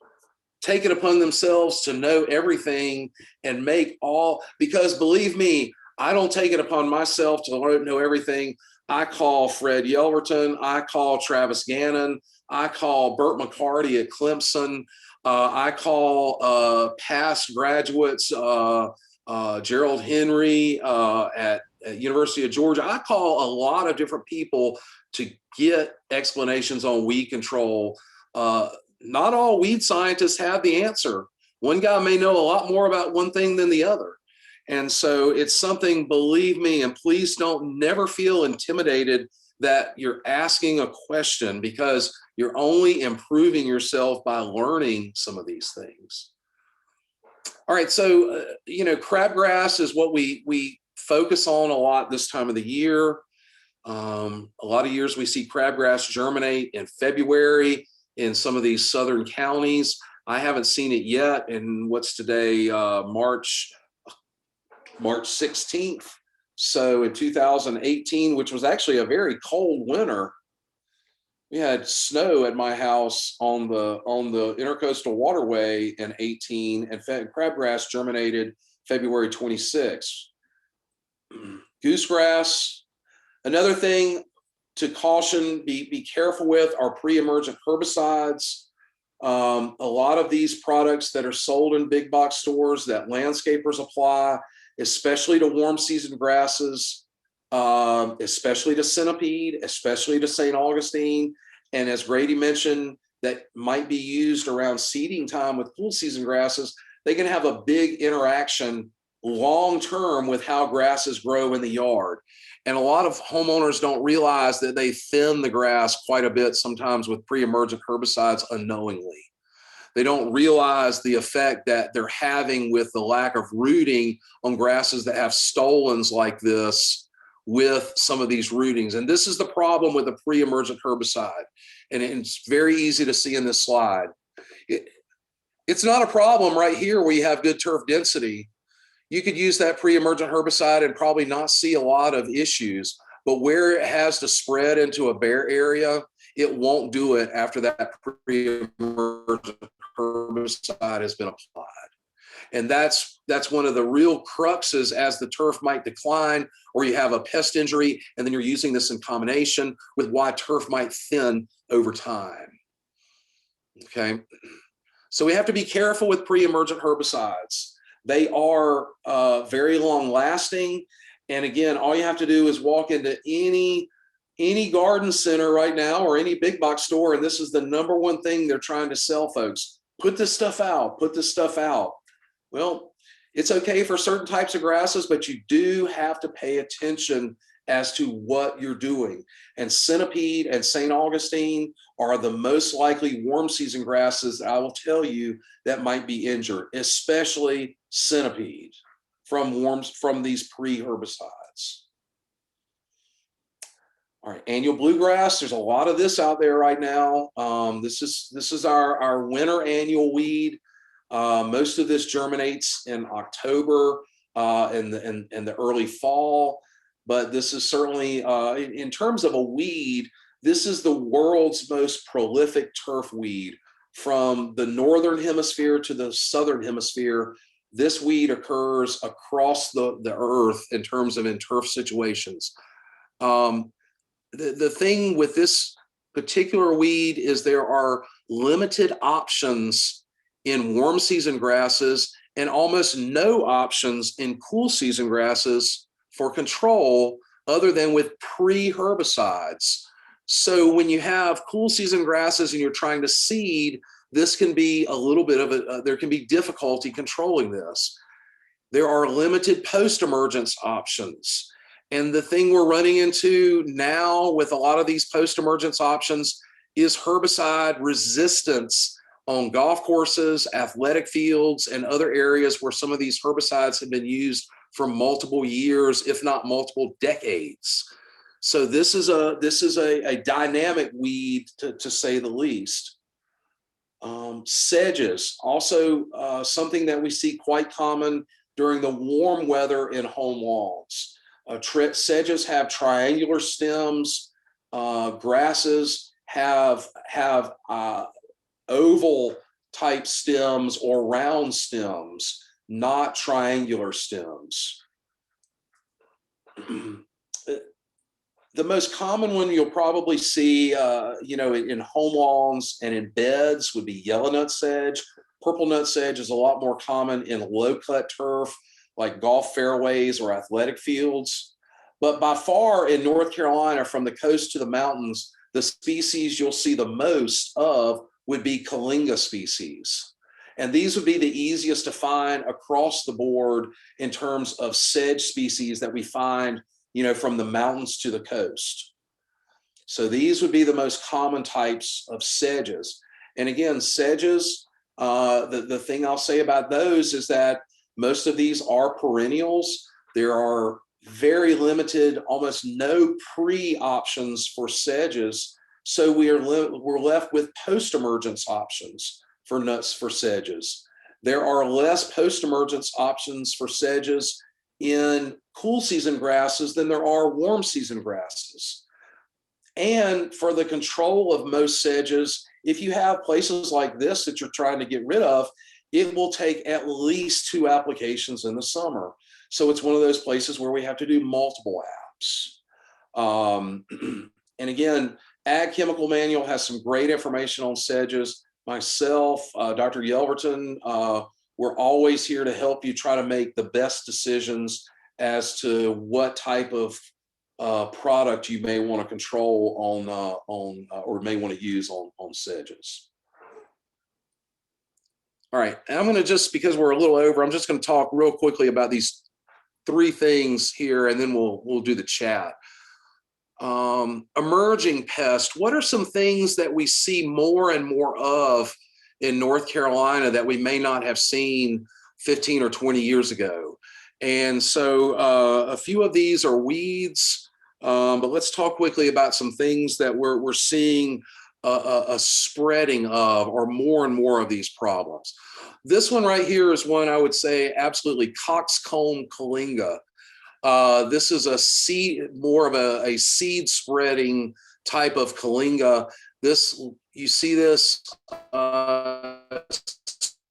take it upon themselves to know everything and make all, because believe me, I don't take it upon myself to know everything. I call Fred Yelverton, I call Travis Gannon, I call Burt McCarty at Clemson, I call past graduates, Gerald Henry at University of Georgia. I call a lot of different people to get explanations on weed control. Not all weed scientists have the answer. One guy may know a lot more about one thing than the other. And so it's something, believe me, and please don't never feel intimidated that you're asking a question, because you're only improving yourself by learning some of these things. All right, so, you know, crabgrass is what we focus on a lot this time of the year. A lot of years we see crabgrass germinate in February in some of these southern counties. I haven't seen it yet in what's today, March 16th. So in 2018, which was actually a very cold winter, we had snow at my house on the Intercoastal Waterway in 18, and crabgrass germinated February 26th. Goosegrass, another thing to caution, be careful with, are pre-emergent herbicides. A lot of these products that are sold in big box stores that landscapers apply, especially to warm season grasses, especially to centipede, especially to St. Augustine. And as Grady mentioned, that might be used around seeding time with cool season grasses. They can have a big interaction long-term with how grasses grow in the yard. And a lot of homeowners don't realize that they thin the grass quite a bit sometimes with pre-emergent herbicides unknowingly. They don't realize the effect that they're having with the lack of rooting on grasses that have stolons like this with some of these rootings. And this is the problem with a pre-emergent herbicide. And it's very easy to see in this slide. It's not a problem right here where you have good turf density. You could use that pre-emergent herbicide and probably not see a lot of issues, but where it has to spread into a bare area, it won't do it after that pre-emergent herbicide has been applied. And that's one of the real cruxes as the turf might decline, or you have a pest injury, and then you're using this in combination with why turf might thin over time. Okay, so we have to be careful with pre-emergent herbicides. They are very long lasting. And again, all you have to do is walk into any garden center right now or any big box store, and this is the number one thing they're trying to sell folks. Put this stuff out, put this stuff out. Well, it's okay for certain types of grasses, but you do have to pay attention as to what you're doing. And centipede and St. Augustine are the most likely warm season grasses that I will tell you that might be injured, especially centipede from these pre-herbicides. All right, annual bluegrass. There's a lot of this out there right now. This is our winter annual weed. Most of this germinates in October and the early fall. But this is certainly, in terms of a weed, this is the world's most prolific turf weed. From the northern hemisphere to the southern hemisphere, this weed occurs across the earth in terms of in turf situations. The thing with this particular weed is there are limited options in warm season grasses and almost no options in cool season grasses for control other than with pre-herbicides. So when you have cool season grasses and you're trying to seed, this can be a little bit of there can be difficulty controlling this. There are limited post-emergence options. And the thing we're running into now with a lot of these post-emergence options is herbicide resistance on golf courses, athletic fields, and other areas where some of these herbicides have been used for multiple years, if not multiple decades. So this is a dynamic weed, to say the least. Sedges, also something that we see quite common during the warm weather in home lawns. Sedges have triangular stems. Grasses have oval type stems or round stems, not triangular stems. The most common one you'll probably see, in home lawns and in beds would be yellow nut sedge. Purple nut sedge is a lot more common in low cut turf, like golf fairways or athletic fields. But by far in North Carolina, from the coast to the mountains, the species you'll see the most of would be Kalinga species. And these would be the easiest to find across the board in terms of sedge species that we find, from the mountains to the coast. So these would be the most common types of sedges. And again, sedges, the thing I'll say about those is that most of these are perennials. There are very limited, almost no pre-options for sedges. So we're left with post-emergence options for nuts for sedges. There are less post-emergence options for sedges in cool season grasses than there are warm season grasses. And for the control of most sedges, if you have places like this that you're trying to get rid of, it will take at least 2 applications in the summer. So it's one of those places where we have to do multiple apps. And again, Ag Chemical Manual has some great information on sedges. Myself, Dr. Yelverton, we're always here to help you try to make the best decisions as to what type of product you may want to control on or may want to use on sedges. All right, and I'm going to just, because we're a little over, I'm just going to talk real quickly about these 3 things here, and then we'll do the chat. Emerging pests. What are some things that we see more and more of in North Carolina that we may not have seen 15 or 20 years ago? And so a few of these are weeds, but let's talk quickly about some things that we're seeing a spreading of, or more and more of these problems. This one right here is one I would say absolutely, coxcomb kalinga. This is a seed, more of a seed spreading type of kalinga. You see this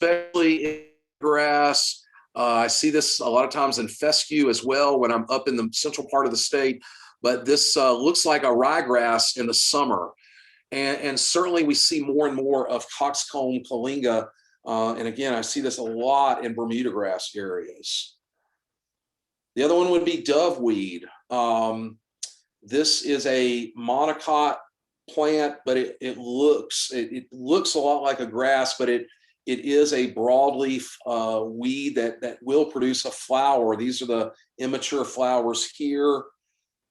especially in grass. I see this a lot of times in fescue as well when I'm up in the central part of the state, but this looks like a ryegrass in the summer. And certainly we see more and more of coxcomb kalinga. And again, I see this a lot in Bermuda grass areas. The other one would be doveweed. This is a monocot plant, but it looks a lot like a grass, but it is a broadleaf weed that will produce a flower. These are the immature flowers here,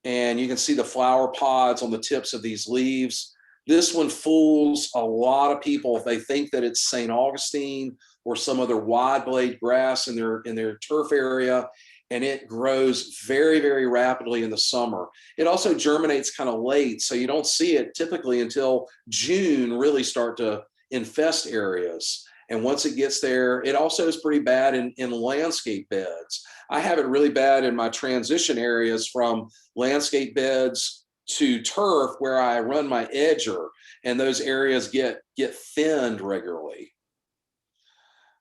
and you can see the flower pods on the tips of these leaves. This one fools a lot of people if they think that it's St. Augustine or some other wide blade grass in their turf area, and it grows very, very rapidly in the summer. It also germinates kind of late, so you don't see it typically until June really start to infest areas. And once it gets there, it also is pretty bad in landscape beds. I have it really bad in my transition areas from landscape beds to turf where I run my edger, and those areas get thinned regularly.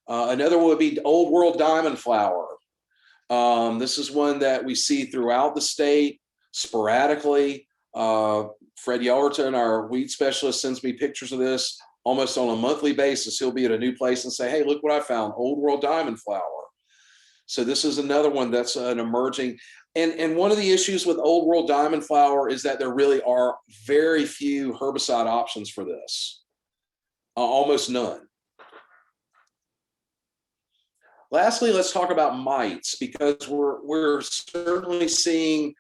Another one would be Old World Diamond Flower. This is one that we see throughout the state sporadically. Fred Yellerton, our weed specialist, sends me pictures of this almost on a monthly basis. He'll be at a new place and say, hey, look what I found, Old World Diamond Flower. So this is another one that's an emerging. And one of the issues with Old World Diamond Flower is that there really are very few herbicide options for this, almost none. Lastly, let's talk about mites, because we're certainly seeing,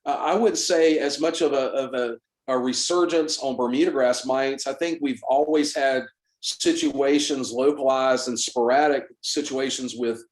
I wouldn't say as much of a resurgence on Bermuda grass mites. I think we've always had situations, localized and sporadic situations with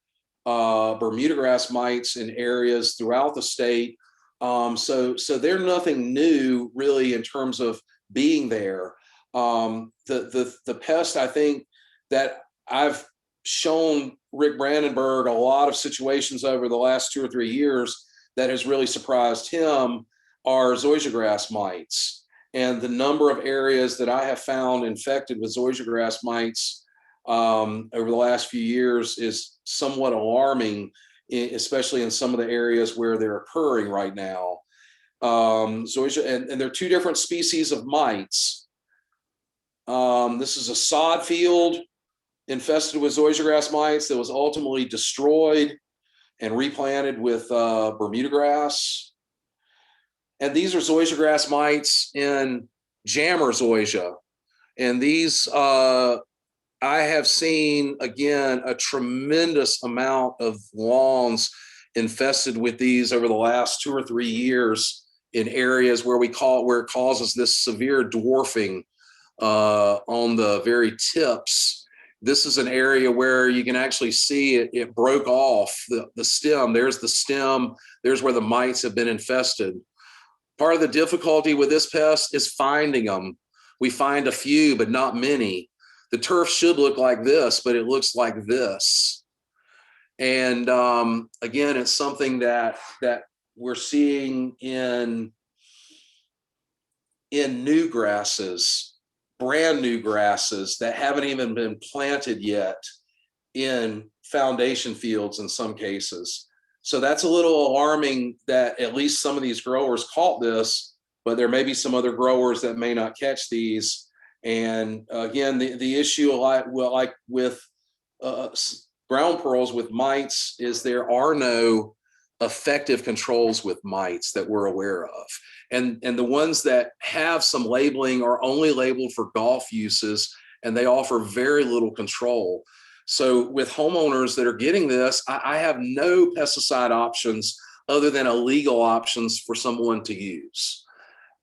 Bermuda grass mites in areas throughout the state. So they're nothing new really in terms of being there. The pest, I think, that I've shown Rick Brandenburg a lot of situations over the last 2 or 3 years that has really surprised him are zoysia grass mites. And the number of areas that I have found infected with zoysia grass mites over the last few years is somewhat alarming, especially in some of the areas where they're occurring right now. Zoysia, and there are 2 different species of mites. This is a sod field infested with zoysia grass mites that was ultimately destroyed and replanted with Bermuda grass. And these are zoysia grass mites in jammer zoysia. And these, I have seen, again, a tremendous amount of lawns infested with these over the last 2 or 3 years in areas where it causes this severe dwarfing on the very tips. This is an area where you can actually see it broke off the stem. There's the stem. There's where the mites have been infested. Part of the difficulty with this pest is finding them. We find a few, but not many. The turf should look like this, but it looks like this. And again, it's something that we're seeing in new grasses, brand new grasses that haven't even been planted yet in foundation fields in some cases. So that's a little alarming that at least some of these growers caught this, but there may be some other growers that may not catch these. And again, the issue like with ground pearls with mites is there are no effective controls with mites that we're aware of. And the ones that have some labeling are only labeled for golf uses, and they offer very little control. So with homeowners that are getting this, I have no pesticide options other than illegal options for someone to use.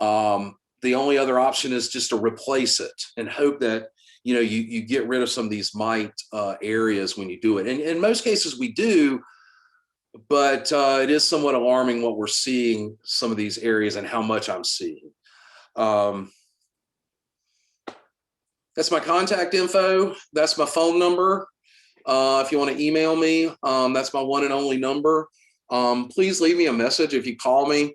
The only other option is just to replace it and hope that you get rid of some of these mite areas when you do it. And in most cases we do, but it is somewhat alarming what we're seeing some of these areas and how much I'm seeing. That's my contact info. That's my phone number. If you want to email me, that's my one and only number. Please leave me a message if you call me.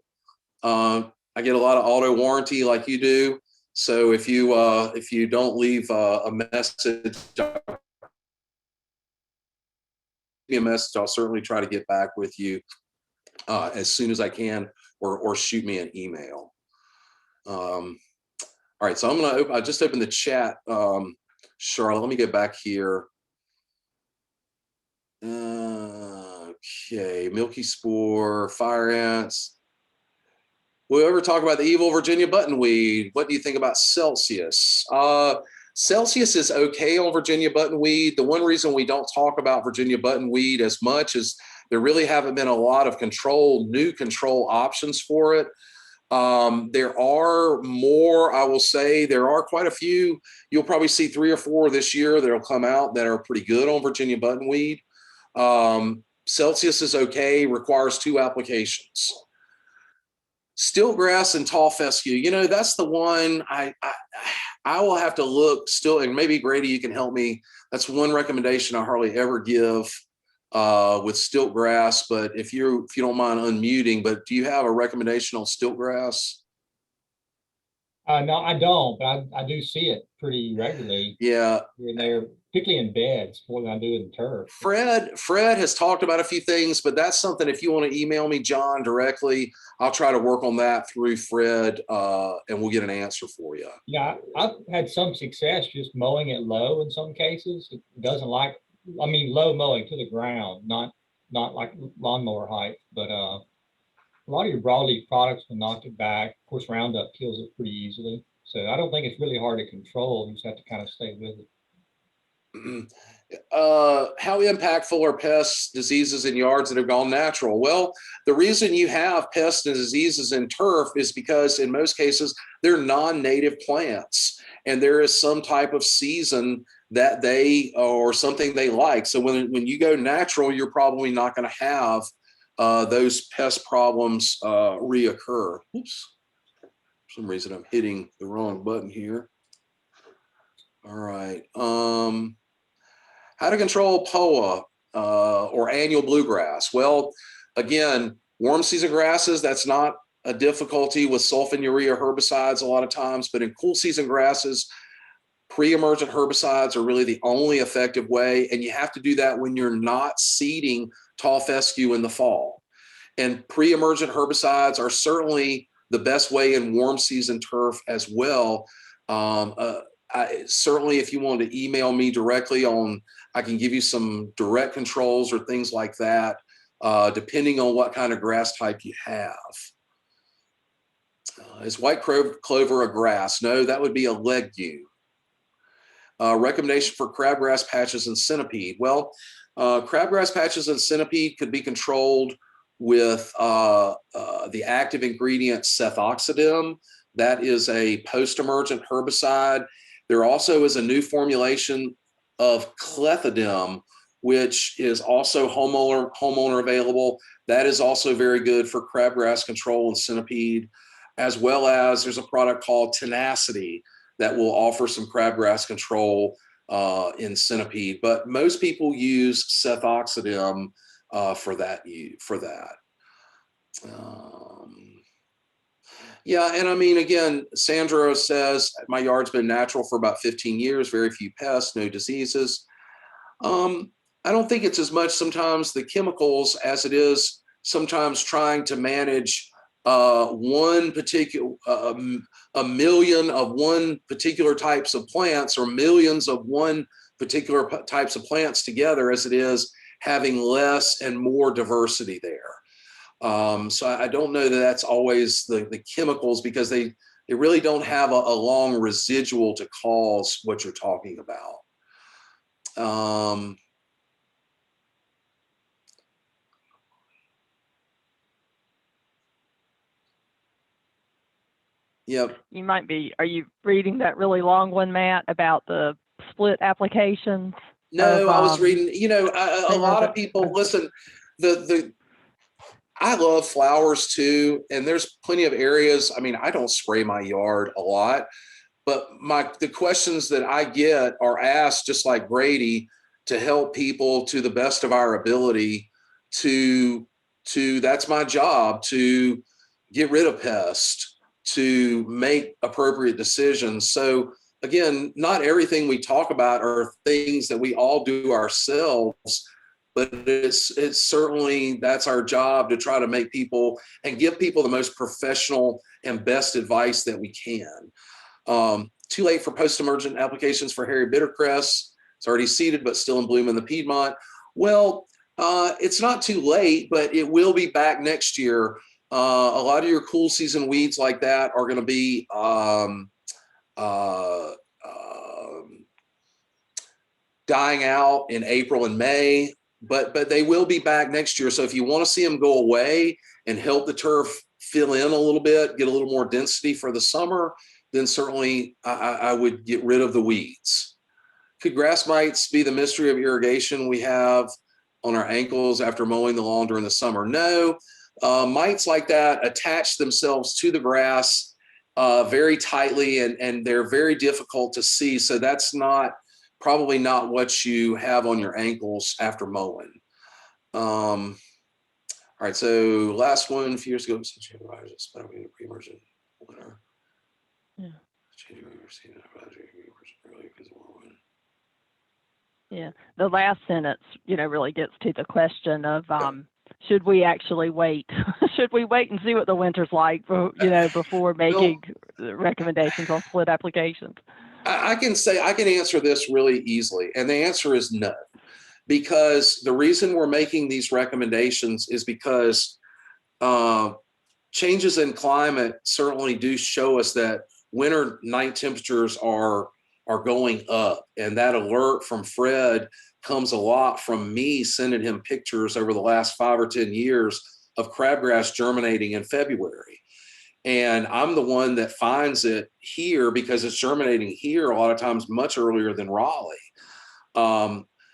I get a lot of auto warranty like you do. So if you don't leave a message, I'll certainly try to get back with you as soon as I can, or shoot me an email. All right, so I'm gonna I just opened the chat. Charlotte, let me get back here. Okay, milky spore, fire ants. Will we ever talk about the evil Virginia buttonweed? What do you think about Celsius? Celsius is okay on Virginia buttonweed. The one reason we don't talk about Virginia buttonweed as much is there really haven't been a lot of new control options for it. There are more, I will say, there are quite a few. You'll probably see 3 or 4 this year that'll come out that are pretty good on Virginia buttonweed. Celsius is okay, requires 2 applications. Stiltgrass and tall fescue, that's the one I will have to look still, and maybe Grady, you can help me. That's one recommendation I hardly ever give with stiltgrass, but if you don't mind unmuting, but do you have a recommendation on stiltgrass? No, I don't, but I do see it pretty regularly. Yeah. Here and there. particularly in beds, more than I do in turf. Fred has talked about a few things, but that's something, if you want to email me, John, directly, I'll try to work on that through Fred, and we'll get an answer for you. Yeah, I've had some success just mowing it low in some cases. It doesn't like, I mean, low mowing to the ground, not like lawnmower height, but a lot of your broadleaf products will knock it back. Of course, Roundup kills it pretty easily. So I don't think it's really hard to control. You just have to kind of stay with it. How impactful are pests, diseases in yards that have gone natural? Well, the reason you have pests and diseases in turf is because in most cases, they're non-native plants and there is some type of season that they, or something they like. So when you go natural, you're probably not going to have those pest problems reoccur. Oops. For some reason, I'm hitting the wrong button here. All right. How to control POA or annual bluegrass? Well, again, warm season grasses, that's not a difficulty with sulfonylurea herbicides a lot of times, but in cool season grasses, pre-emergent herbicides are really the only effective way. And you have to do that when you're not seeding tall fescue in the fall. And pre-emergent herbicides are certainly the best way in warm season turf as well. Certainly, if you want to email me directly on, I can give you some direct controls or things like that, depending on what kind of grass type you have. Is white clover a grass? No, that would be a legume. Recommendation for crabgrass patches and centipede. Well, crabgrass patches and centipede could be controlled with the active ingredient sethoxidime. That is a post-emergent herbicide. There also is a new formulation of clethodim, which is also homeowner available. That is also very good for crabgrass control and centipede, as well as there's a product called Tenacity that will offer some crabgrass control in centipede. But most people use sethoxidime for that. Yeah, and I mean, again, Sandro says, my yard's been natural for about 15 years, very few pests, no diseases. I don't think it's as much sometimes the chemicals as it is sometimes trying to manage one particular, a million of one particular types of plants or millions of one particular types of plants together as it is having less and more diversity there. So I don't know that that's always the chemicals, because they really don't have a long residual to cause what you're talking about. Yep. You might be, are you reading that really long one, Matt, about the split applications? No, I was reading, you know, a lot of people, listen, I love flowers too. And there's plenty of areas. I mean, I don't spray my yard a lot, but the questions that I get are asked, just like Grady, to help people to the best of our ability to that's my job, to get rid of pests, to make appropriate decisions. So again, not everything we talk about are things that we all do ourselves, but it's certainly, that's our job, to try to make people and give people the most professional and best advice that we can. Too late for post-emergent applications for hairy bittercress. It's already seeded, but still in bloom in the Piedmont. Well, it's not too late, but it will be back next year. A lot of your cool season weeds like that are going to be dying out in April and May, but they will be back next year. So if you want to see them go away and help the turf fill in a little bit, get a little more density for the summer, then certainly I would get rid of the weeds. Could grass mites be the mystery of irrigation we have on our ankles after mowing the lawn during the summer? No, mites like that attach themselves to the grass very tightly, and they're very difficult to see. So that's probably not what you have on your ankles after mowing. All right, so last one, a few years ago, since you have a pre-emergent winter. Yeah. Yeah, the last sentence, really gets to the question of should we actually wait? Should we wait and see what the winter's like, before making recommendations on split applications? I can answer this really easily, and the answer is no, because the reason we're making these recommendations is because changes in climate certainly do show us that winter night temperatures are going up, and that alert from Fred comes a lot from me sending him pictures over the last 5 or 10 years of crabgrass germinating in February. And I'm the one that finds it here because it's germinating here a lot of times much earlier than Raleigh.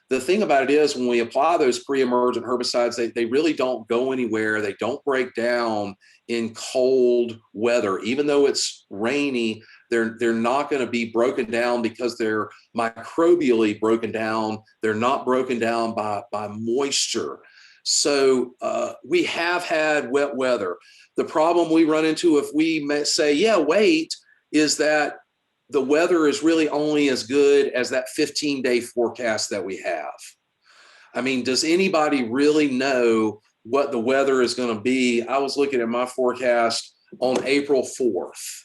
The thing about it is when we apply those pre-emergent herbicides, they really don't go anywhere. They don't break down in cold weather. Even though it's rainy, they're not going to be broken down because they're microbially broken down. They're not broken down by moisture. So we have had wet weather. The problem we run into if we say, yeah, wait, is that the weather is really only as good as that 15-day forecast that we have. I mean, does anybody really know what the weather is going to be? I was looking at my forecast on April 4th.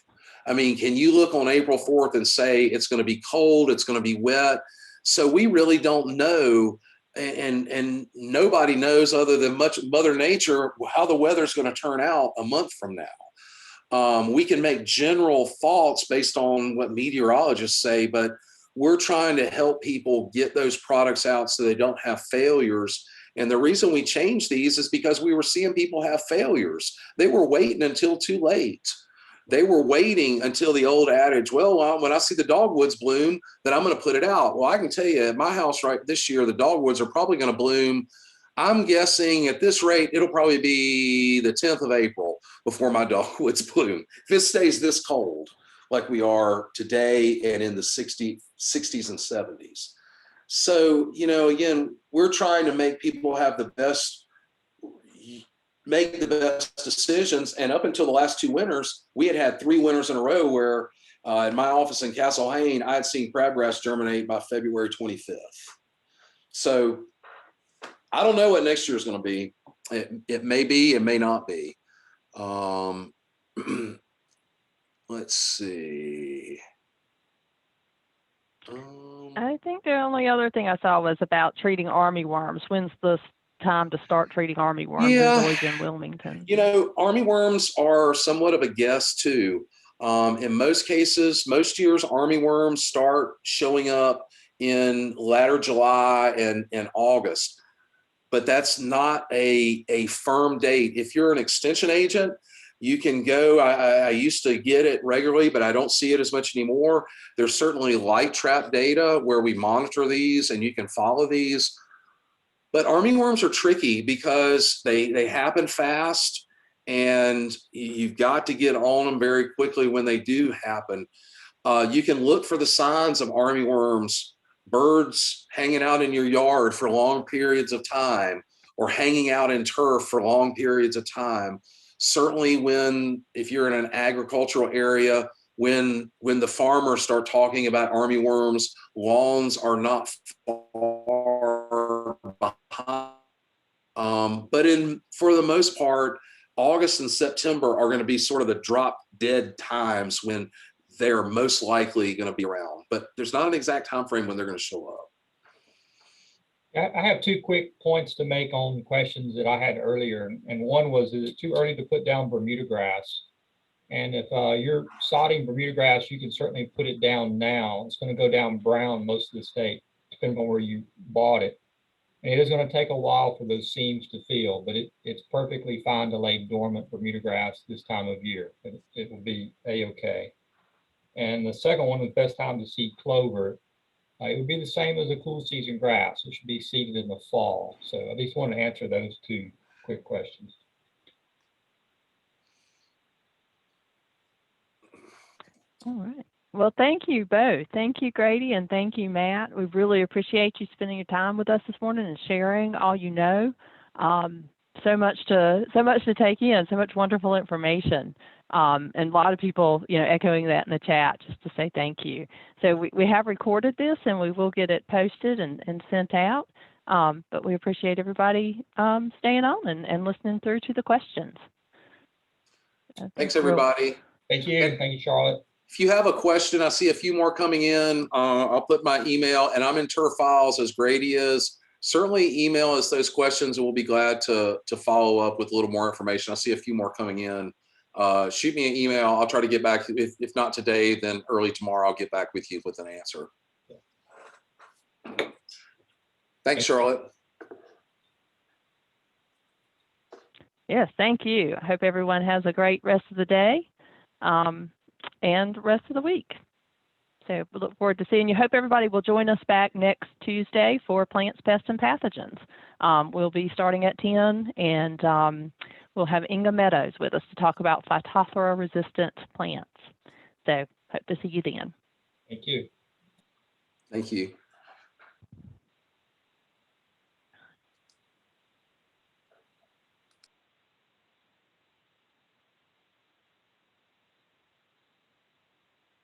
I mean, can you look on April 4th and say it's going to be cold, it's going to be wet? So we really don't know. And nobody knows other than Mother Nature how the weather is going to turn out a month from now. We can make general thoughts based on what meteorologists say, but we're trying to help people get those products out so they don't have failures. And the reason we changed these is because we were seeing people have failures. They were waiting until too late. They were waiting until the old adage, well, when I see the dogwoods bloom, then I'm going to put it out. Well, I can tell you at my house right this year, the dogwoods are probably going to bloom. I'm guessing at this rate, it'll probably be the 10th of April before my dogwoods bloom. If it stays this cold like we are today and in the 60s and 70s. So, again, we're trying to make people make the best decisions. And up until the last 2 winters, we had 3 winters in a row where in my office in Castle Hayne, I had seen crabgrass germinate by February 25th. So I don't know what next year is going to be. It may be, it may not be. Let's see. I think the only other thing I saw was about treating armyworms. When's the time to start treating armyworms in village in Wilmington? Armyworms are somewhat of a guess too. In most cases, most years, armyworms start showing up in latter July and August, but that's not a firm date. If you're an extension agent, you can go, I used to get it regularly, but I don't see it as much anymore. There's certainly light trap data where we monitor these and you can follow these. But armyworms are tricky because they happen fast and you've got to get on them very quickly when they do happen. You can look for the signs of armyworms, birds hanging out in your yard for long periods of time or hanging out in turf for long periods of time. Certainly if you're in an agricultural area, when the farmers start talking about armyworms, lawns are not far behind. But for the most part, August and September are going to be sort of the drop dead times when they're most likely going to be around. But there's not an exact time frame when they're going to show up. I have 2 quick points to make on questions that I had earlier. And one was, is it too early to put down Bermuda grass? And if you're sodding Bermuda grass, you can certainly put it down now. It's going to go down brown most of the state, depending on where you bought it. And it is going to take a while for those seams to fill, but it's perfectly fine to lay dormant Bermuda grass this time of year. It will be A-okay. And the second one, the best time to seed clover, it would be the same as a cool season grass. It should be seeded in the fall. So I just want to answer those 2 quick questions. All right. Well, thank you both. Thank you, Grady, and thank you, Matt. We really appreciate you spending your time with us this morning and sharing all you know. so much to take in, so much wonderful information. And a lot of people, echoing that in the chat just to say thank you. So we have recorded this and we will get it posted and sent out. But we appreciate everybody staying on and listening through to the questions. Thanks, everybody. Thank you. Thank you, Charlotte. If you have a question, I see a few more coming in. I'll put my email, and I'm in Turf Files as Grady is. Certainly email us those questions and we'll be glad to follow up with a little more information. I see a few more coming in. Shoot me an email. I'll try to get back. If not today, then early tomorrow, I'll get back with you with an answer. Thanks, Charlotte. Yes, thank you. I hope everyone has a great rest of the day and the rest of the week. So we look forward to seeing you. Hope everybody will join us back next Tuesday for Plants, Pests, and Pathogens. We'll be starting at 10, and we'll have Inga Meadows with us to talk about Phytophthora-resistant plants. So hope to see you then. Thank you. Thank you.